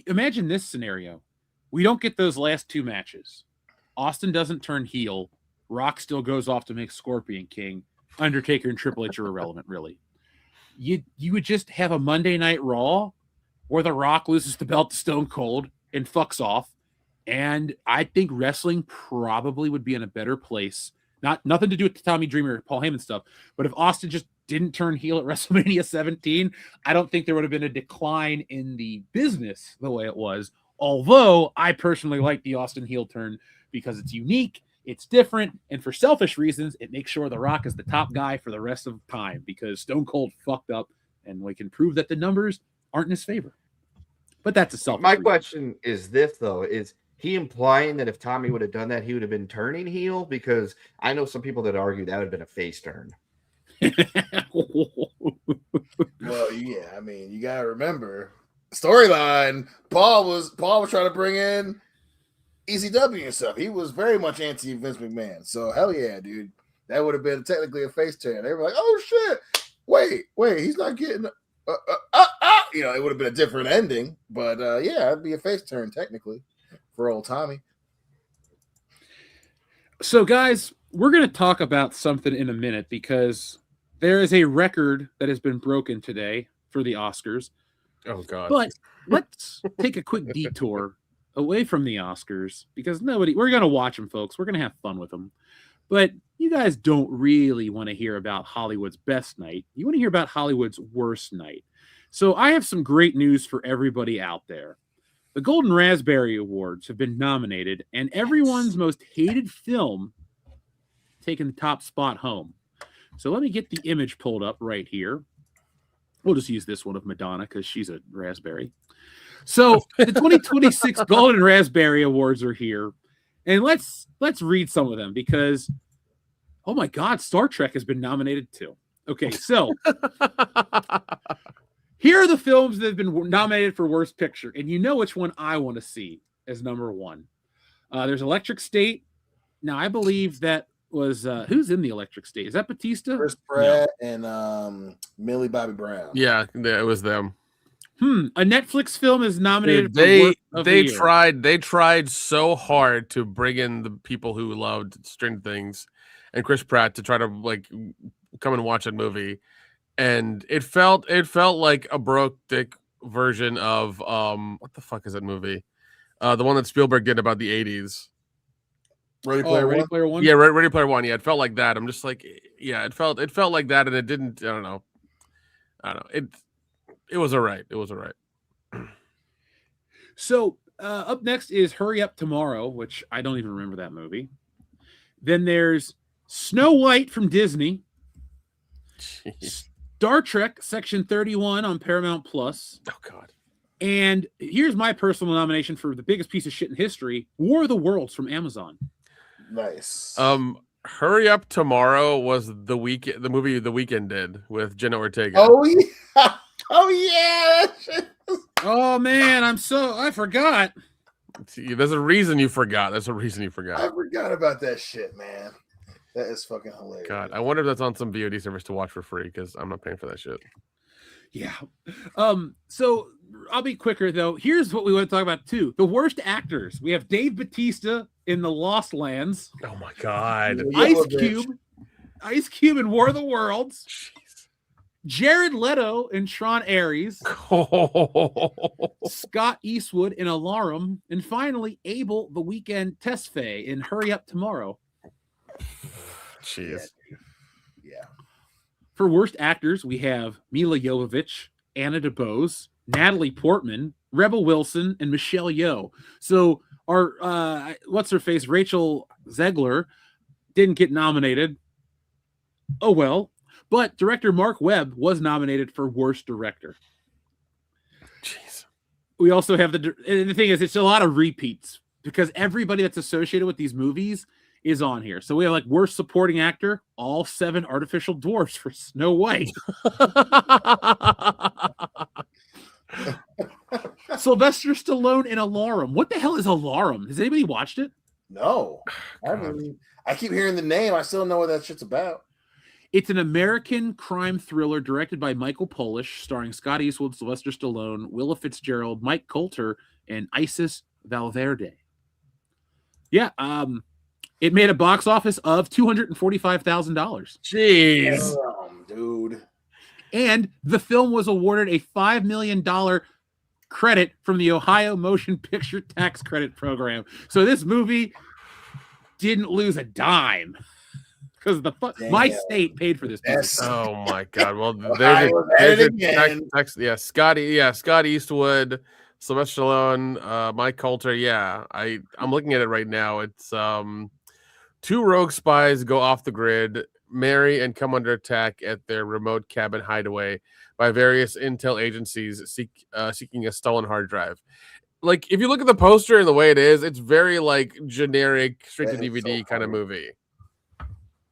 Imagine this scenario. We don't get those last two matches. Austin doesn't turn heel. Rock still goes off to make Scorpion King. Undertaker and Triple H are irrelevant, really. You would just have a Monday Night Raw where The Rock loses the belt to Stone Cold and fucks off. And I think wrestling probably would be in a better place. Nothing to do with the Tommy Dreamer, Paul Heyman stuff. But if Austin just didn't turn heel at WrestleMania 17, I don't think there would have been a decline in the business the way it was. Although I personally like the Austin heel turn because it's unique, it's different, and for selfish reasons, it makes sure The Rock is the top guy for the rest of time because Stone Cold fucked up, and we can prove that the numbers aren't in his favor. But that's a selfish My reason. question is this, though. Is he implying that if Tommy would have done that, he would have been turning heel? Because I know some people that argue that would have been a face turn. Well, yeah, I mean, you gotta remember storyline. Paul was trying to bring in ECW and stuff. He was very much anti Vince McMahon. So hell yeah, dude, that would have been technically a face turn. They were like, oh shit, wait, he's not getting. It would have been a different ending, but yeah, it'd be a face turn technically for old Tommy. So, guys, we're going to talk about something in a minute because there is a record that has been broken today for the Oscars. Oh, God. But let's take a quick detour away from the Oscars because we're going to watch them, folks. We're going to have fun with them. But you guys don't really want to hear about Hollywood's best night. You want to hear about Hollywood's worst night. So I have some great news for everybody out there. The Golden Raspberry Awards have been nominated, and everyone's most hated film taking the top spot home. So let me get the image pulled up right here. We'll just use this one of Madonna because she's a raspberry. So the 2026 Golden Raspberry Awards are here. And let's read some of them because, oh my God, Star Trek has been nominated too. Okay, so here are the films that have been nominated for Worst Picture, and you know which one I want to see as number one. There's Electric State. Now, I believe that was who's in the Electric State? Is that Batista? Chris Pratt and Millie Bobby Brown. Yeah, it was them. A Netflix film is nominated. Dude, they tried so hard to bring in the people who loved Stranger Things and Chris Pratt to try to like come and watch that movie, and it felt like a broke dick version of what the fuck is that movie? The one that Spielberg did about the 80s. Ready Player Ready One? Player One? Yeah, Ready Player One. Yeah, it felt like that. I'm just like, yeah, it felt like that, and it didn't. I don't know. It was all right. It was all right. So up next is Hurry Up Tomorrow, which I don't even remember that movie. Then there's Snow White from Disney. Jeez. Star Trek Section 31 on Paramount Plus. Oh God. And here's my personal nomination for the biggest piece of shit in history: War of the Worlds from Amazon. Nice. Hurry Up Tomorrow was the movie The Weeknd did with Jenna Ortega. Oh yeah. Oh yeah. Oh man, I forgot. See, there's a reason you forgot. I forgot about that shit, man. That is fucking hilarious. God, I wonder if that's on some VOD service to watch for free because I'm not paying for that shit. Yeah. So I'll be quicker though. Here's what we want to talk about too: the worst actors. We have Dave Bautista in The Lost Lands. Oh my God. Ice Cube in War of the Worlds. Jeez. Jared Leto in Tron Ares. Scott Eastwood in Alarum, and finally Abel the Weekend Tesfaye in Hurry Up Tomorrow. Jeez. Yeah. For worst actors, we have Mila Jovovich, Anna DeBose, Natalie Portman, Rebel Wilson, and Michelle Yeoh. So our what's her face, Rachel Zegler, didn't get nominated. Oh well. But director Mark Webb was nominated for worst director. Jeez. We also have and the thing is, it's a lot of repeats because everybody that's associated with these movies is on here. So we have like worst supporting actor, all 7 artificial dwarfs for Snow White. Sylvester Stallone in Alarum. What the hell is Alarum? Has anybody watched it? No. I keep hearing the name. I still don't know what that shit's about. It's an American crime thriller directed by Michael Polish, starring Scott Eastwood, Sylvester Stallone, Willa Fitzgerald, Mike Coulter, and Isis Valverde. Yeah, it made a box office of $245,000. Jeez. Dude. And the film was awarded a $5 million credit from the Ohio Motion Picture Tax Credit Program. So this movie didn't lose a dime. Because my state paid for this. Oh my God! Well, there's a Scott Eastwood, Sylvester Stallone, Mike Coulter. Yeah, I'm looking at it right now. It's 2 rogue spies go off the grid, marry, and come under attack at their remote cabin hideaway by various intel agencies seeking a stolen hard drive. Like, if you look at the poster and the way it is, it's very like generic, straight to DVD kind of movie.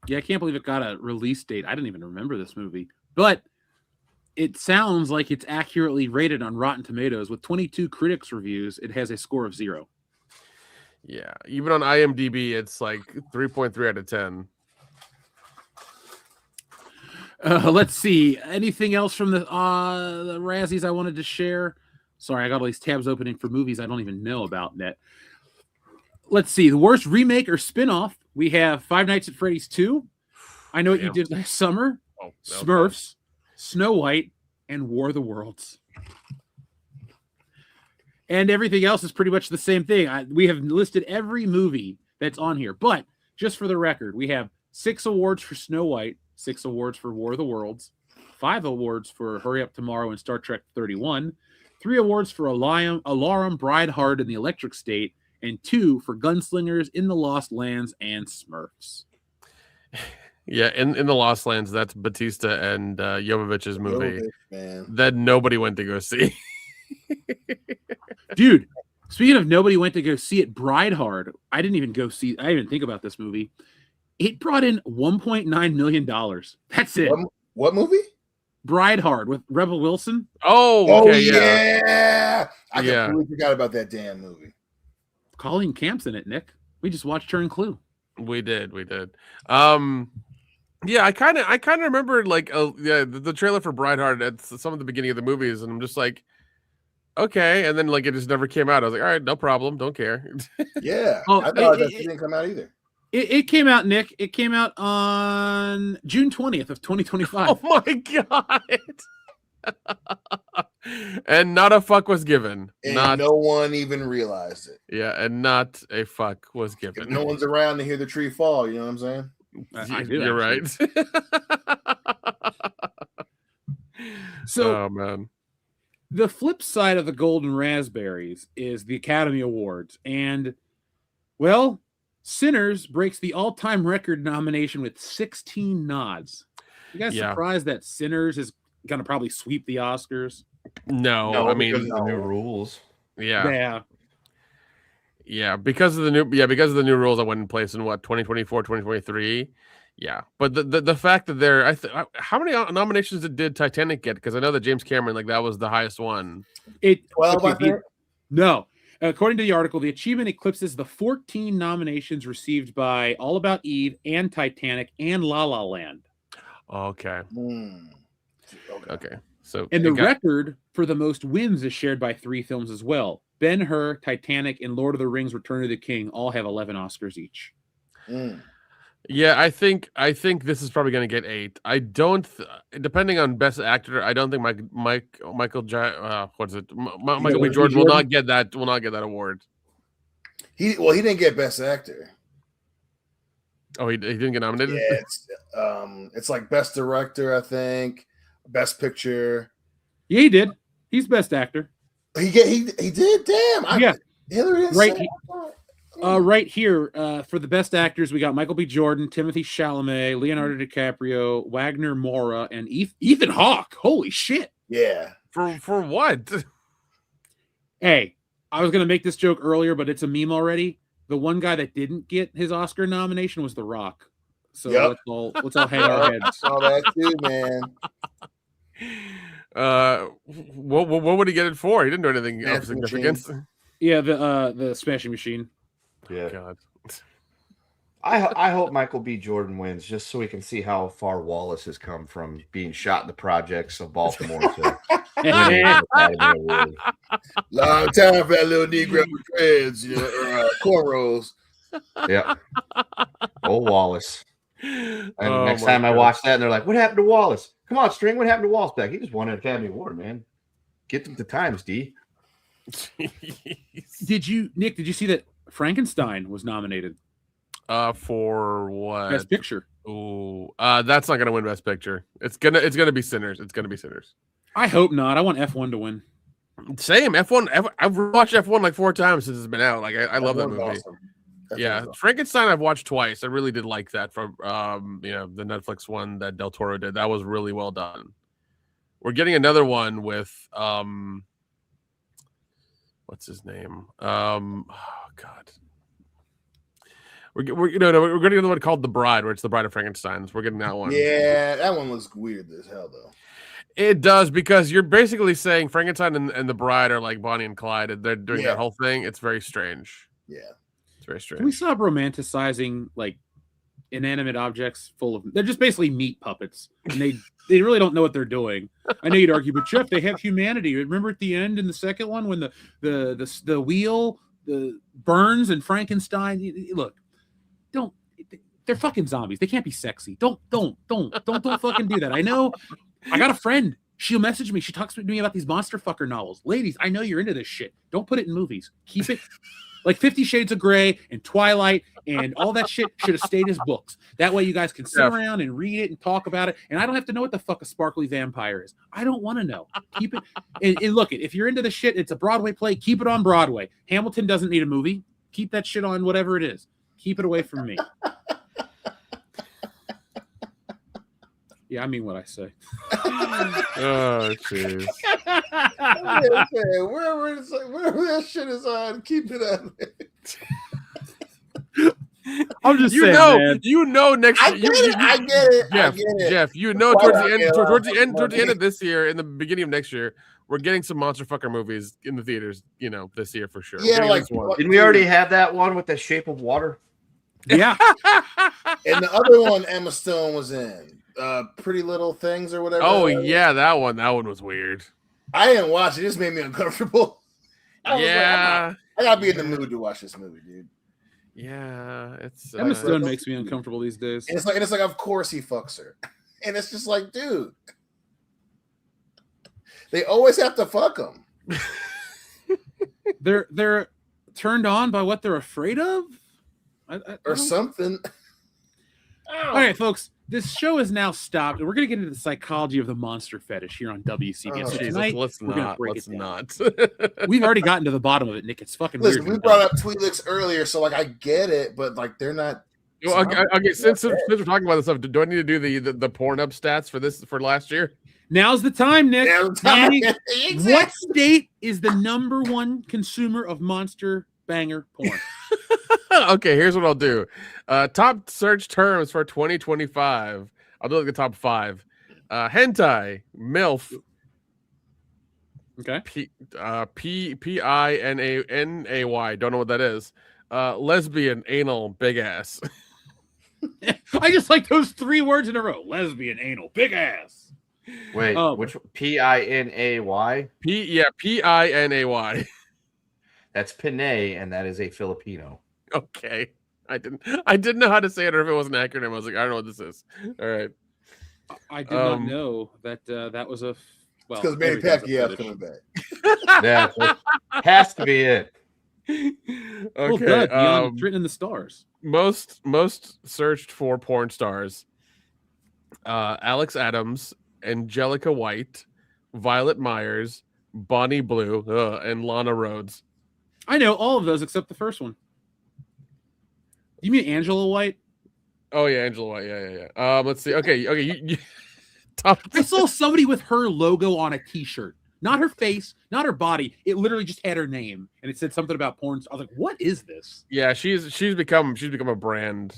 Yeah, I can't believe it got a release date. I didn't even remember this movie. But it sounds like it's accurately rated on Rotten Tomatoes. With 22 critics reviews, it has a score of 0. Yeah, even on IMDb, it's like 3.3 out of 10. Let's see. Anything else from the Razzies I wanted to share? Sorry, I got all these tabs opening for movies I don't even know about yet. Let's see. The worst remake or spinoff. We have Five Nights at Freddy's 2. I Know What You Did Last Summer. Smurfs, Snow White, and War of the Worlds. And everything else is pretty much the same thing. We have listed every movie that's on here. But just for the record, we have 6 awards for Snow White, 6 awards for War of the Worlds, 5 awards for Hurry Up Tomorrow and Star Trek 31, 3 awards for Alarum, Bride Hard, and the Electric State, and 2 for Gunslingers, In the Lost Lands, and Smurfs. Yeah, in the Lost Lands, that's Batista and Jovovich's movie that nobody went to go see. Dude, speaking of nobody went to go see it, Bride Hard. I didn't even think about this movie. It brought in $1.9 million. That's it. What movie? Bride Hard with Rebel Wilson. Oh, okay, yeah. I completely forgot about that damn movie. Colleen Camp's in it, Nick. We just watched her in Clue. We did. Yeah, I kind of remember like the trailer for Bride Hard at some of the beginning of the movies, and I'm just like, okay, and then like it just never came out. I was like, all right, no problem, don't care. Yeah, I thought that didn't come out either. It came out, Nick. It came out on June 20th of 2025. Oh my god! And not a fuck was given. And no one even realized it. Yeah, and not a fuck was given. If no one's around to hear the tree fall, you know what I'm saying? I do. You're right. So, oh man. The flip side of the Golden Raspberries is the Academy Awards. And, well, Sinners breaks the all-time record nomination with 16 nods. You guys surprised that Sinners is going to probably sweep the Oscars? No, I mean, because of the new rules. Yeah, because of the new rules that went in place in 2024, 2023. Yeah, but the fact that they're how many nominations did Titanic get? Because I know that James Cameron, that was the highest one. 12. No, according to the article, the achievement eclipses the 14 nominations received by All About Eve and Titanic and La La Land. Okay. Okay. So, and the record for the most wins is shared by 3 films as well. Ben-Hur, Titanic, and Lord of the Rings: Return of the King all have 11 Oscars each. Yeah, I think this is probably going to get 8. I don't, depending on Best Actor, I don't think Michael B. Jordan will not get that. Will not get that award. He didn't get Best Actor. Oh, he didn't get nominated. Yeah, it's like Best Director, I think. Best Picture. Yeah, he did. He's Best Actor. He did. Damn. Hillary right here for the Best Actors, we got Michael B. Jordan, Timothy Chalamet, Leonardo DiCaprio, Wagner Moura, and Ethan Hawke. Holy shit! Yeah. For what? Hey, I was gonna make this joke earlier, but it's a meme already. The one guy that didn't get his Oscar nomination was The Rock. So let's all hang our heads. Saw that too, man. What would he get it for? He didn't do anything of significance. Yeah, the Smashing Machine. Yeah. God. I hope Michael B. Jordan wins just so we can see how far Wallace has come from being shot in the projects of Baltimore to long time for that little Negro with dreads, cornrows. Yeah. Old Wallace. And next time I watch that, and they're like, "What happened to Wallace? Come on, String. What happened to Wallace back? He just won an Academy Award, man. Get them to times, D." Did you see that Frankenstein was nominated? For what? Best Picture. Ooh, that's not gonna win Best Picture. It's gonna be Sinners. It's gonna be Sinners. I hope not. I want F1 to win. Same F1. I've watched F1 like 4 times since it's been out. Like I love that movie. Awesome. Yeah, Frankenstein I've watched twice. I really did like that from the Netflix one that Del Toro did. That was really well done. We're getting another one with what's his name? Oh God. We're getting another one called The Bride, where it's the Bride of Frankenstein. We're getting that one. Yeah, that one looks weird as hell though. It does, because you're basically saying Frankenstein and the Bride are like Bonnie and Clyde, and they're doing that whole thing. It's very strange. Yeah. It's very strange. Can we stop romanticizing like inanimate objects full of? They're just basically meat puppets, and they really don't know what they're doing. I know you'd argue, but Jeff, they have humanity. Remember at the end in the second one when the wheel burns and Frankenstein. Look, don't. They're fucking zombies. They can't be sexy. Don't fucking do that. I know. I got a friend. She'll message me. She talks to me about these monster fucker novels. Ladies, I know you're into this shit. Don't put it in movies. Keep it like 50 Shades of Grey and Twilight and all that shit should have stayed as books. That way you guys can sit around and read it and talk about it. And I don't have to know what the fuck a sparkly vampire is. I don't want to know. Keep it. And look, if you're into the shit, it's a Broadway play. Keep it on Broadway. Hamilton doesn't need a movie. Keep that shit on whatever it is. Keep it away from me. Yeah, I mean what I say. Oh, jeez. Wherever that shit is on, keep it on. I'm just saying, man. Next I get it. Jeff, towards the end of this year, in the beginning of next year, we're getting some monster fucker movies in the theaters, this year for sure. Yeah, didn't we already have that one with The Shape of Water? Yeah. And the other one Emma Stone was in. Pretty Little Things or whatever. Oh yeah, that one was weird. I didn't watch it. It just made me uncomfortable. I gotta be in the mood to watch this movie, dude. Yeah, it's Emma Stone makes me uncomfortable these days. And it's like of course he fucks her, and it's just like, dude, They always have to fuck them. They're turned on by what they're afraid of, or something. All right, folks. This show is now stopped, and we're going to get into the psychology of the monster fetish here on WCBs. So tonight, let's not. We've already gotten to the bottom of it, Nick. It's fucking Listen, weird. we brought up Twi'leks earlier, so like I get it, but like they're not. Well, okay, since we're talking about this stuff, do I need to do the Pornhub stats for last year? Now's the time, Nick. Exactly. What state is the number one consumer of monster banger porn? Okay, here's what I'll do. Top search terms for 2025. I'll do like the top 5. Hentai, MILF. Okay. P-I-N-A-N-A-Y. Don't know what that is. Lesbian, anal, big ass. I just like those 3 words in a row. Lesbian, anal, big ass. Wait, which P-I-N-A-Y? P-I-N-A-Y. That's Pinay, and that is a Filipino. Okay. I didn't know how to say it or if it was an acronym. I was like, I don't know what this is. All right. I did not know that that was a well. Because Manny Pacquiao's coming back. Yeah, has to be it. Okay. It's written in the stars. Most searched for porn stars. Alex Adams, Angelica White, Violet Myers, Bonnie Blue, and Lana Rhodes. I know all of those except the first one. You mean Angela White? Oh yeah, Angela White. Yeah. Let's see. Okay. You top. I saw somebody with her logo on a T-shirt. Not her face, not her body. It literally just had her name, and it said something about porn. I was like, "What is this?" Yeah, she's become a brand.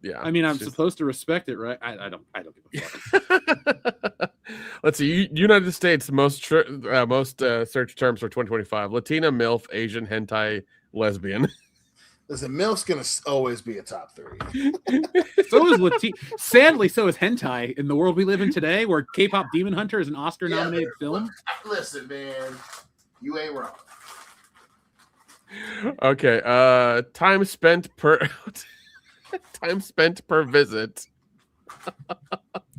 Yeah. I mean, I'm supposed to respect it, right? I don't give a fuck. Let's see. United States most search terms for 2025: Latina, MILF, Asian, hentai, lesbian. Listen, MILF's gonna always be a top 3. So is Latina. Sadly, so is hentai in the world we live in today, where K-pop Demon Hunter is an Oscar-nominated film. Listen, man, you ain't wrong. Okay. Time spent per visit.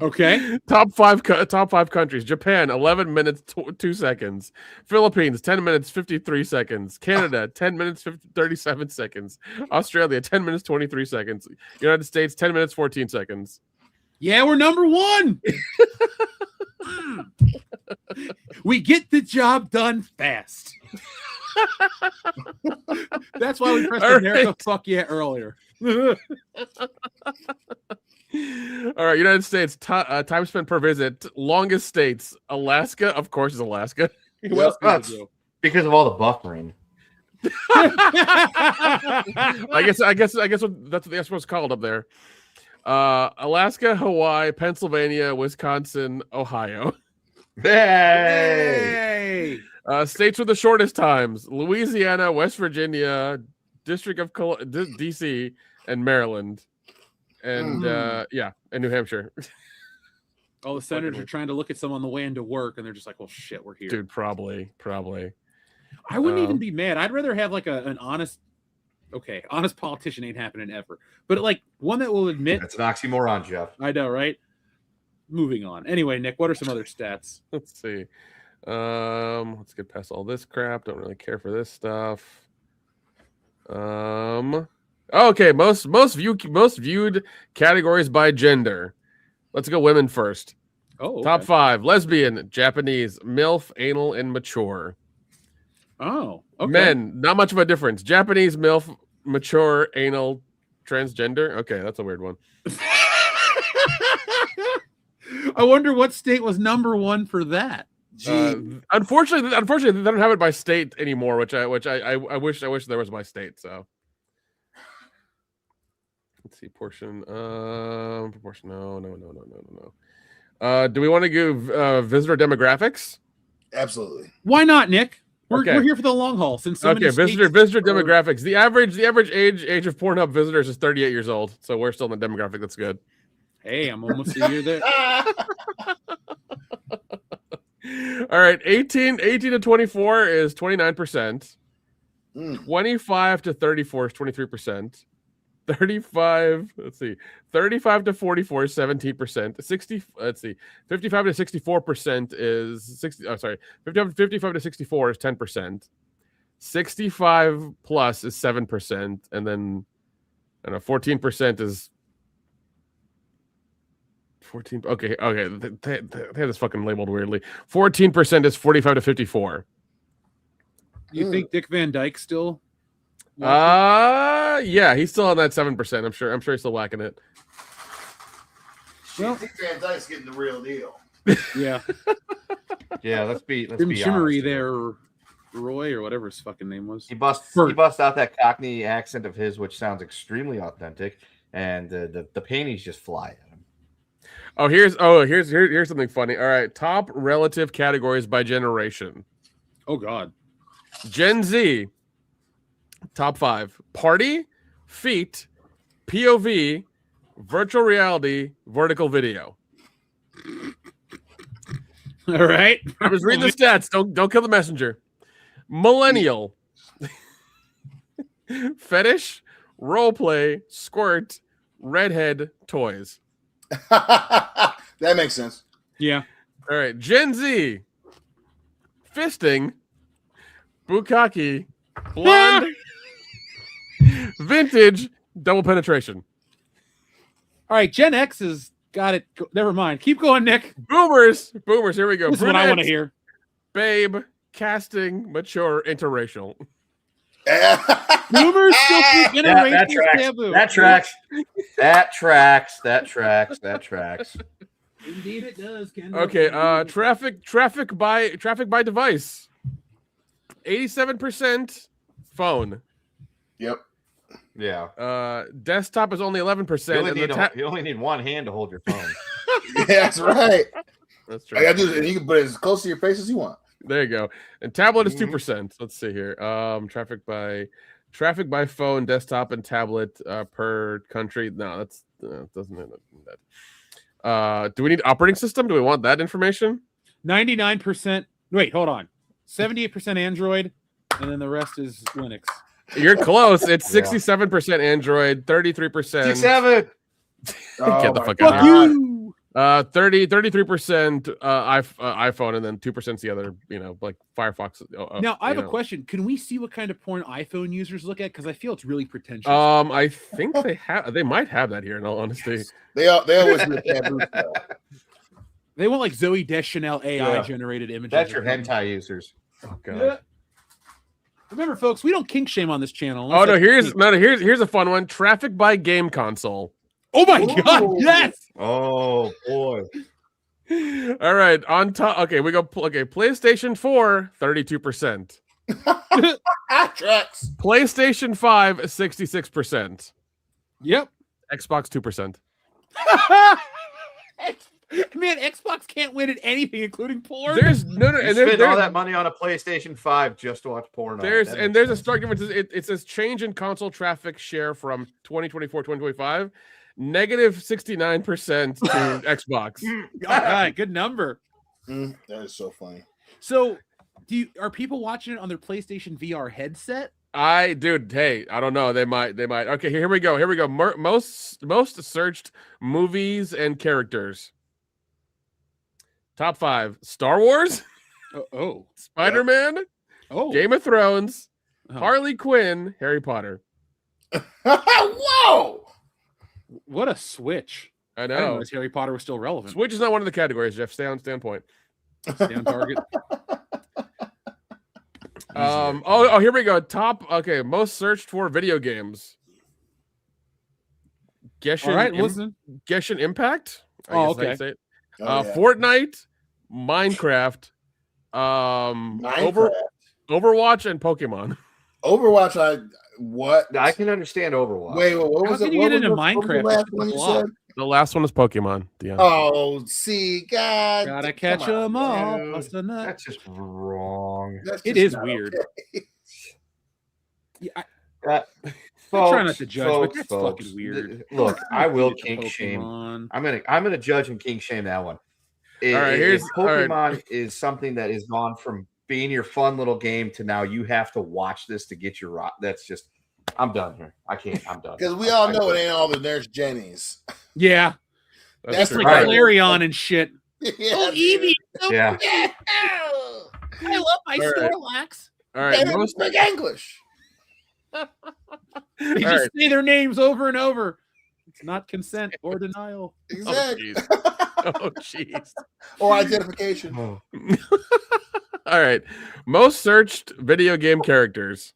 Okay. Top five countries: Japan 11 minutes 2 seconds, Philippines 10 minutes 53 seconds, Canada 10 minutes 37 seconds, Australia 10 minutes 23 seconds, United States 10 minutes 14 seconds. Yeah, we're number 1. We get the job done fast. That's why we pressed America fuck yeah earlier. All right, United States time spent per visit. Longest states: Alaska, of course, is Alaska. Well, because of all the buffering. I guess that's what the expo's called up there. Alaska, Hawaii, Pennsylvania, Wisconsin, Ohio. Hey! States with the shortest times: Louisiana, West Virginia, District of DC, and Maryland. And and New Hampshire. All the senators are trying to look at someone on the way into work, and they're just like, "Well, shit, we're here." Dude, probably. I wouldn't even be mad. I'd rather have like an honest politician ain't happening ever, but like one that will admit that's an oxymoron, Jeff. I know, right? Moving on. Anyway, Nick, what are some other stats? Let's see. Let's get past all this crap. Don't really care for this stuff. Okay, most viewed categories by gender. Let's go women first. Oh, okay. Top 5: lesbian, Japanese, MILF, anal, and mature. Oh, okay. Men, not much of a difference. Japanese, MILF, mature, anal, transgender. Okay, that's a weird one. I wonder what state was number 1 for that. Unfortunately, they don't have it by state anymore, which I wish there was by state. So. Let's see, portion. Proportion. No. Do we want to give visitor demographics? Absolutely. Why not, Nick? We're here for the long haul. Since visitor demographics. The average age of Pornhub visitors is 38 years old, so we're still in the demographic. That's good. Hey, I'm almost a year there. All right, 18 to 24 is 29%. 25 to 34 is 23%. 35. Let's see. 35 to 44 is 17%. 60. Let's see. 55 to 64% is 60. Oh, sorry. 55 to 64 is 10%. 65 plus is 7%, and then I don't know, 14% is 14. Okay. They have this fucking labeled weirdly. 14% is 45 to 54. You think Dick Van Dyke still? Yeah, he's still on that 7%. I'm sure he's still whacking it. Well, Dick Van Dyke's getting the real deal. Yeah. Yeah, let's be Shimmery honest there, Roy, or whatever his fucking name was. He busts out that Cockney accent of his, which sounds extremely authentic, and the panties just fly at him. Here's something funny. All right, top relative categories by generation. Oh God. Gen Z, top 5: party, feet, POV, virtual reality, vertical video. All right. I was reading the stats. Don't kill the messenger. Millennial, fetish, role play, squirt, redhead, toys. That makes sense. Yeah. All right, Gen Z, fisting, bukkake, blonde, vintage, double penetration. All right, Gen X has got it. Never mind. Keep going, Nick. Boomers. Here we go. This is what I want to hear. Babe, casting, mature, interracial. Boomers still keep generations taboo. That tracks. Indeed, it does. Kendall. Okay. Traffic by device. 87% phone. Yep. Yeah. Desktop is only 11%. You only need one hand to hold your phone. Yeah, that's right. That's true. I gotta do it, and you can put it as close to your face as you want. There you go. And tablet is 2%. Let's see here. Traffic by phone, desktop, and tablet per country. No, that doesn't mean that. Do we need operating system? Do we want that information? 99%. Wait, hold on. 78% Android, and then the rest is Linux. You're close. It's 67% Android, 33%. 67. Get the fuck out of here. 33% iPhone, and then 2% the other, like Firefox. Now I have a question. Can we see what kind of porn iPhone users look at? Because I feel it's really pretentious. I think they might have that here. In all honesty, yes. They always do taboo stuff. They want like Zoe Deschanel AI generated images. That's your hentai users. Oh god. Yeah. Remember, folks, we don't kink shame on this channel. Oh no, here's a fun one. Traffic by game console. Oh my god, yes. Oh boy. All right, on top. Okay, we go. Okay, PlayStation 4, 32%. Tracks. PlayStation 5, 66%. Yep. Xbox 2%. Man, Xbox can't win at anything, including porn. There's no, and spend all that money on a PlayStation 5 just to watch porn. There's a stark difference. It says change in console traffic share from 2024 2025. Negative 69% to Xbox. All right, good number. That is so funny. So, are people watching it on their PlayStation VR headset? Dude, hey, I don't know. They might. Okay, here we go. Most searched movies and characters. Top 5: Star Wars, Spider-Man, Game of Thrones, Harley Quinn, Harry Potter. Whoa! What a switch! I know. I didn't realize Harry Potter was still relevant. Switch is not one of the categories, Jeff. Stay on point. Stay on target. Here we go. Most searched for video games. Genshin. All right, listen. Genshin Impact. Okay. Fortnite, Minecraft, Overwatch, and Pokemon. Overwatch, I can understand Overwatch. Wait, what was it? You get into Minecraft? What was the last one you said? The last one is Pokemon. Yeah. Oh, see, God. Gotta catch them all. That's just wrong. It is weird. Okay. Yeah, I'm trying not to judge, but that's fucking weird. Look, I will kink shame. I'm gonna judge and kink shame that one. Pokemon is something that is gone from being your fun little game to now you have to watch this to get your rock. That's just I'm done here. I can't. I'm done. Because we all know it ain't all the Nurse Jennies. Yeah. That's like right. Clarion and shit. Yeah, Evie. Yeah. I love my Snorlax. All right, They don't speak English. They just say their names over and over. It's not consent or denial. Exactly. Oh, jeez. Or identification. Oh. All right. Most searched video game characters.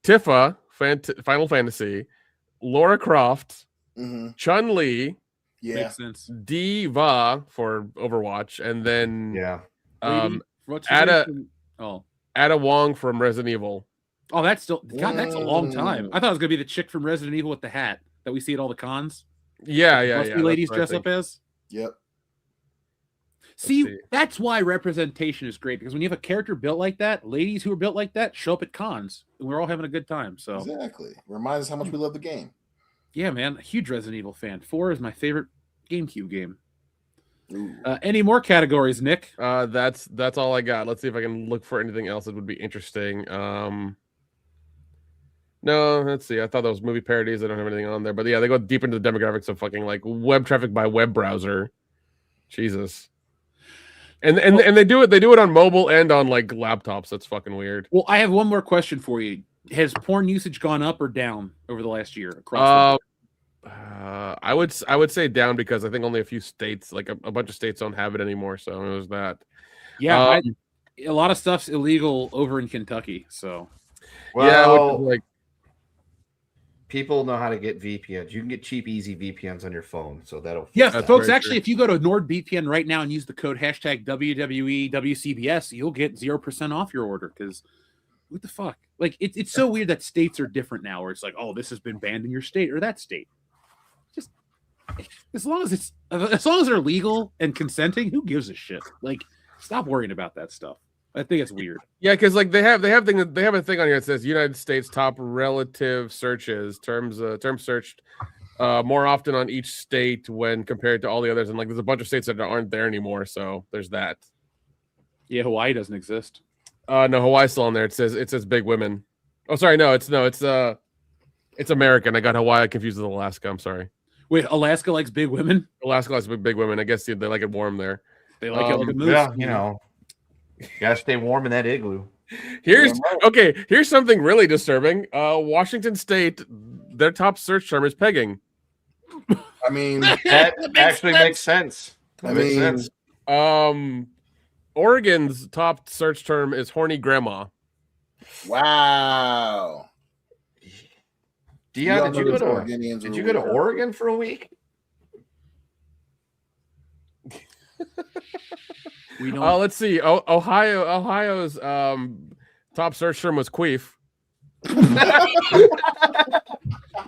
Tifa, Final Fantasy, Lara Croft, Chun-Li, Makes sense. Diva for Overwatch, and then Ada Wong from Resident Evil. Oh, that's still that's a long time. I thought it was gonna be the chick from Resident Evil with the hat that we see at all the cons. Yeah. Ladies dress up as. Yep. See, that's why representation is great, because when you have a character built like that, ladies who are built like that show up at cons, and we're all having a good time. So exactly, reminds us how much we love the game. Yeah, man, a huge Resident Evil fan. 4 is my favorite GameCube game. Any more categories, Nick? That's all I got. Let's see if I can look for anything else that would be interesting. No, let's see. I thought those movie parodies. I don't have anything on there, but yeah, they go deep into the demographics of fucking like web traffic by web browser. Jesus. And they do it on mobile and on like laptops. That's fucking weird. Well, I have one more question for you. Has porn usage gone up or down over the last year across the board? I would say down, because I think only a few states, like a bunch of states, don't have it anymore. So it was that. Yeah, a lot of stuff's illegal over in Kentucky. So like people know how to get VPNs. You can get cheap, easy VPNs on your phone, so that'll. Folks. Actually, if you go to NordVPN right now and use the code #WWE WCBS, you'll get 0% off your order. Because what the fuck? Like it's so weird that states are different now. Where it's like, oh, this has been banned in your state or that state. Just as long as they're legal and consenting, who gives a shit? Like, stop worrying about that stuff. I think it's weird. Yeah, because like they have a thing on here that says United States top relative searches, terms searched more often on each state when compared to all the others, and like there's a bunch of states that aren't there anymore. So there's that. Yeah, Hawaii doesn't exist. No, Hawaii's still on there. It says big women. Oh, sorry, it's American. I got Hawaii confused with Alaska. I'm sorry. Wait, Alaska likes big women? Alaska likes big women. I guess they like it warm there. They like it like a moose. Yeah, you know. You gotta stay warm in that igloo. Here's something really disturbing. Washington State, their top search term is pegging. I mean, that actually makes sense. Makes sense. Oregon's top search term is horny grandma. Wow. Dion, did you go to Oregon for a week? We don't. Let's see. Ohio's top search term was queef.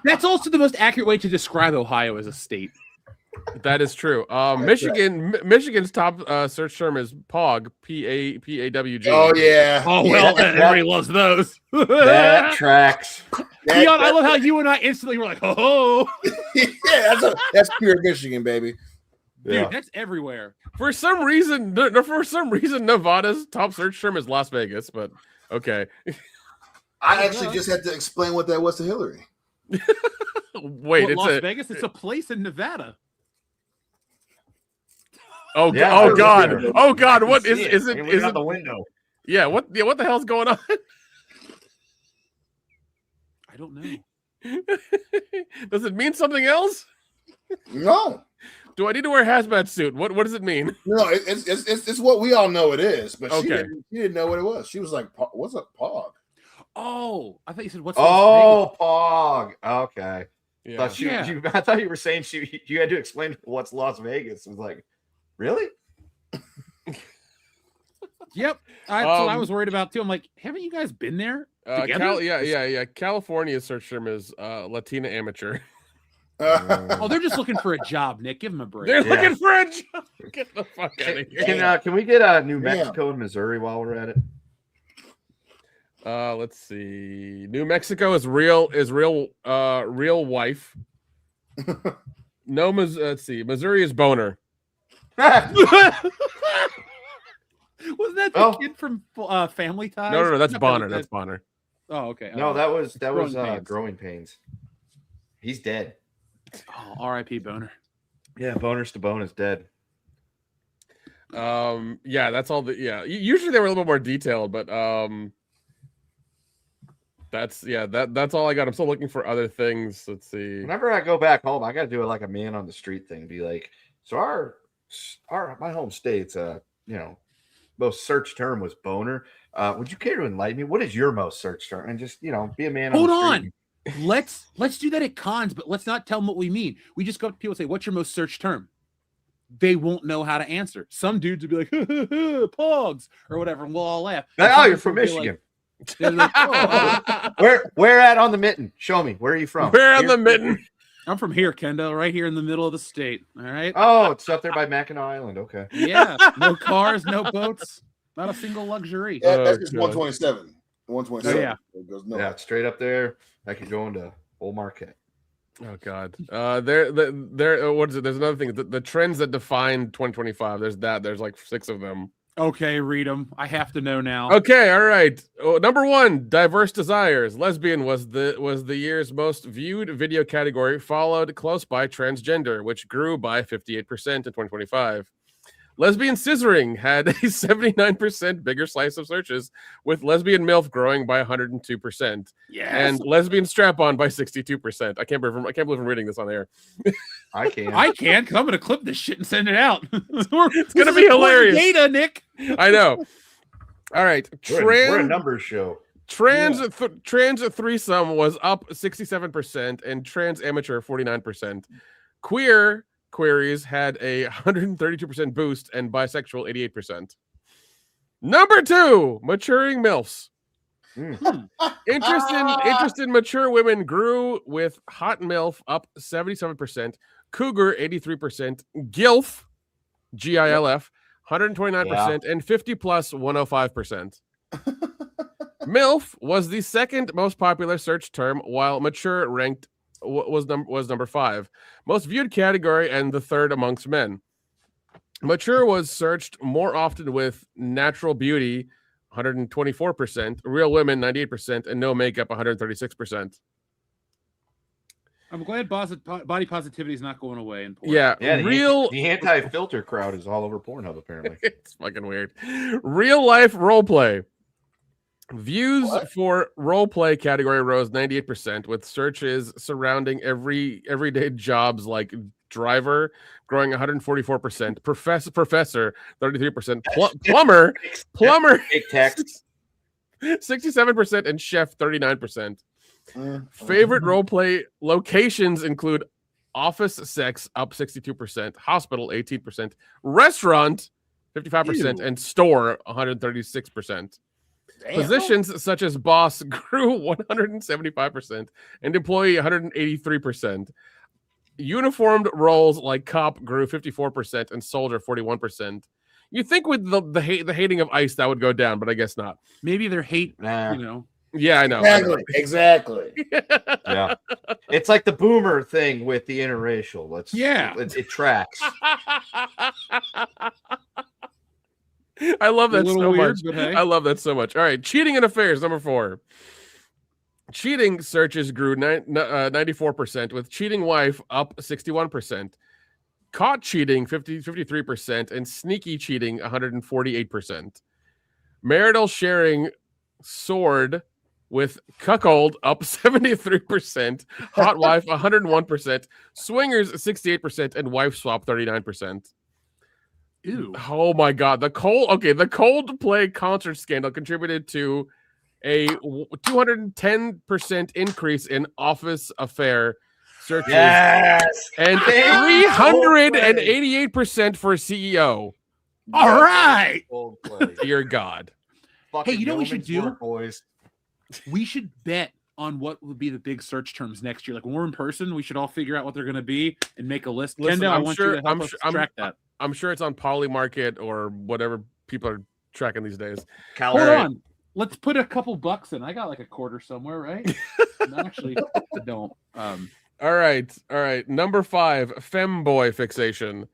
That's also the most accurate way to describe Ohio as a state. That is true. Michigan's top search term is PAWG, PAWG. Oh yeah. Oh well, everybody loves those. That tracks. Dion, I love how you and I instantly were like, "Oh, yeah, that's pure Michigan, baby." Dude, that's everywhere. For some reason, Nevada's top search term is Las Vegas, but okay. I actually just had to explain what that was to Hillary. Wait, Las Vegas? It's a place in Nevada. Oh, yeah, oh God! Oh God! What is it? Is it out the window? Yeah. What the hell's going on? I don't know. Does it mean something else? No. Do I need to wear a hazmat suit? What does it mean? No, it's what we all know it is, but okay. She didn't know what it was. She was like, "What's a POG?" Oh, I thought you said what's. POG. Okay. Yeah. I thought you were saying you had to explain what's Las Vegas. I was like, really? Yep. That's what I was worried about too. I'm like, haven't you guys been there? Yeah. California's search term is Latina amateur. Oh, they're just looking for a job, Nick. Give them a break. They're looking for a job. Get the fuck out of here. Can we get New Mexico and Missouri while we're at it? Let's see. New Mexico is real wife. No, let's see. Missouri is boner. Wasn't that the kid from Family Ties? No, that's Bonner. That's Bonner. Oh, okay. No, that was Pains. Growing Pains. He's dead. Oh, R.I.P. Boner. Yeah, Boners to Bone is dead. Yeah, that's all usually they were a little bit more detailed, but that's all I got. I'm still looking for other things. Let's see. Whenever I go back home, I got to do it like a man on the street thing. Be like, so my home state's most search term was boner. Would you care to enlighten me? What is your most search term? And just be a man. Hold on the on. Let's do that at cons, but let's not tell them what we mean. We just go up to people and say, "What's your most search term?" They won't know how to answer. Some dudes would be like, "Pogs" or whatever, and we'll all laugh. Oh, you're from Michigan. Like, Where at on the mitten? Show me. Where are you from? Where on the mitten? I'm from here, Kendall, right here in the middle of the state. All right. Oh, it's up there by Mackinac Island. Okay. Yeah. No cars, no boats, not a single luxury. Yeah, that's just 127. 127. Oh, yeah. It goes north. Yeah, straight up there. I could go into Old Marquette. Oh God. What is it? There's another thing. The trends that define 2025. There's like 6 of them. Okay, read them. I have to know now. Okay, all right. Number 1, diverse desires. Lesbian was the year's most viewed video category, followed close by transgender, which grew by 58% in 2025. Lesbian scissoring had a 79% bigger slice of searches, with lesbian MILF growing by 102%. Yes. And lesbian strap-on by 62%. I can't believe I'm reading this on air. I can. I can, because I'm going to clip this shit and send it out. It's going to be hilarious. Data, Nick. I know. All right. We're a numbers show. Trans threesome was up 67% and trans amateur 49%. Queer queries had a 132% boost and bisexual 88%. Number 2, maturing MILFs. Interest in mature women grew, with hot MILF up 77%, cougar 83%, GILF, GILF 129%, and 50 plus 105%. MILF was the second most popular search term, while mature ranked was number 5, most viewed category, and the third amongst men. Mature was searched more often, with natural beauty 124%, real women 98%, and no makeup 136%. I'm glad body positivity is not going away in porn. Yeah, the anti-filter crowd is all over Pornhub apparently. It's fucking weird. Real life role play. Views for role play category rose 98%, with searches surrounding everyday jobs like driver growing 144%, professor 33%, plumber 67%, and chef 39%. Favorite role play locations include office sex up 62%, hospital 18%, restaurant 55%, and store 136%. Damn. Positions such as boss grew 175% and employee 183%. Uniformed roles like cop grew 54% and soldier 41%. You think with the hating of ICE that would go down, but I guess not. Maybe their hate, Yeah, I know. Exactly. Yeah, it's like the boomer thing with the interracial. It tracks. I love that so much. Hey. I love that so much. All right, cheating in affairs, number 4. Cheating searches grew 94%, with cheating wife up 61%. Caught cheating 53%, and sneaky cheating 148%. Marital sharing soared, with cuckold up 73%, hot wife 101%, swingers 68%, and wife swap 39%. Ew. Oh my God. The Coldplay concert scandal contributed to a 210% increase in office affair searches. Yes. And 388% for CEO. All right. Dear God. Hey, you know what we should do? Boys. We should bet on what would be the big search terms next year. Like when we're in person, we should all figure out what they're going to be and make a list. Listen, Kendall, I want you to help us track that. I'm sure it's on Polymarket or whatever people are tracking these days. Hold on. Let's put a couple bucks in. I got like a quarter somewhere, right? No, actually, I don't. All right. Number 5, femboy fixation.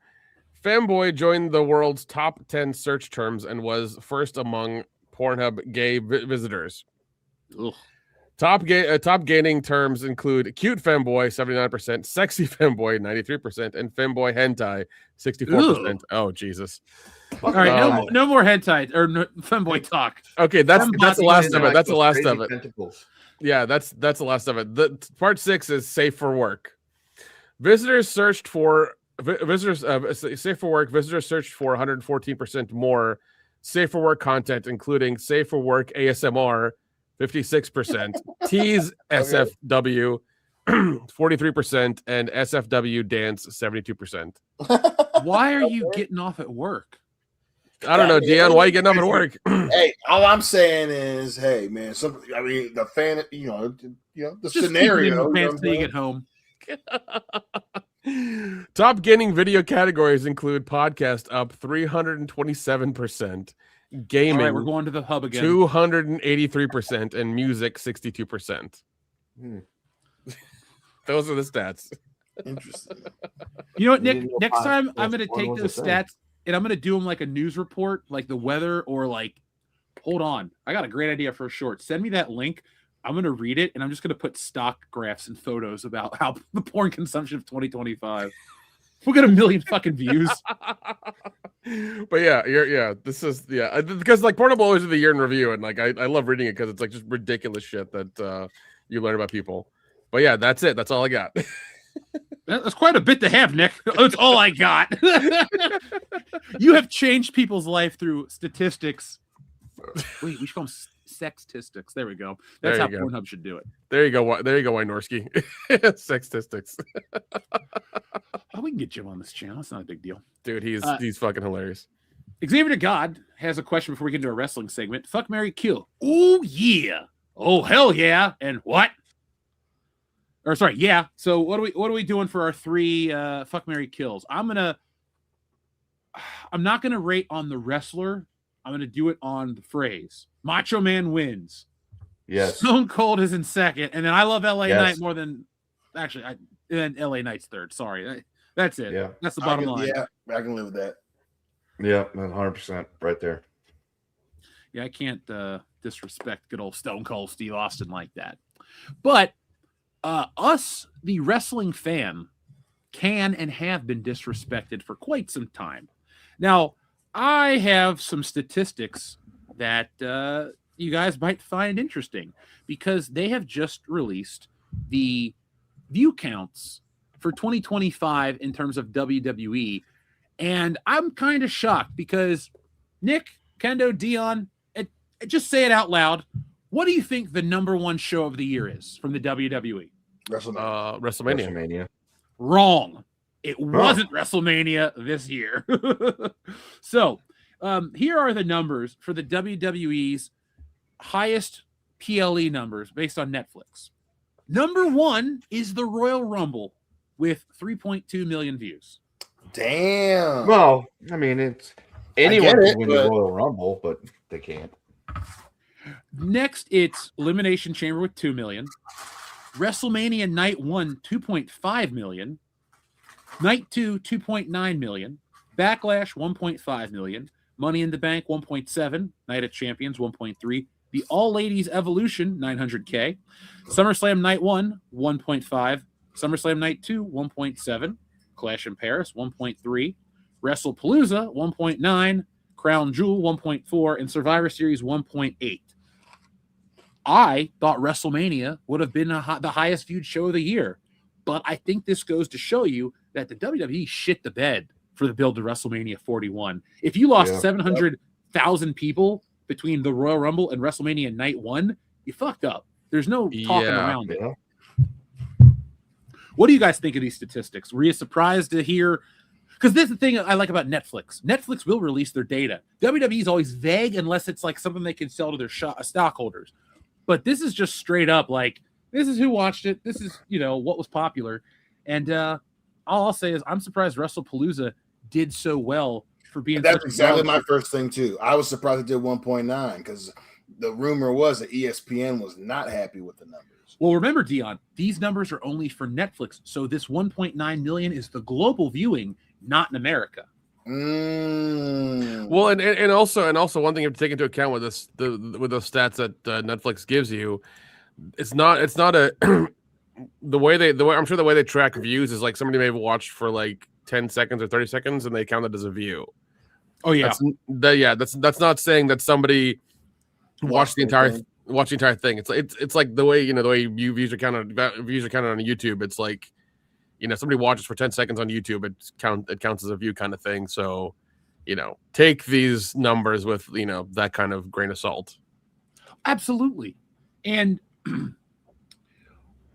Femboy joined the world's top 10 search terms and was first among Pornhub gay visitors. Ugh. Top gaining terms include cute femboy 79%, sexy femboy 93%, and femboy hentai 64%. Oh Jesus! All right, no more hentai or femboy talk. Okay, that's the last of it. That's the last of it. Tentacles. Yeah, that's the last of it. The part 6 is safe for work. Visitors searched for safe for work. Visitors searched for 114% more safe for work content, including safe for work ASMR 56%, tease SFW 43%, and SFW dance 72%. Why are you getting off at work? I don't know, Dion. Why are you getting off at work? Hey, all I'm saying is, hey, man. The fan, the Just scenario. Pants till you get home. Top gaining video categories include podcast up 327%, gaming all right, we're going to the hub again 283%, and music 62%. Those are the stats. Interesting. You know what, Nick? Next time I'm going to take those stats and I'm going to do them like a news report, like the weather, or like, hold on, I got a great idea for a short. Send me that link. I'm going to read it, and I'm just going to put stock graphs and photos about how the porn consumption of 2025. We'll get 1 million fucking views. But this is because like Pornhub always do the year in review, and like I love reading it because it's like just ridiculous shit that you learn about people. But yeah, that's it. That's all I got. That's quite a bit to have, Nick. That's all I got. You have changed people's life through statistics. Wait, we should call them sextistics. There we go. That's how Pornhub should do it. There you go, Wynorski. Sextistics. Oh, we can get Jim on this channel. It's not a big deal. Dude, he's fucking hilarious. Xavier to God has a question before we get into a wrestling segment. Fuck, marry, kill. Oh, yeah. Oh, hell yeah. And what? Or sorry, yeah. So what are we doing for our 3 fuck, marry, kills? I'm not gonna rate on the wrestler. I'm gonna do it on the phrase. Macho Man wins. Yes. Stone Cold is in second, and then I love LA Knight more than actually. And LA Knight's third. Sorry, that's it. Yeah, that's the bottom line. Yeah, I can live with that. Yeah, 100% right there. Yeah, I can't disrespect good old Stone Cold Steve Austin like that. But us, the wrestling fan, can and have been disrespected for quite some time. Now, I have some statistics that you guys might find interesting because they have just released the view counts for 2025 in terms of WWE. And I'm kind of shocked because Nick, Kendo, Dion, just say it out loud. What do you think the #1 show of the year is from the WWE? WrestleMania. Wrong. It wasn't WrestleMania this year. So here are the numbers for the WWE's highest PLE numbers based on Netflix. #1 is the Royal Rumble with 3.2 million views. Damn. Well, I mean, it's anyone can win the Royal Rumble, but they can't. Next, it's Elimination Chamber with 2 million. WrestleMania Night 1, 2.5 million. Night 2, 2.9 million. Backlash, 1.5 million. Money in the Bank, 1.7. Night of Champions, 1.3. The All Ladies Evolution, 900K. SummerSlam Night 1, 1.5. SummerSlam Night 2, 1.7. Clash in Paris, 1.3. WrestlePalooza, 1.9. Crown Jewel, 1.4. And Survivor Series, 1.8. I thought WrestleMania would have been the highest viewed show of the year. But I think this goes to show you that the WWE shit the bed for the build to WrestleMania 41. If you lost 700,000 people between the Royal Rumble and WrestleMania Night 1, you fucked up. There's no talking around it. What do you guys think of these statistics? Were you surprised to hear? Because this is the thing I like about Netflix. Netflix will release their data. WWE is always vague unless it's like something they can sell to their stockholders. But this is just straight up like, this is who watched it. This is, what was popular. And all I'll say is I'm surprised WrestlePalooza did so well for being. That's exactly my first thing too. I was surprised it did 1.9 because the rumor was that ESPN was not happy with the numbers. Well, remember, Dion, these numbers are only for Netflix. So this 1.9 million is the global viewing, not in America. Well, and also one thing you have to take into account with this, with those stats that Netflix gives you, it's not a the way I'm sure the way they track views is like somebody may have watched for like 10 seconds or 30 seconds and they count it as a view. Oh yeah. That's not saying that somebody watched the entire thing. It's like the way views are counted on YouTube. It's like, somebody watches for 10 seconds on YouTube, it counts as a view kind of thing. So, take these numbers with, that kind of grain of salt. Absolutely. And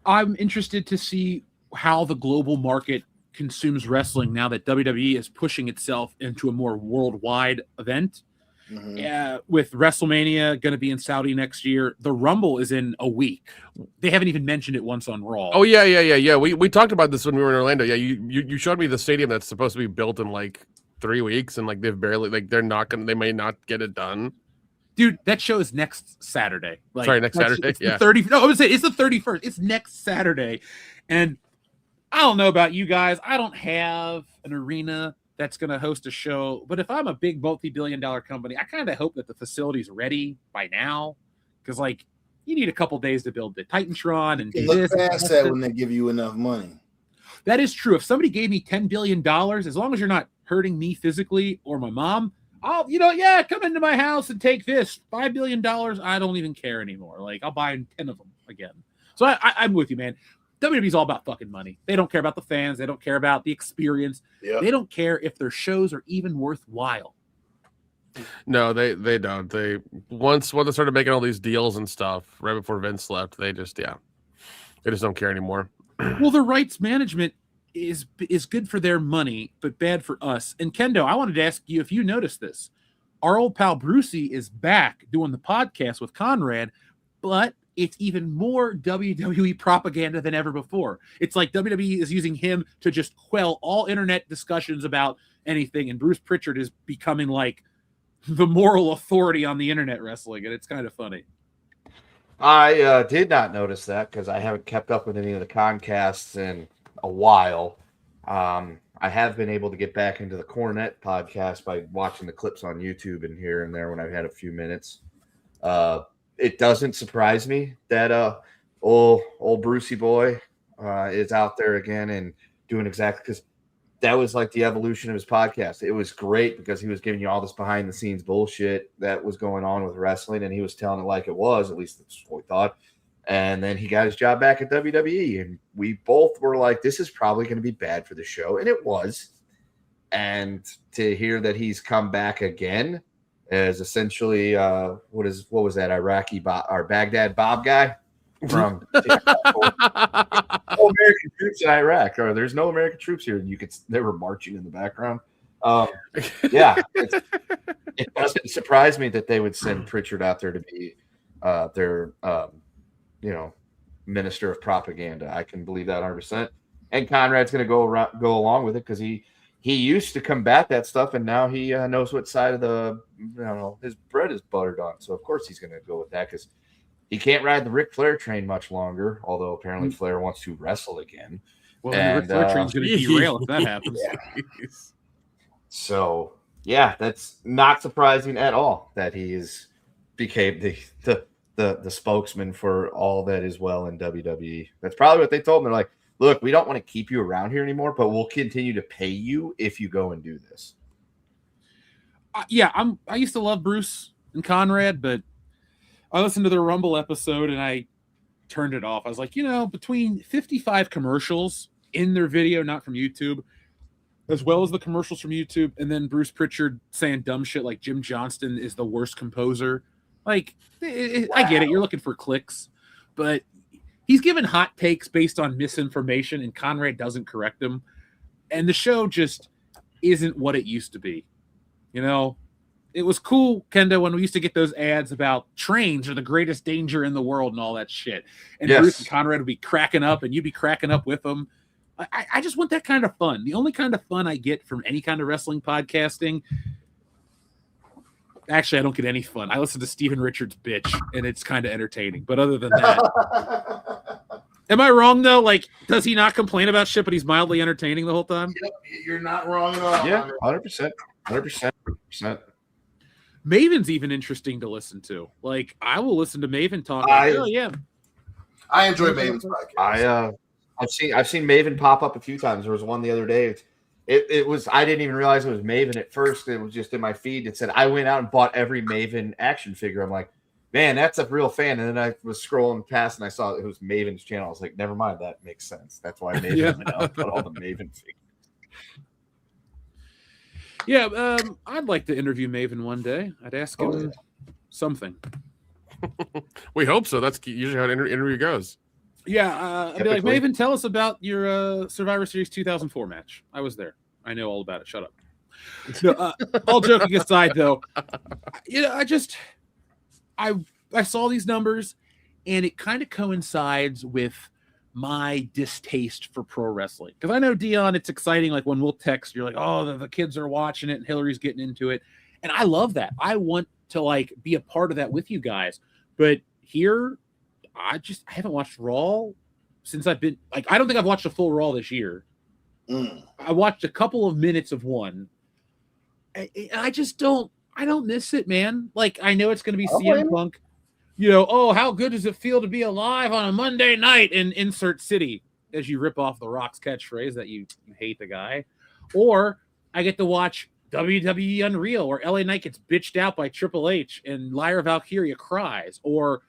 I'm interested to see how the global market consumes wrestling now that WWE is pushing itself into a more worldwide event. With WrestleMania going to be in Saudi next year, the Rumble is in a week. They haven't even mentioned it once on Raw. Oh yeah. We talked about this when we were in Orlando. Yeah, you showed me the stadium that's supposed to be built in like 3 weeks, and like they've barely they may not get it done. Dude, that show is next Saturday. Next Saturday. It's the 30th. No, I would say it's the 31st. It's next Saturday, and I don't know about you guys. I don't have an arena that's going to host a show. But if I'm a big multi-billion-dollar company, I kind of hope that the facility's ready by now, because you need a couple days to build the Titantron and do look this. Past that when they give you enough money. That is true. If somebody gave me $10 billion, as long as you're not hurting me physically or my mom, I'll come into my house and take this $5 billion. I don't even care anymore. I'll buy 10 of them again. So I'm with you, man. WWE's all about fucking money. They don't care about the fans. They don't care about the experience. Yep. They don't care if their shows are even worthwhile. No, they don't. Once they started making all these deals and stuff right before Vince left, they just don't care anymore. Well, the rights management is good for their money, but bad for us. And Kendo, I wanted to ask you if you noticed this. Our old pal Brucey is back doing the podcast with Conrad, but it's even more WWE propaganda than ever before. It's like WWE is using him to just quell all internet discussions about anything, and Bruce Pritchard is becoming like the moral authority on the internet wrestling, and it's kind of funny. I did not notice that because I haven't kept up with any of the concasts in a while. I have been able to get back into the Cornet podcast by watching the clips on YouTube and here and there when I've had a few minutes. It doesn't surprise me that old Brucey boy is out there again and doing exactly, because that was like the evolution of his podcast. It was great because he was giving you all this behind the scenes bullshit that was going on with wrestling, and he was telling it like it was. At least that's what we thought. And then he got his job back at WWE, and we both were like, this is probably going to be bad for the show, and it was. And to hear that he's come back again as essentially what was that Iraqi or Baghdad Bob guy from American troops in Iraq, or there's no American troops here. They were marching in the background. It doesn't surprise me that they would send Pritchard out there to be their minister of propaganda. I can believe that 100%. And Conrad's going to go along with it because he used to combat that stuff, and now he knows what side of his bread is buttered on. So of course he's going to go with that because he can't ride the Ric Flair train much longer. Although apparently Flair wants to wrestle again. Well, the Ric Flair train's going to derail if that happens. Yeah. So yeah, that's not surprising at all that he became the spokesman for all that is well in WWE. That's probably what they told him. They're like, look, we don't want to keep you around here anymore, but we'll continue to pay you if you go and do this. I used to love Bruce and Conrad, but I listened to the Rumble episode and I turned it off. I was like, between 55 commercials in their video, not from YouTube, as well as the commercials from YouTube, and then Bruce Pritchard saying dumb shit like Jim Johnston is the worst composer. I get it. You're looking for clicks, but he's given hot takes based on misinformation, and Conrad doesn't correct them. And the show just isn't what it used to be. It was cool, Kendo, when we used to get those ads about trains are the greatest danger in the world and all that shit. And yes. Bruce and Conrad would be cracking up, and you'd be cracking up with them. I just want that kind of fun. The only kind of fun I get from any kind of wrestling podcasting. Actually, I don't get any fun. I listen to Steven Richards bitch, and it's kind of entertaining. But other than that, am I wrong though? Does he not complain about shit, but he's mildly entertaining the whole time? Yep, you're not wrong at all. Yeah, 100%. Maven's even interesting to listen to. I will listen to Maven talk. Yeah. I enjoy Maven's podcast. I've seen Maven pop up a few times. There was one the other day. It was, I didn't even realize it was Maven at first. It was just in my feed. It said I went out and bought every Maven action figure. I'm like, man, that's a real fan. And then I was scrolling past and I saw it was Maven's channel. I was like, never mind, that makes sense. That's why Maven went out and bought all the Maven figures. Yeah, I'd like to interview Maven one day. I'd ask him something. We hope so. That's usually how an interview goes. Yeah, I'd be like, Maven, tell us about your Survivor Series 2004 match. I was there. I know all about it. Shut up. No, all joking aside, though, I saw these numbers, and it kind of coincides with my distaste for pro wrestling. Because I know, Dion, it's exciting. Like when we'll text, you're like, oh, the kids are watching it, and Hillary's getting into it, and I love that. I want to like be a part of that with you guys, but here. I haven't watched Raw since I've been like, I don't think I've watched a full Raw this year. I watched a couple of minutes of one. I don't miss it, man. Like, I know it's going to be CM Punk, oh, how good does it feel to be alive on a Monday night in insert city as you rip off The Rock's catchphrase that you hate the guy. Or I get to watch WWE Unreal where LA Knight gets bitched out by Triple H and Lyra Valkyria cries. Or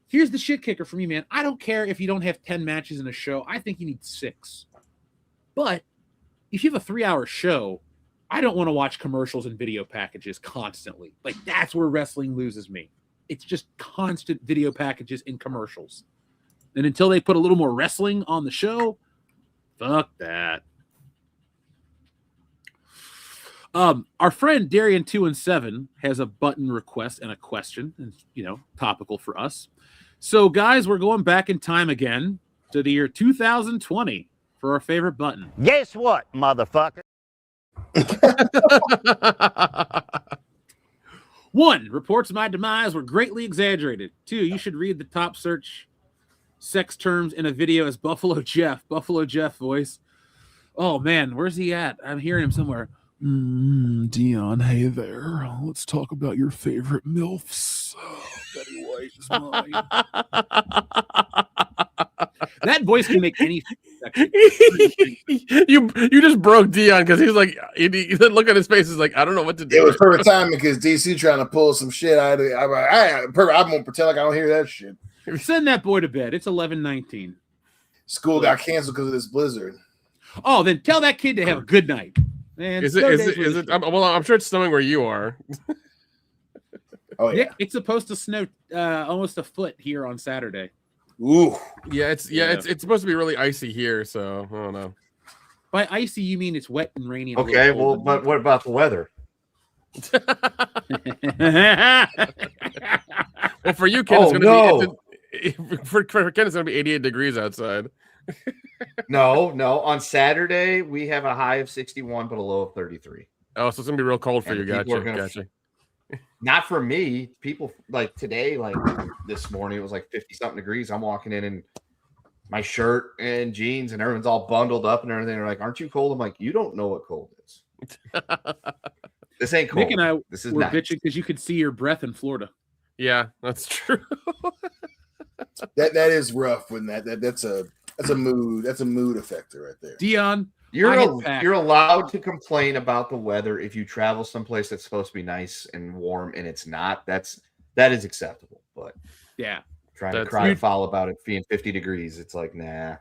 here's the shit kicker for me, man. I don't care if you don't have 10 matches in a show. I think you need 6. But if you have a 3-hour show, I don't want to watch commercials and video packages constantly. Like, that's where wrestling loses me. It's just constant video packages and commercials. And until they put a little more wrestling on the show, fuck that. Our friend Darian217 has a button request and a question, and topical for us. So, guys, we're going back in time again to the year 2020 for our favorite button. Guess what, motherfucker? 1, reports of my demise were greatly exaggerated. 2, you should read the top search sex terms in a video as Buffalo Jeff voice. Oh, man, where's he at? I'm hearing him somewhere. Dion, hey there. Let's talk about your favorite MILFs. Betty White is mine. That voice can make any. You just broke Dion because he's like, he look at his face. Is like, I don't know what to do. It was perfect timing because DC trying to pull some shit out of it. I'm gonna pretend like I don't hear that shit. Send that boy to bed. It's 11:19. School got canceled because of this blizzard. Oh, then tell that kid to have a good night. Man, is it? Well, I'm sure it's snowing where you are. Oh yeah, it's supposed to snow almost a foot here on Saturday. Ooh, it's supposed to be really icy here, so I don't know. By icy, you mean it's wet and rainy. And okay, well, but what about the weather? Well, for you, Ken, it's going to be for Ken, it's going to be 88 degrees outside. No. On Saturday we have a high of 61, but a low of 33. Oh, so it's gonna be real cold for you. Gotcha. Not for me. People like today, like this morning, it was like 50-something degrees. I'm walking in my shirt and jeans, and everyone's all bundled up and everything. They're like, "Aren't you cold?" I'm like, "You don't know what cold is. This ain't cold." Nick and I were bitching because you could see your breath in Florida. Yeah, that's true. that is rough. When that's a mood affector right there. Dion, you're allowed to complain about the weather if you travel someplace that's supposed to be nice and warm and it's not. That is acceptable. But yeah, trying to cry foul about it being 50 degrees, it's like, nah.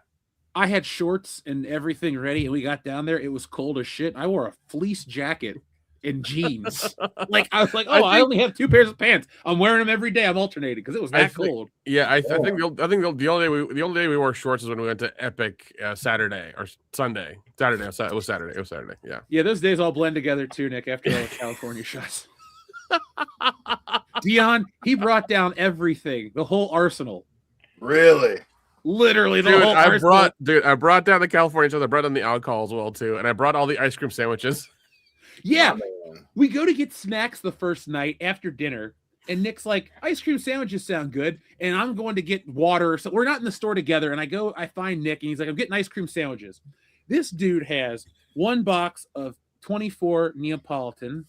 I had shorts and everything ready, and we got down there. It was cold as shit. I wore a fleece jacket and jeans. Like I was like, I only have 2 pairs of pants. I'm wearing them every day. I'm alternating because it was that cold. Yeah, I think the only day we wore shorts is when we went to Epic Saturday or Sunday. It was Saturday. Yeah. Yeah, those days all blend together too, Nick. After all the California shots. Dion, he brought down everything, the whole arsenal. Really? Literally, the whole arsenal. I brought down the California shots. I brought down the alcohol as well too, and I brought all the ice cream sandwiches. Yeah, we go to get snacks the first night after dinner, and Nick's like, ice cream sandwiches sound good, and I'm going to get water. So we're not in the store together, and I find Nick, and he's like, I'm getting ice cream sandwiches. This dude has 1 box of 24 Neapolitan,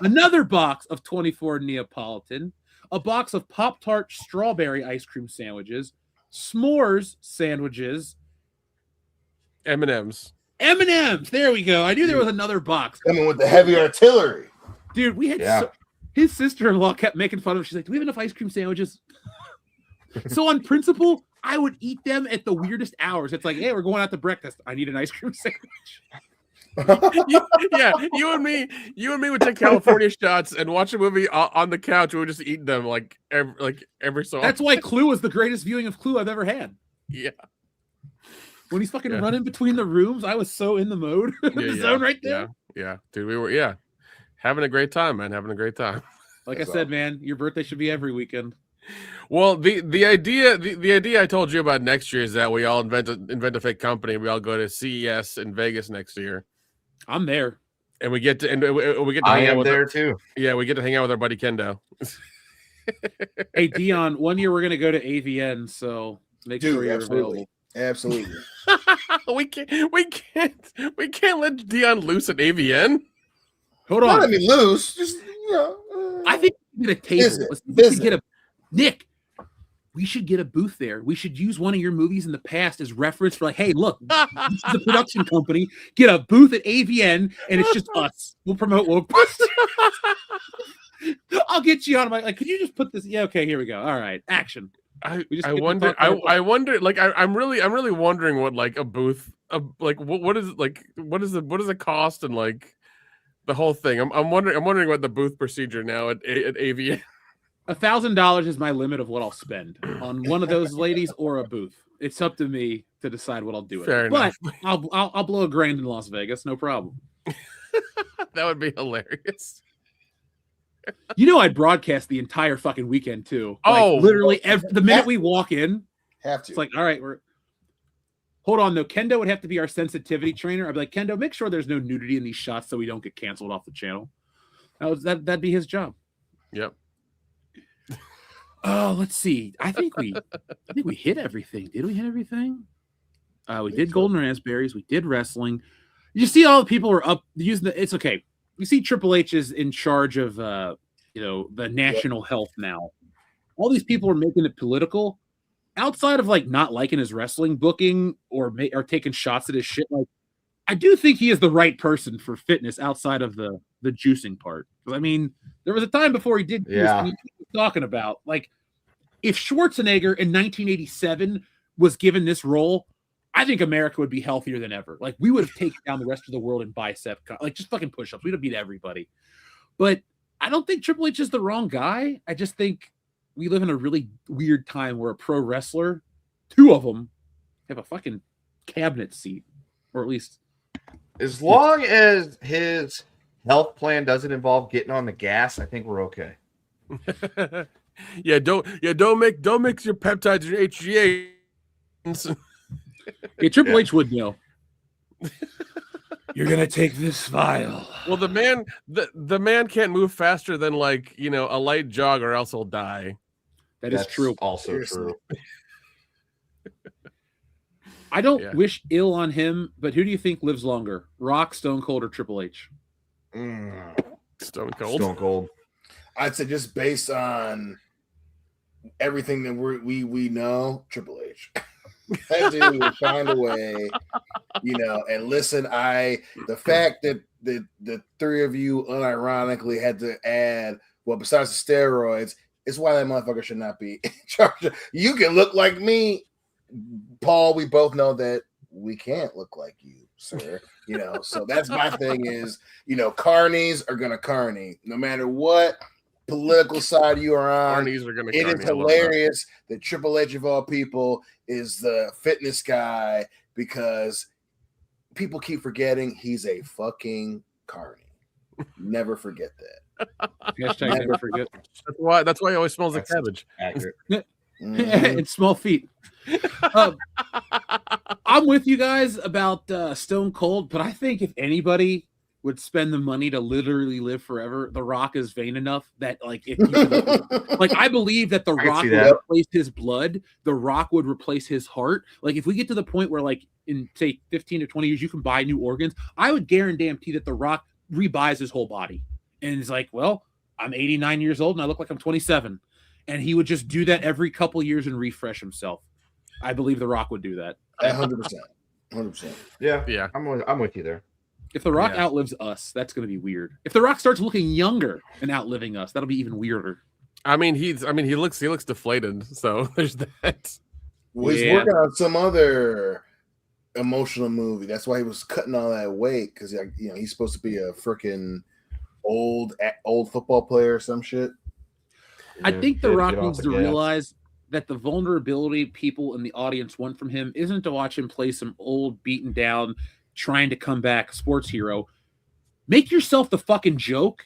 another box of 24 Neapolitan, a box of Pop-Tart strawberry ice cream sandwiches, s'mores sandwiches, M&Ms. M&Ms. There we go. I knew there was another box. Coming with the heavy artillery. Dude, we had his sister-in-law kept making fun of him. She's like, do we have enough ice cream sandwiches? So on principle, I would eat them at the weirdest hours. It's like, hey, we're going out to breakfast. I need an ice cream sandwich. You and me would take California shots and watch a movie on the couch. We would just eat them like every so often. That's why Clue was the greatest viewing of Clue I've ever had. Yeah. When he's fucking running between the rooms, I was so in the mode, the zone right there. Yeah, dude, we were having a great time, man. Having a great time. Like I said, man, your birthday should be every weekend. Well, the idea I told you about next year is that we all invent a fake company. We all go to CES in Vegas next year. I'm there, and we get to hang out with there too. Yeah, we get to hang out with our buddy Kendo. Hey Dion, one year we're gonna go to AVN, so make sure you're available. Absolutely. we can't let Dion loose at AVN. Hold on. Not let me loose. Just I think we get a table. Let's get a Nick. We should get a booth there. We should use one of your movies in the past as reference for like, hey, look, this is the production company. Get a booth at AVN, and it's just us. We'll promote Woke Busters. I'll get you on my like. Could you just put this? Yeah, okay, here we go. All right, action. I wonder. Like, I'm really wondering what like a booth, like what is it like? What does it cost and like the whole thing? I'm wondering what the booth procedure now at AVN. $1,000 is my limit of what I'll spend on one of those ladies or a booth. It's up to me to decide what I'll do. Fair enough. But I'll blow $1,000 in Las Vegas, no problem. That would be hilarious. You know, I'd broadcast the entire fucking weekend too. Like, literally the minute we walk in, have to. It's like, all right, hold on though. Kendo would have to be our sensitivity trainer. I'd be like, Kendo, make sure there's no nudity in these shots so we don't get canceled off the channel. That'd be his job. Yep. Oh, let's see. I think we hit everything. Did we hit everything? We did Golden Raspberries. We did wrestling. You see, all the people were up using it's okay. You see, Triple H is in charge of the national health now. All these people are making it political. Outside of like not liking his wrestling booking or taking shots at his shit, like I do think he is the right person for fitness outside of the juicing part. I mean, there was a time before he did talking about like if Schwarzenegger in 1987 was given this role, I think America would be healthier than ever. Like we would have taken down the rest of the world in bicep, like just fucking push-ups. We'd have beat everybody. But I don't think Triple H is the wrong guy. I just think we live in a really weird time where a pro wrestler, two of them, have a fucking cabinet seat, or at least as long as his health plan doesn't involve getting on the gas, I think we're okay. Don't mix your peptides and your HGH. Yeah, Triple H would know. You're gonna take this vial. Well, the man can't move faster than like a light jog, or else he'll die. That's true. Also true. I don't wish ill on him, but who do you think lives longer, Rock, Stone Cold, or Triple H? Stone Cold. Stone Cold. I'd say just based on everything that we know, Triple H. That dude would find a way, and listen, the fact that the three of you unironically had to add, well, besides the steroids, it's why that motherfucker should not be in charge. You can look like me, Paul. We both know that we can't look like you, sir. So that's my thing is, carnies are gonna carny no matter what political side you are on. It is hilarious that Triple H of all people is the fitness guy because people keep forgetting he's a fucking carny. Never forget that. Hashtag never forget. That's why he always smells like cabbage. Accurate. And small feet. I'm with you guys about Stone Cold, but I think if anybody would spend the money to literally live forever, The Rock is vain enough that like if you like I believe that The Rock would replace his blood, The Rock would replace his heart. Like if we get to the point where like in say 15 to 20 years you can buy new organs, I would guarantee that The Rock rebuys his whole body. And it's like, well, I'm 89 years old and I look like I'm 27. And he would just do that every couple years and refresh himself. I believe The Rock would do that. 100%. 100%. Yeah. I'm with you there. If The Rock outlives us, that's going to be weird. If The Rock starts looking younger and outliving us, that'll be even weirder. I mean, he looks deflated. So there's that. Well, he's working on some other emotional movie. That's why he was cutting all that weight, because he's supposed to be a freaking old football player or some shit. I think The Rock needs to realize that the vulnerability people in the audience want from him isn't to watch him play some old, beaten down, trying to come back sports hero. Make yourself the fucking joke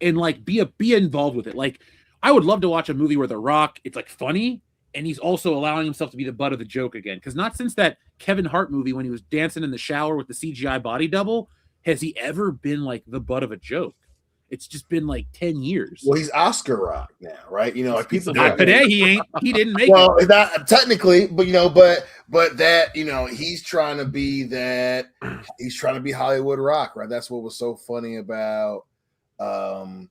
and like be involved with it. Like, I would love to watch a movie where The Rock, it's like funny, and he's also allowing himself to be the butt of the joke again. Because not since that Kevin Hart movie when he was dancing in the shower with the CGI body double has he ever been like the butt of a joke. It's just been like 10 years. Well, he's Oscar Rock now, right? Like people not today. He ain't. He didn't make well, it. Well, not technically, but but that he's trying to be that. He's trying to be Hollywood Rock, right? That's what was so funny about, obviously,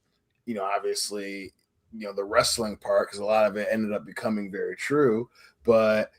the wrestling part, because a lot of it ended up becoming very true. But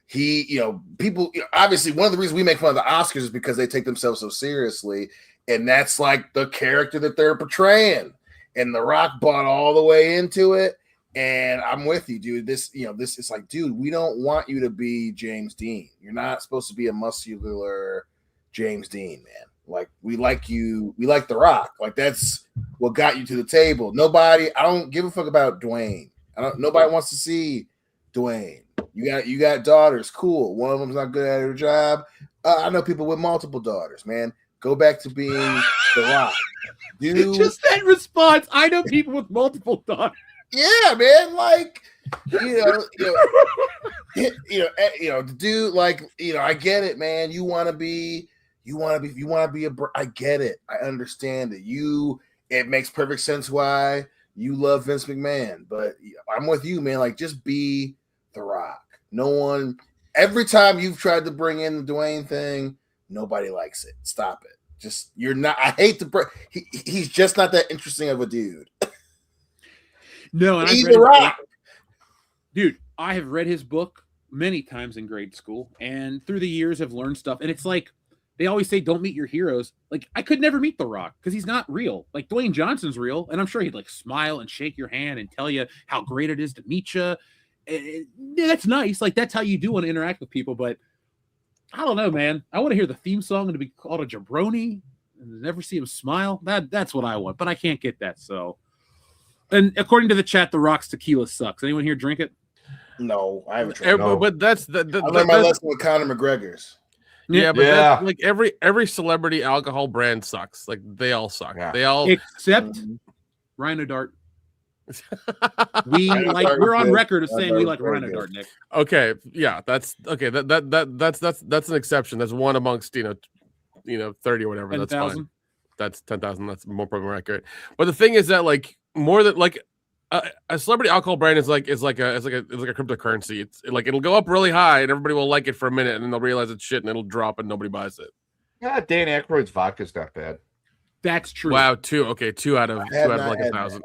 people, obviously, one of the reasons we make fun of the Oscars is because they take themselves so seriously. And that's like the character that they're portraying. And The Rock bought all the way into it. And I'm with you, dude. This is like, dude, we don't want you to be James Dean. You're not supposed to be a muscular James Dean, man. Like, we like you. We like The Rock. Like, that's what got you to the table. I don't give a fuck about Dwayne. Nobody wants to see Dwayne. You got daughters. Cool. One of them's not good at her job. I know people with multiple daughters, man. Go back to being The Rock. Just that response. I know people with multiple daughters. Yeah, man. Like, the dude. Like, I get it, man. You want to be I get it. I understand it. It makes perfect sense why you love Vince McMahon. But I'm with you, man. Like, just be The Rock. No one. Every time you've tried to bring in the Dwayne thing, nobody likes it. Stop it. Just, you're not. I hate to. He's just not that interesting of a dude. No, and he's The Rock, dude. I have read his book many times in grade school, and through the years have learned stuff. And it's like they always say, "Don't meet your heroes." Like, I could never meet The Rock because he's not real. Like, Dwayne Johnson's real, and I'm sure he'd like smile and shake your hand and tell you how great it is to meet you. That's nice. Like, that's how you do want to interact with people, but. I don't know, man. I want to hear the theme song and to be called a jabroni and never see him smile. That's what I want, but I can't get that. So, and according to the chat, The Rock's tequila sucks. Anyone here drink it? No, I haven't tried. No. But that's I learned my lesson with Conor McGregor's. Yeah, but that's, like every celebrity alcohol brand sucks. Like, they all suck. Yeah. They all except Rhino Dart. We're on record of saying we like Rhino Dart, Nick. Okay, yeah, that's okay. That's an exception. That's one amongst 30 or whatever. 10, that's 000. Fine. That's 10,000. That's more probably accurate. But the thing is that like more than like a celebrity alcohol brand is like a cryptocurrency. It's like it'll go up really high and everybody will like it for a minute and then they'll realize it's shit and it'll drop and nobody buys it. Yeah, Dan Aykroyd's vodka's not bad. That's true. Wow, two out of like 1,000.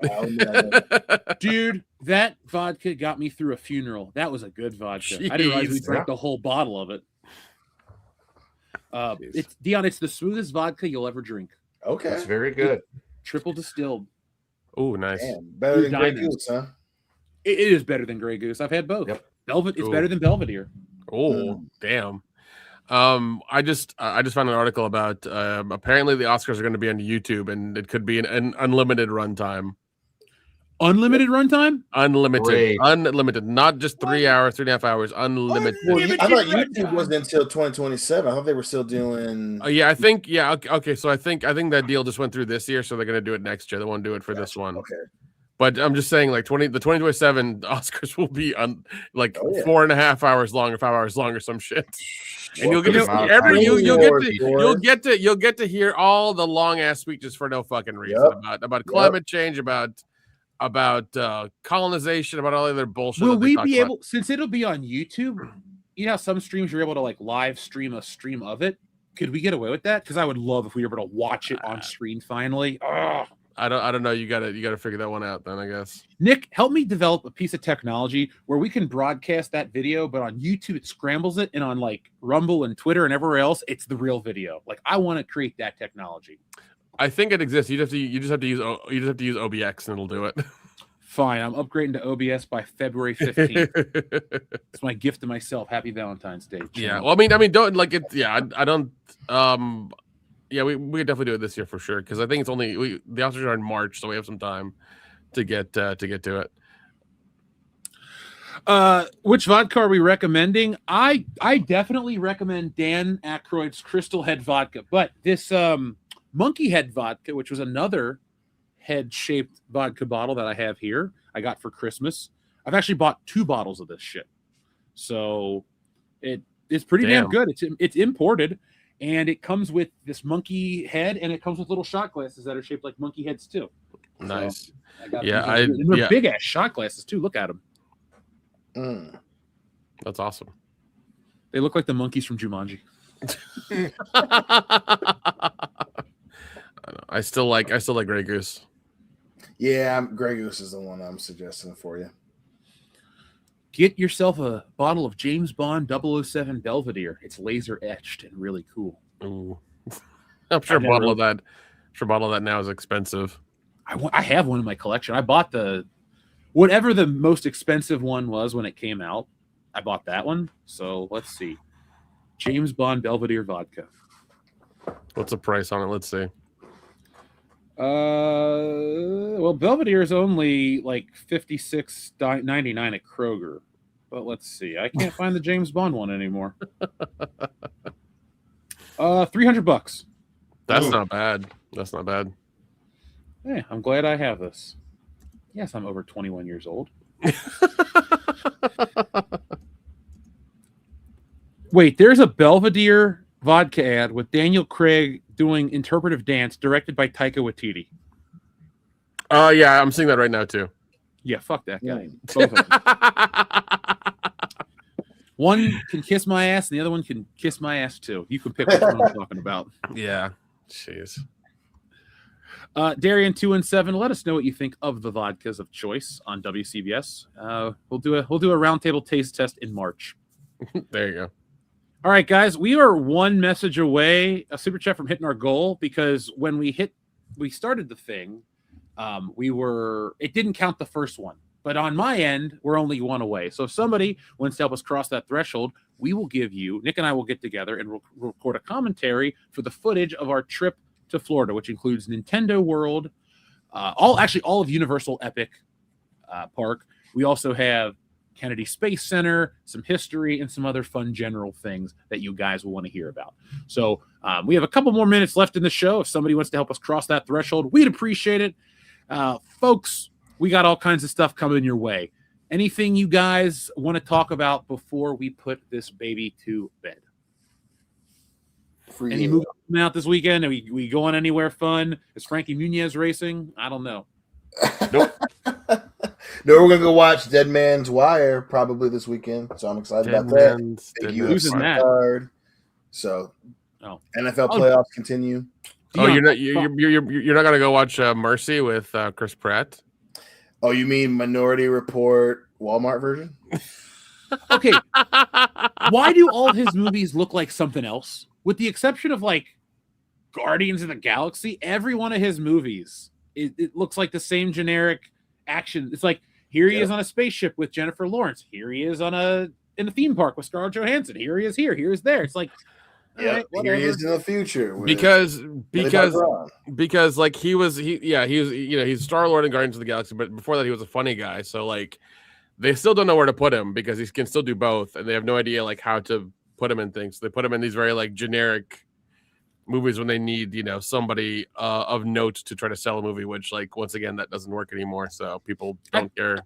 Dude, that vodka got me through a funeral. That was a good vodka. Jeez, I didn't realize we drank the whole bottle of it. It's Dion. It's the smoothest vodka you'll ever drink. Okay, it's very good. Triple distilled. Oh, nice. Damn, better than Grey Goose, huh? It is better than Grey Goose. I've had both. Yep. Velvet. It's better than Belvedere. Oh, damn. I just found an article about apparently the Oscars are going to be on YouTube and it could be an unlimited runtime. Unlimited runtime? Unlimited. Great. Unlimited. Not just 3 hours, 3.5 hours. Unlimited. Well, I thought YouTube wasn't until 2027. I thought they were still doing. Yeah, I think. Yeah. Okay. So I think that deal just went through this year, so they're going to do it next year. They won't do it for this one. Okay. But I'm just saying, like the 2027 Oscars will be on 4.5 hours long or 5 hours long or some shit. And you'll get you'll get to hear all the long ass speeches for no fucking reason about climate change, about colonization, about all the other bullshit. Will we be able, since it'll be on YouTube? You know how some streams you're able to like live stream a stream of it. Could we get away with that? Because I would love if we were able to watch it on screen finally. I don't know. You gotta figure that one out then, I guess. Nick, help me develop a piece of technology where we can broadcast that video, but on YouTube it scrambles it, and on like Rumble and Twitter and everywhere else, it's the real video. Like I want to create that technology. I think it exists. You just have to use OBX and it'll do it. Fine, I'm upgrading to OBS by February 15th. It's my gift to myself. Happy Valentine's Day. Yeah. Well, I mean, don't like it. Yeah, I don't. Yeah, we could definitely do it this year for sure because I think it's only the Oscars are in March, so we have some time to get to it. Which vodka are we recommending? I definitely recommend Dan Aykroyd's Crystal Head vodka, but this Monkey Head vodka, which was another head-shaped vodka bottle that I have here, I got for Christmas. I've actually bought 2 bottles of this shit, so it's pretty damn good. It's imported. And it comes with this monkey head, and it comes with little shot glasses that are shaped like monkey heads too. Nice. So they're big ass shot glasses too. Look at them. That's awesome. They look like the monkeys from Jumanji. I still like Grey Goose. Yeah, Grey Goose is the one I'm suggesting for you. Get yourself a bottle of James Bond 007 Belvedere. It's laser etched and really cool. Ooh. I'm sure a bottle of that now is expensive. I have one in my collection. I bought whatever the most expensive one was when it came out. I bought that one. So let's see. James Bond Belvedere vodka. What's the price on it? Let's see. Well, Belvedere is only like $56.99 at Kroger, but let's see. I can't find the James Bond one anymore. $300. That's not bad. That's not bad. Hey, I'm glad I have this. Yes, I'm over 21 years old. Wait, there's a Belvedere vodka ad with Daniel Craig doing interpretive dance directed by Taika Waititi. Yeah, I'm seeing that right now too. Yeah, fuck that guy. Both of them. One can kiss my ass and the other one can kiss my ass too. You can pick which one I'm talking about. Yeah. Jeez. Darian217, let us know what you think of the vodkas of choice on WCBS. We'll do a roundtable taste test in March. There you go. All right, guys, we are one message away, a super chat from hitting our goal, because when we started the thing, it didn't count the first one. But on my end, we're only one away. So if somebody wants to help us cross that threshold, Nick and I will get together and record a commentary for the footage of our trip to Florida, which includes Nintendo World, all of Universal Epic Park. We also have Kennedy Space Center, some history, and some other fun general things that you guys will want to hear about. So we have a couple more minutes left in the show. If somebody wants to help us cross that threshold, we'd appreciate it. Folks, we got all kinds of stuff coming your way. Anything you guys want to talk about before we put this baby to bed? Any movies coming out this weekend? Are we going anywhere fun? Is Frankie Muniz racing? I don't know. Nope. No, we're gonna go watch Dead Man's Wire probably this weekend, so I'm excited about that. Who's in that? Card. So, NFL playoffs continue. Oh, you're not gonna go watch Mercy with Chris Pratt? Oh, you mean Minority Report Walmart version? Okay. Why do all his movies look like something else? With the exception of like Guardians of the Galaxy, every one of his movies, it looks like the same generic action. It's like here he is on a spaceship with Jennifer Lawrence. Here he is in the theme park with Scarlett Johansson. Here he is here. Here's there. It's like here he is in the future. Because like he's Star-Lord in Guardians of the Galaxy, but before that he was a funny guy. So like they still don't know where to put him because he can still do both, and they have no idea like how to put him in things. So they put him in these very like generic movies when they need somebody of note to try to sell a movie, which like once again that doesn't work anymore, so people don't care.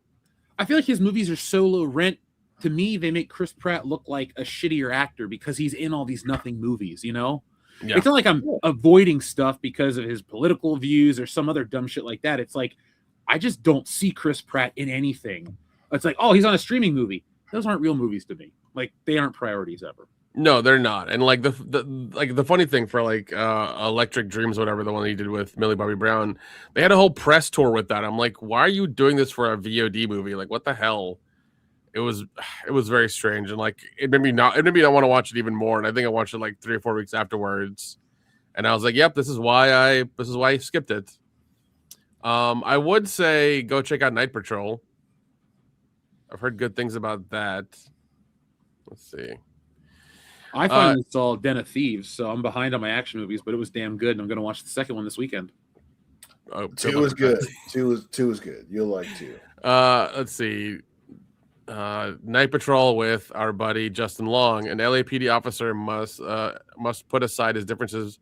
I feel like his movies are so low rent. To me, they make Chris Pratt look like a shittier actor because he's in all these nothing movies, you know? Yeah. It's not like I'm avoiding stuff because of his political views or some other dumb shit like that. It's like I just don't see Chris Pratt in anything. It's like, oh, he's on a streaming movie. Those aren't real movies to me. Like they aren't priorities ever. No, they're not. And like the funny thing for like Electric Dreams, whatever, the one that he did with Millie Bobby Brown, they had a whole press tour with that. I'm like, why are you doing this for a VOD movie? Like, what the hell? It was very strange, and like it made me not want to watch it even more. And I think I watched it like 3 or 4 weeks afterwards, and I was like, yep, this is why I skipped it. I would say go check out Night Patrol. I've heard good things about that. Let's see. I finally saw Den of Thieves, so I'm behind on my action movies, but it was damn good, and I'm going to watch the second one this weekend. Oh, 2 was good. 2 was good. You'll like 2. Let's see. Night Patrol with our buddy Justin Long. An LAPD officer must put aside his differences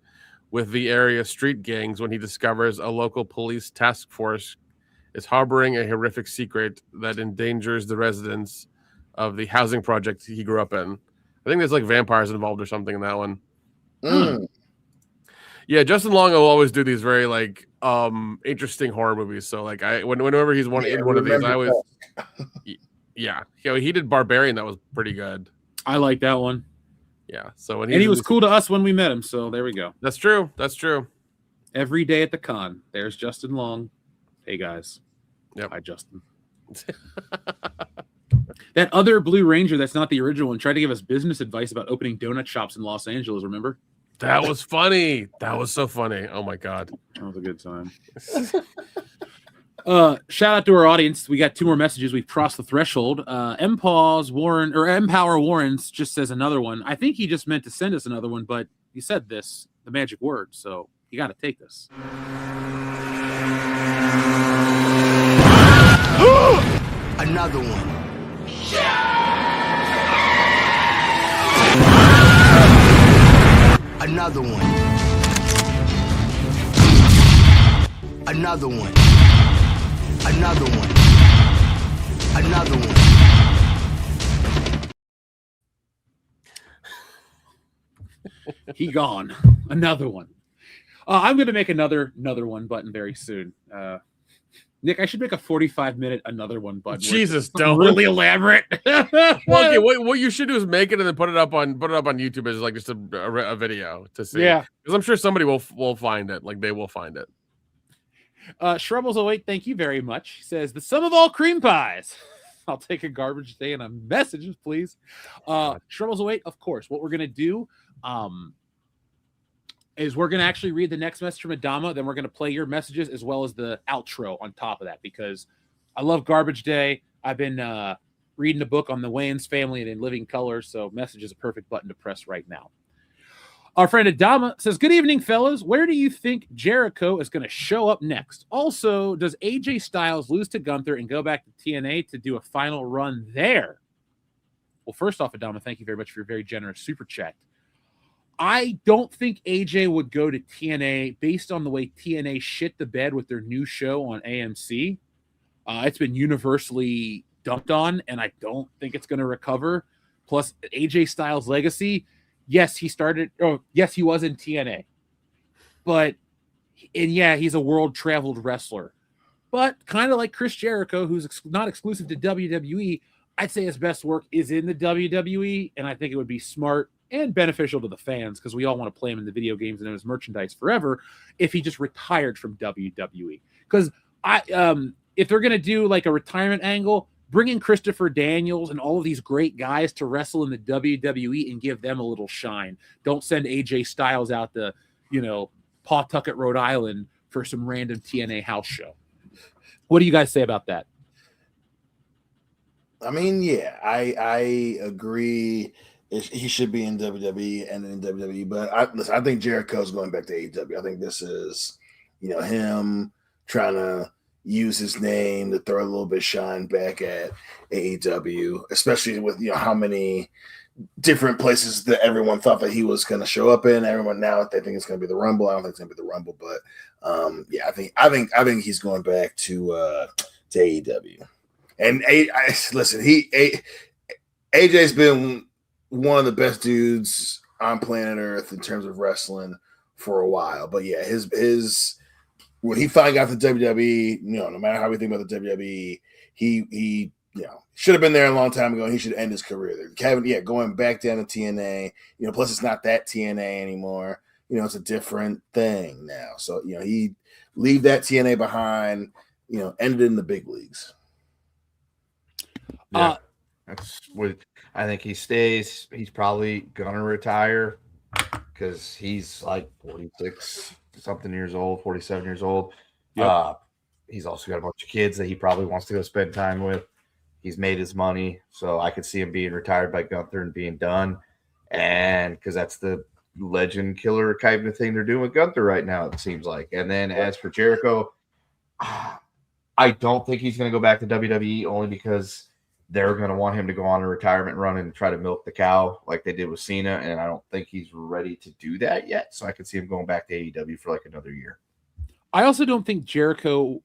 with the area street gangs when he discovers a local police task force is harboring a horrific secret that endangers the residents of the housing project he grew up in. I think there's like vampires involved or something in that one. Yeah, Justin Long will always do these very like interesting horror movies. So like whenever he's in one of these, I always yeah. He did Barbarian, that was pretty good. I like that one. Yeah. So and he was cool to us when we met him. So there we go. That's true. That's true. Every day at the con, there's Justin Long. Hey guys. Yep. Hi, Justin. That other Blue Ranger that's not the original one tried to give us business advice about opening donut shops in Los Angeles, remember? That was funny. That was so funny. Oh my God. That was a good time. Shout out to our audience. We got 2 more messages. We've crossed the threshold. Empower Warrens just says another one. I think he just meant to send us another one, but he said this, the magic word. So you got to take this. Another one. Another one. Another one. Another one. Another one. He gone. Another one. I'm going to make another one button very soon. Nick, I should make a 45-minute another one button. Jesus, don't really elaborate. Well, okay, what you should do is make it and then put it up on YouTube as like just a video to see. Yeah, because I'm sure somebody will find it. Like they will find it. Shrubbles await. Thank you very much. He says the sum of all cream pies. I'll take a garbage day and a messages, please. Shrubbles await. Of course. What we're gonna do, is we're going to actually read the next message from Adama. Then we're going to play your messages as well as the outro on top of that, because I love Garbage Day. I've been reading a book on the Wayans family and in living color. So message is a perfect button to press right now. Our friend Adama says, good evening, fellas. Where do you think Jericho is going to show up next? Also, does AJ Styles lose to Gunther and go back to TNA to do a final run there? Well, first off, Adama, thank you very much for your very generous super chat. I don't think AJ would go to TNA based on the way TNA shit the bed with their new show on AMC. It's been universally dumped on, and I don't think it's going to recover. Plus, AJ Styles' legacy, yes, he was in TNA. He's a world-traveled wrestler. But kind of like Chris Jericho, who's not exclusive to WWE, I'd say his best work is in the WWE, and I think it would be smart and beneficial to the fans, because we all want to play him in the video games and in his merchandise forever, if he just retired from WWE. Because if they're going to do like a retirement angle, bring in Christopher Daniels and all of these great guys to wrestle in the WWE and give them a little shine. Don't send AJ Styles out to, Pawtucket, Rhode Island for some random TNA house show. What do you guys say about that? I mean, yeah, I agree. He should be in WWE and in WWE, but I think Jericho's going back to AEW. I think this is, him trying to use his name to throw a little bit of shine back at AEW, especially with how many different places that everyone thought that he was going to show up in. Everyone now they think it's going to be the Rumble. I don't think it's going to be the Rumble, but I think he's going back to AEW. And AJ's been one of the best dudes on planet Earth in terms of wrestling for a while. But yeah, his when he finally got to WWE, no matter how we think about the WWE, he should have been there a long time ago. He should end his career there. Kevin, going back down to TNA. Plus it's not that TNA anymore. It's a different thing now. So he leave that TNA behind. Ended in the big leagues. Yeah, that's what I think. He stays. He's probably gonna retire because he's like 46 something years old, 47 years old. Yep. He's also got a bunch of kids that he probably wants to go spend time with. He's made his money, so I could see him being retired by Gunther and being done. And because that's the legend killer kind of thing they're doing with Gunther right now, it seems like. And then as for Jericho, I don't think he's going to go back to WWE only because they're going to want him to go on a retirement run and try to milk the cow like they did with Cena. And I don't think he's ready to do that yet. So I could see him going back to AEW for like another year. I also don't think Jericho,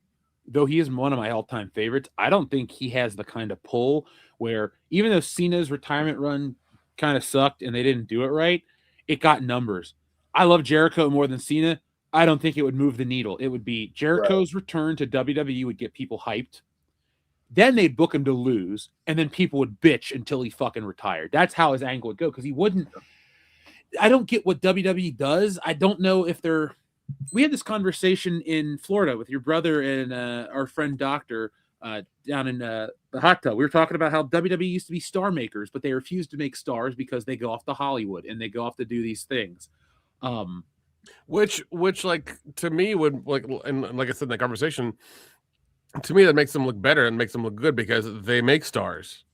though he is one of my all-time favorites, I don't think he has the kind of pull where even though Cena's retirement run kind of sucked and they didn't do it right, it got numbers. I love Jericho more than Cena. I don't think it would move the needle. It would be Jericho's return to WWE would get people hyped. Then they'd book him to lose, and then people would bitch until he fucking retired. That's how his angle would go because he wouldn't. I don't get what WWE does. I don't know if they're. We had this conversation in Florida with your brother and our friend Doctor down in the hot tub. We were talking about how WWE used to be star makers, but they refused to make stars because they go off to Hollywood and they go off to do these things. Which like to me would like, and like I said in the conversation, to me that makes them look better and makes them look good because they make stars.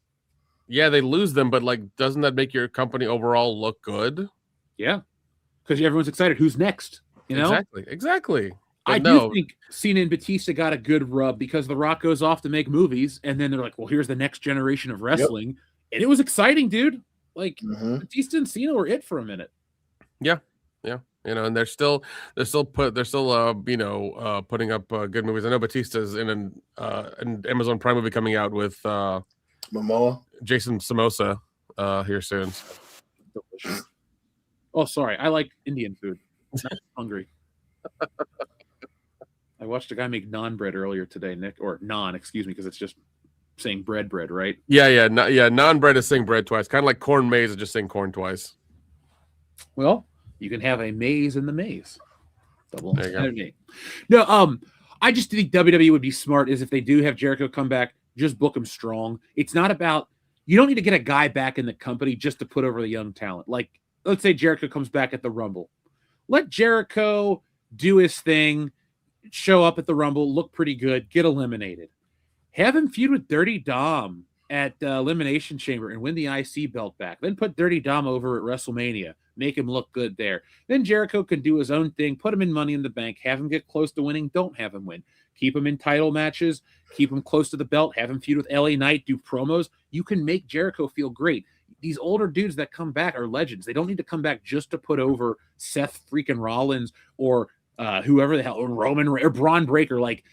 Yeah, they lose them, but like, doesn't that make your company overall look good? Yeah, because everyone's excited. Who's next? Exactly. I do think Cena and Batista got a good rub because The Rock goes off to make movies, and then they're like, "Well, here's the next generation of wrestling," and it was exciting, dude. Like Batista and Cena were it for a minute. Yeah. And they're still putting up good movies. I know Batista's in an Amazon Prime movie coming out with Momoa, Jason Samosa here soon. Delicious. Oh, sorry, I like Indian food. I'm hungry. I watched a guy make naan bread earlier today, Nick, or naan, excuse me, because it's just saying bread, right? Yeah. Naan bread is saying bread twice, kind of like corn maze is just saying corn twice. Well, you can have a maze in the maze. Double. There you go. No, I just think WWE would be smart is if they do have Jericho come back, just book him strong. It's not about you don't need to get a guy back in the company just to put over the young talent. Like, let's say Jericho comes back at the Rumble. Let Jericho do his thing, show up at the Rumble, look pretty good, get eliminated. Have him feud with Dirty Dom at Elimination Chamber and win the IC belt back. Then put Dirty Dom over at WrestleMania. Make him look good there. Then Jericho can do his own thing, put him in Money in the Bank, have him get close to winning, don't have him win. Keep him in title matches, keep him close to the belt, have him feud with LA Knight, do promos. You can make Jericho feel great. These older dudes that come back are legends. They don't need to come back just to put over Seth freaking Rollins or whoever the hell, or Roman or Braun Breaker. Like,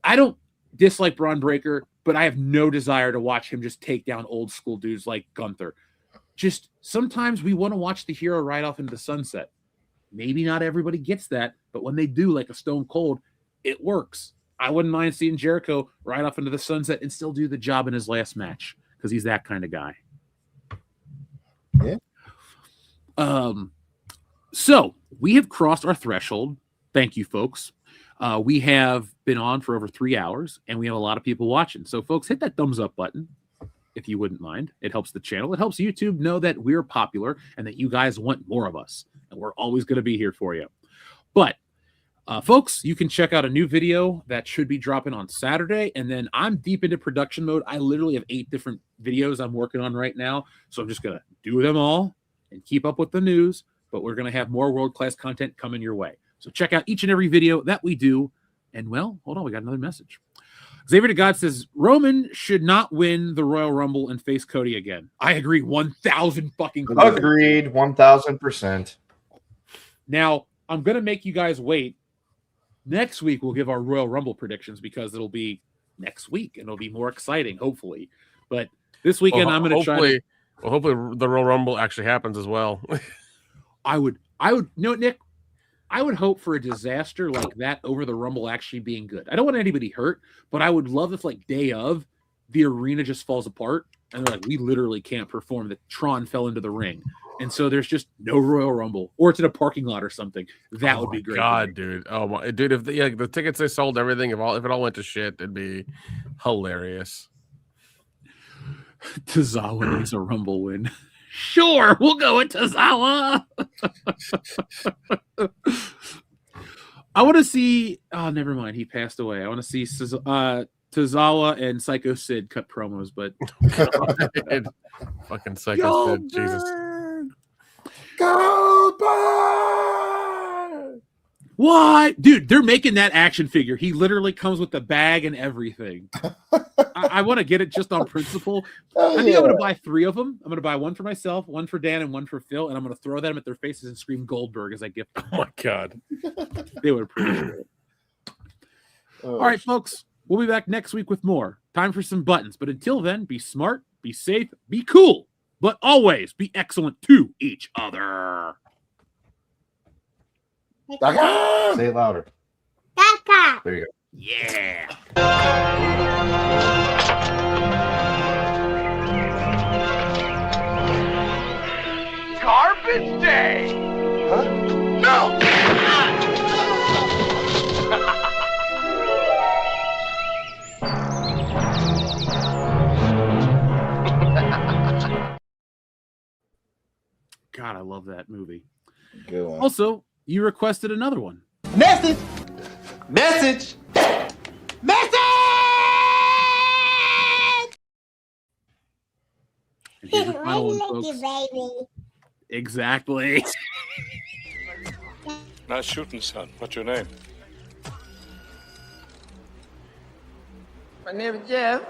I don't dislike Braun Breaker, but I have no desire to watch him just take down old school dudes like Gunther. Just sometimes we want to watch the hero ride off into the sunset. Maybe not everybody gets that, but when they do, like a Stone Cold, it works. I wouldn't mind seeing Jericho ride off into the sunset and still do the job in his last match because he's that kind of guy. Yeah. So we have crossed our threshold. Thank you, folks. We have been on for over 3 hours, and we have a lot of people watching. So, folks, hit that thumbs up button if you wouldn't mind. It helps the channel. It helps YouTube know that we're popular and that you guys want more of us, and we're always going to be here for you. But, folks, you can check out a new video that should be dropping on Saturday, and then I'm deep into production mode. I literally have 8 different videos I'm working on right now, so I'm just going to do them all and keep up with the news, but we're going to have more world-class content coming your way. So check out each and every video that we do. And, well, hold on, we got another message. Xavier to God says, Roman should not win the Royal Rumble and face Cody again. I agree 1,000 fucking %. Agreed 1,000%. Now, I'm going to make you guys wait. Next week, we'll give our Royal Rumble predictions because it'll be next week, and it'll be more exciting, hopefully. But this weekend, I'm going to try to... Well, hopefully the Royal Rumble actually happens as well. I would, Nick, I would hope for a disaster like that over the Rumble actually being good. I don't want anybody hurt, but I would love if, like, day of, the arena just falls apart, and they're like, we literally can't perform. The Tron fell into the ring, and so there's just no Royal Rumble, or it's in a parking lot or something. That would be great. God, dude. Oh my, dude. If the tickets they sold, everything, if it all went to shit, it'd be hilarious. Tozawa needs a Rumble win. Sure, we'll go with Tozawa. I want to see. Oh, never mind. He passed away. I want to see Tozawa and Psycho Sid cut promos, but fucking Psycho Sid, Jesus. Goldberg! What, dude? They're making that action figure. He literally comes with the bag and everything. I want to get it just on principle. I think I'm going to buy 3 of them. I'm going to buy one for myself, one for Dan, and one for Phil, and I'm going to throw them at their faces and scream Goldberg as I gift them. Oh my God. They would appreciate it. All right, folks. We'll be back next week with more. Time for some buttons. But until then, be smart, be safe, be cool, but always be excellent to each other. Say it louder. There you go. Yeah. Garbage day! Huh? No! God, I love that movie. Good one. Also, you requested another one. Message! Message! Message! And here's your final one, folks. baby. Exactly. Nice shooting, son. What's your name? My name is Jeff.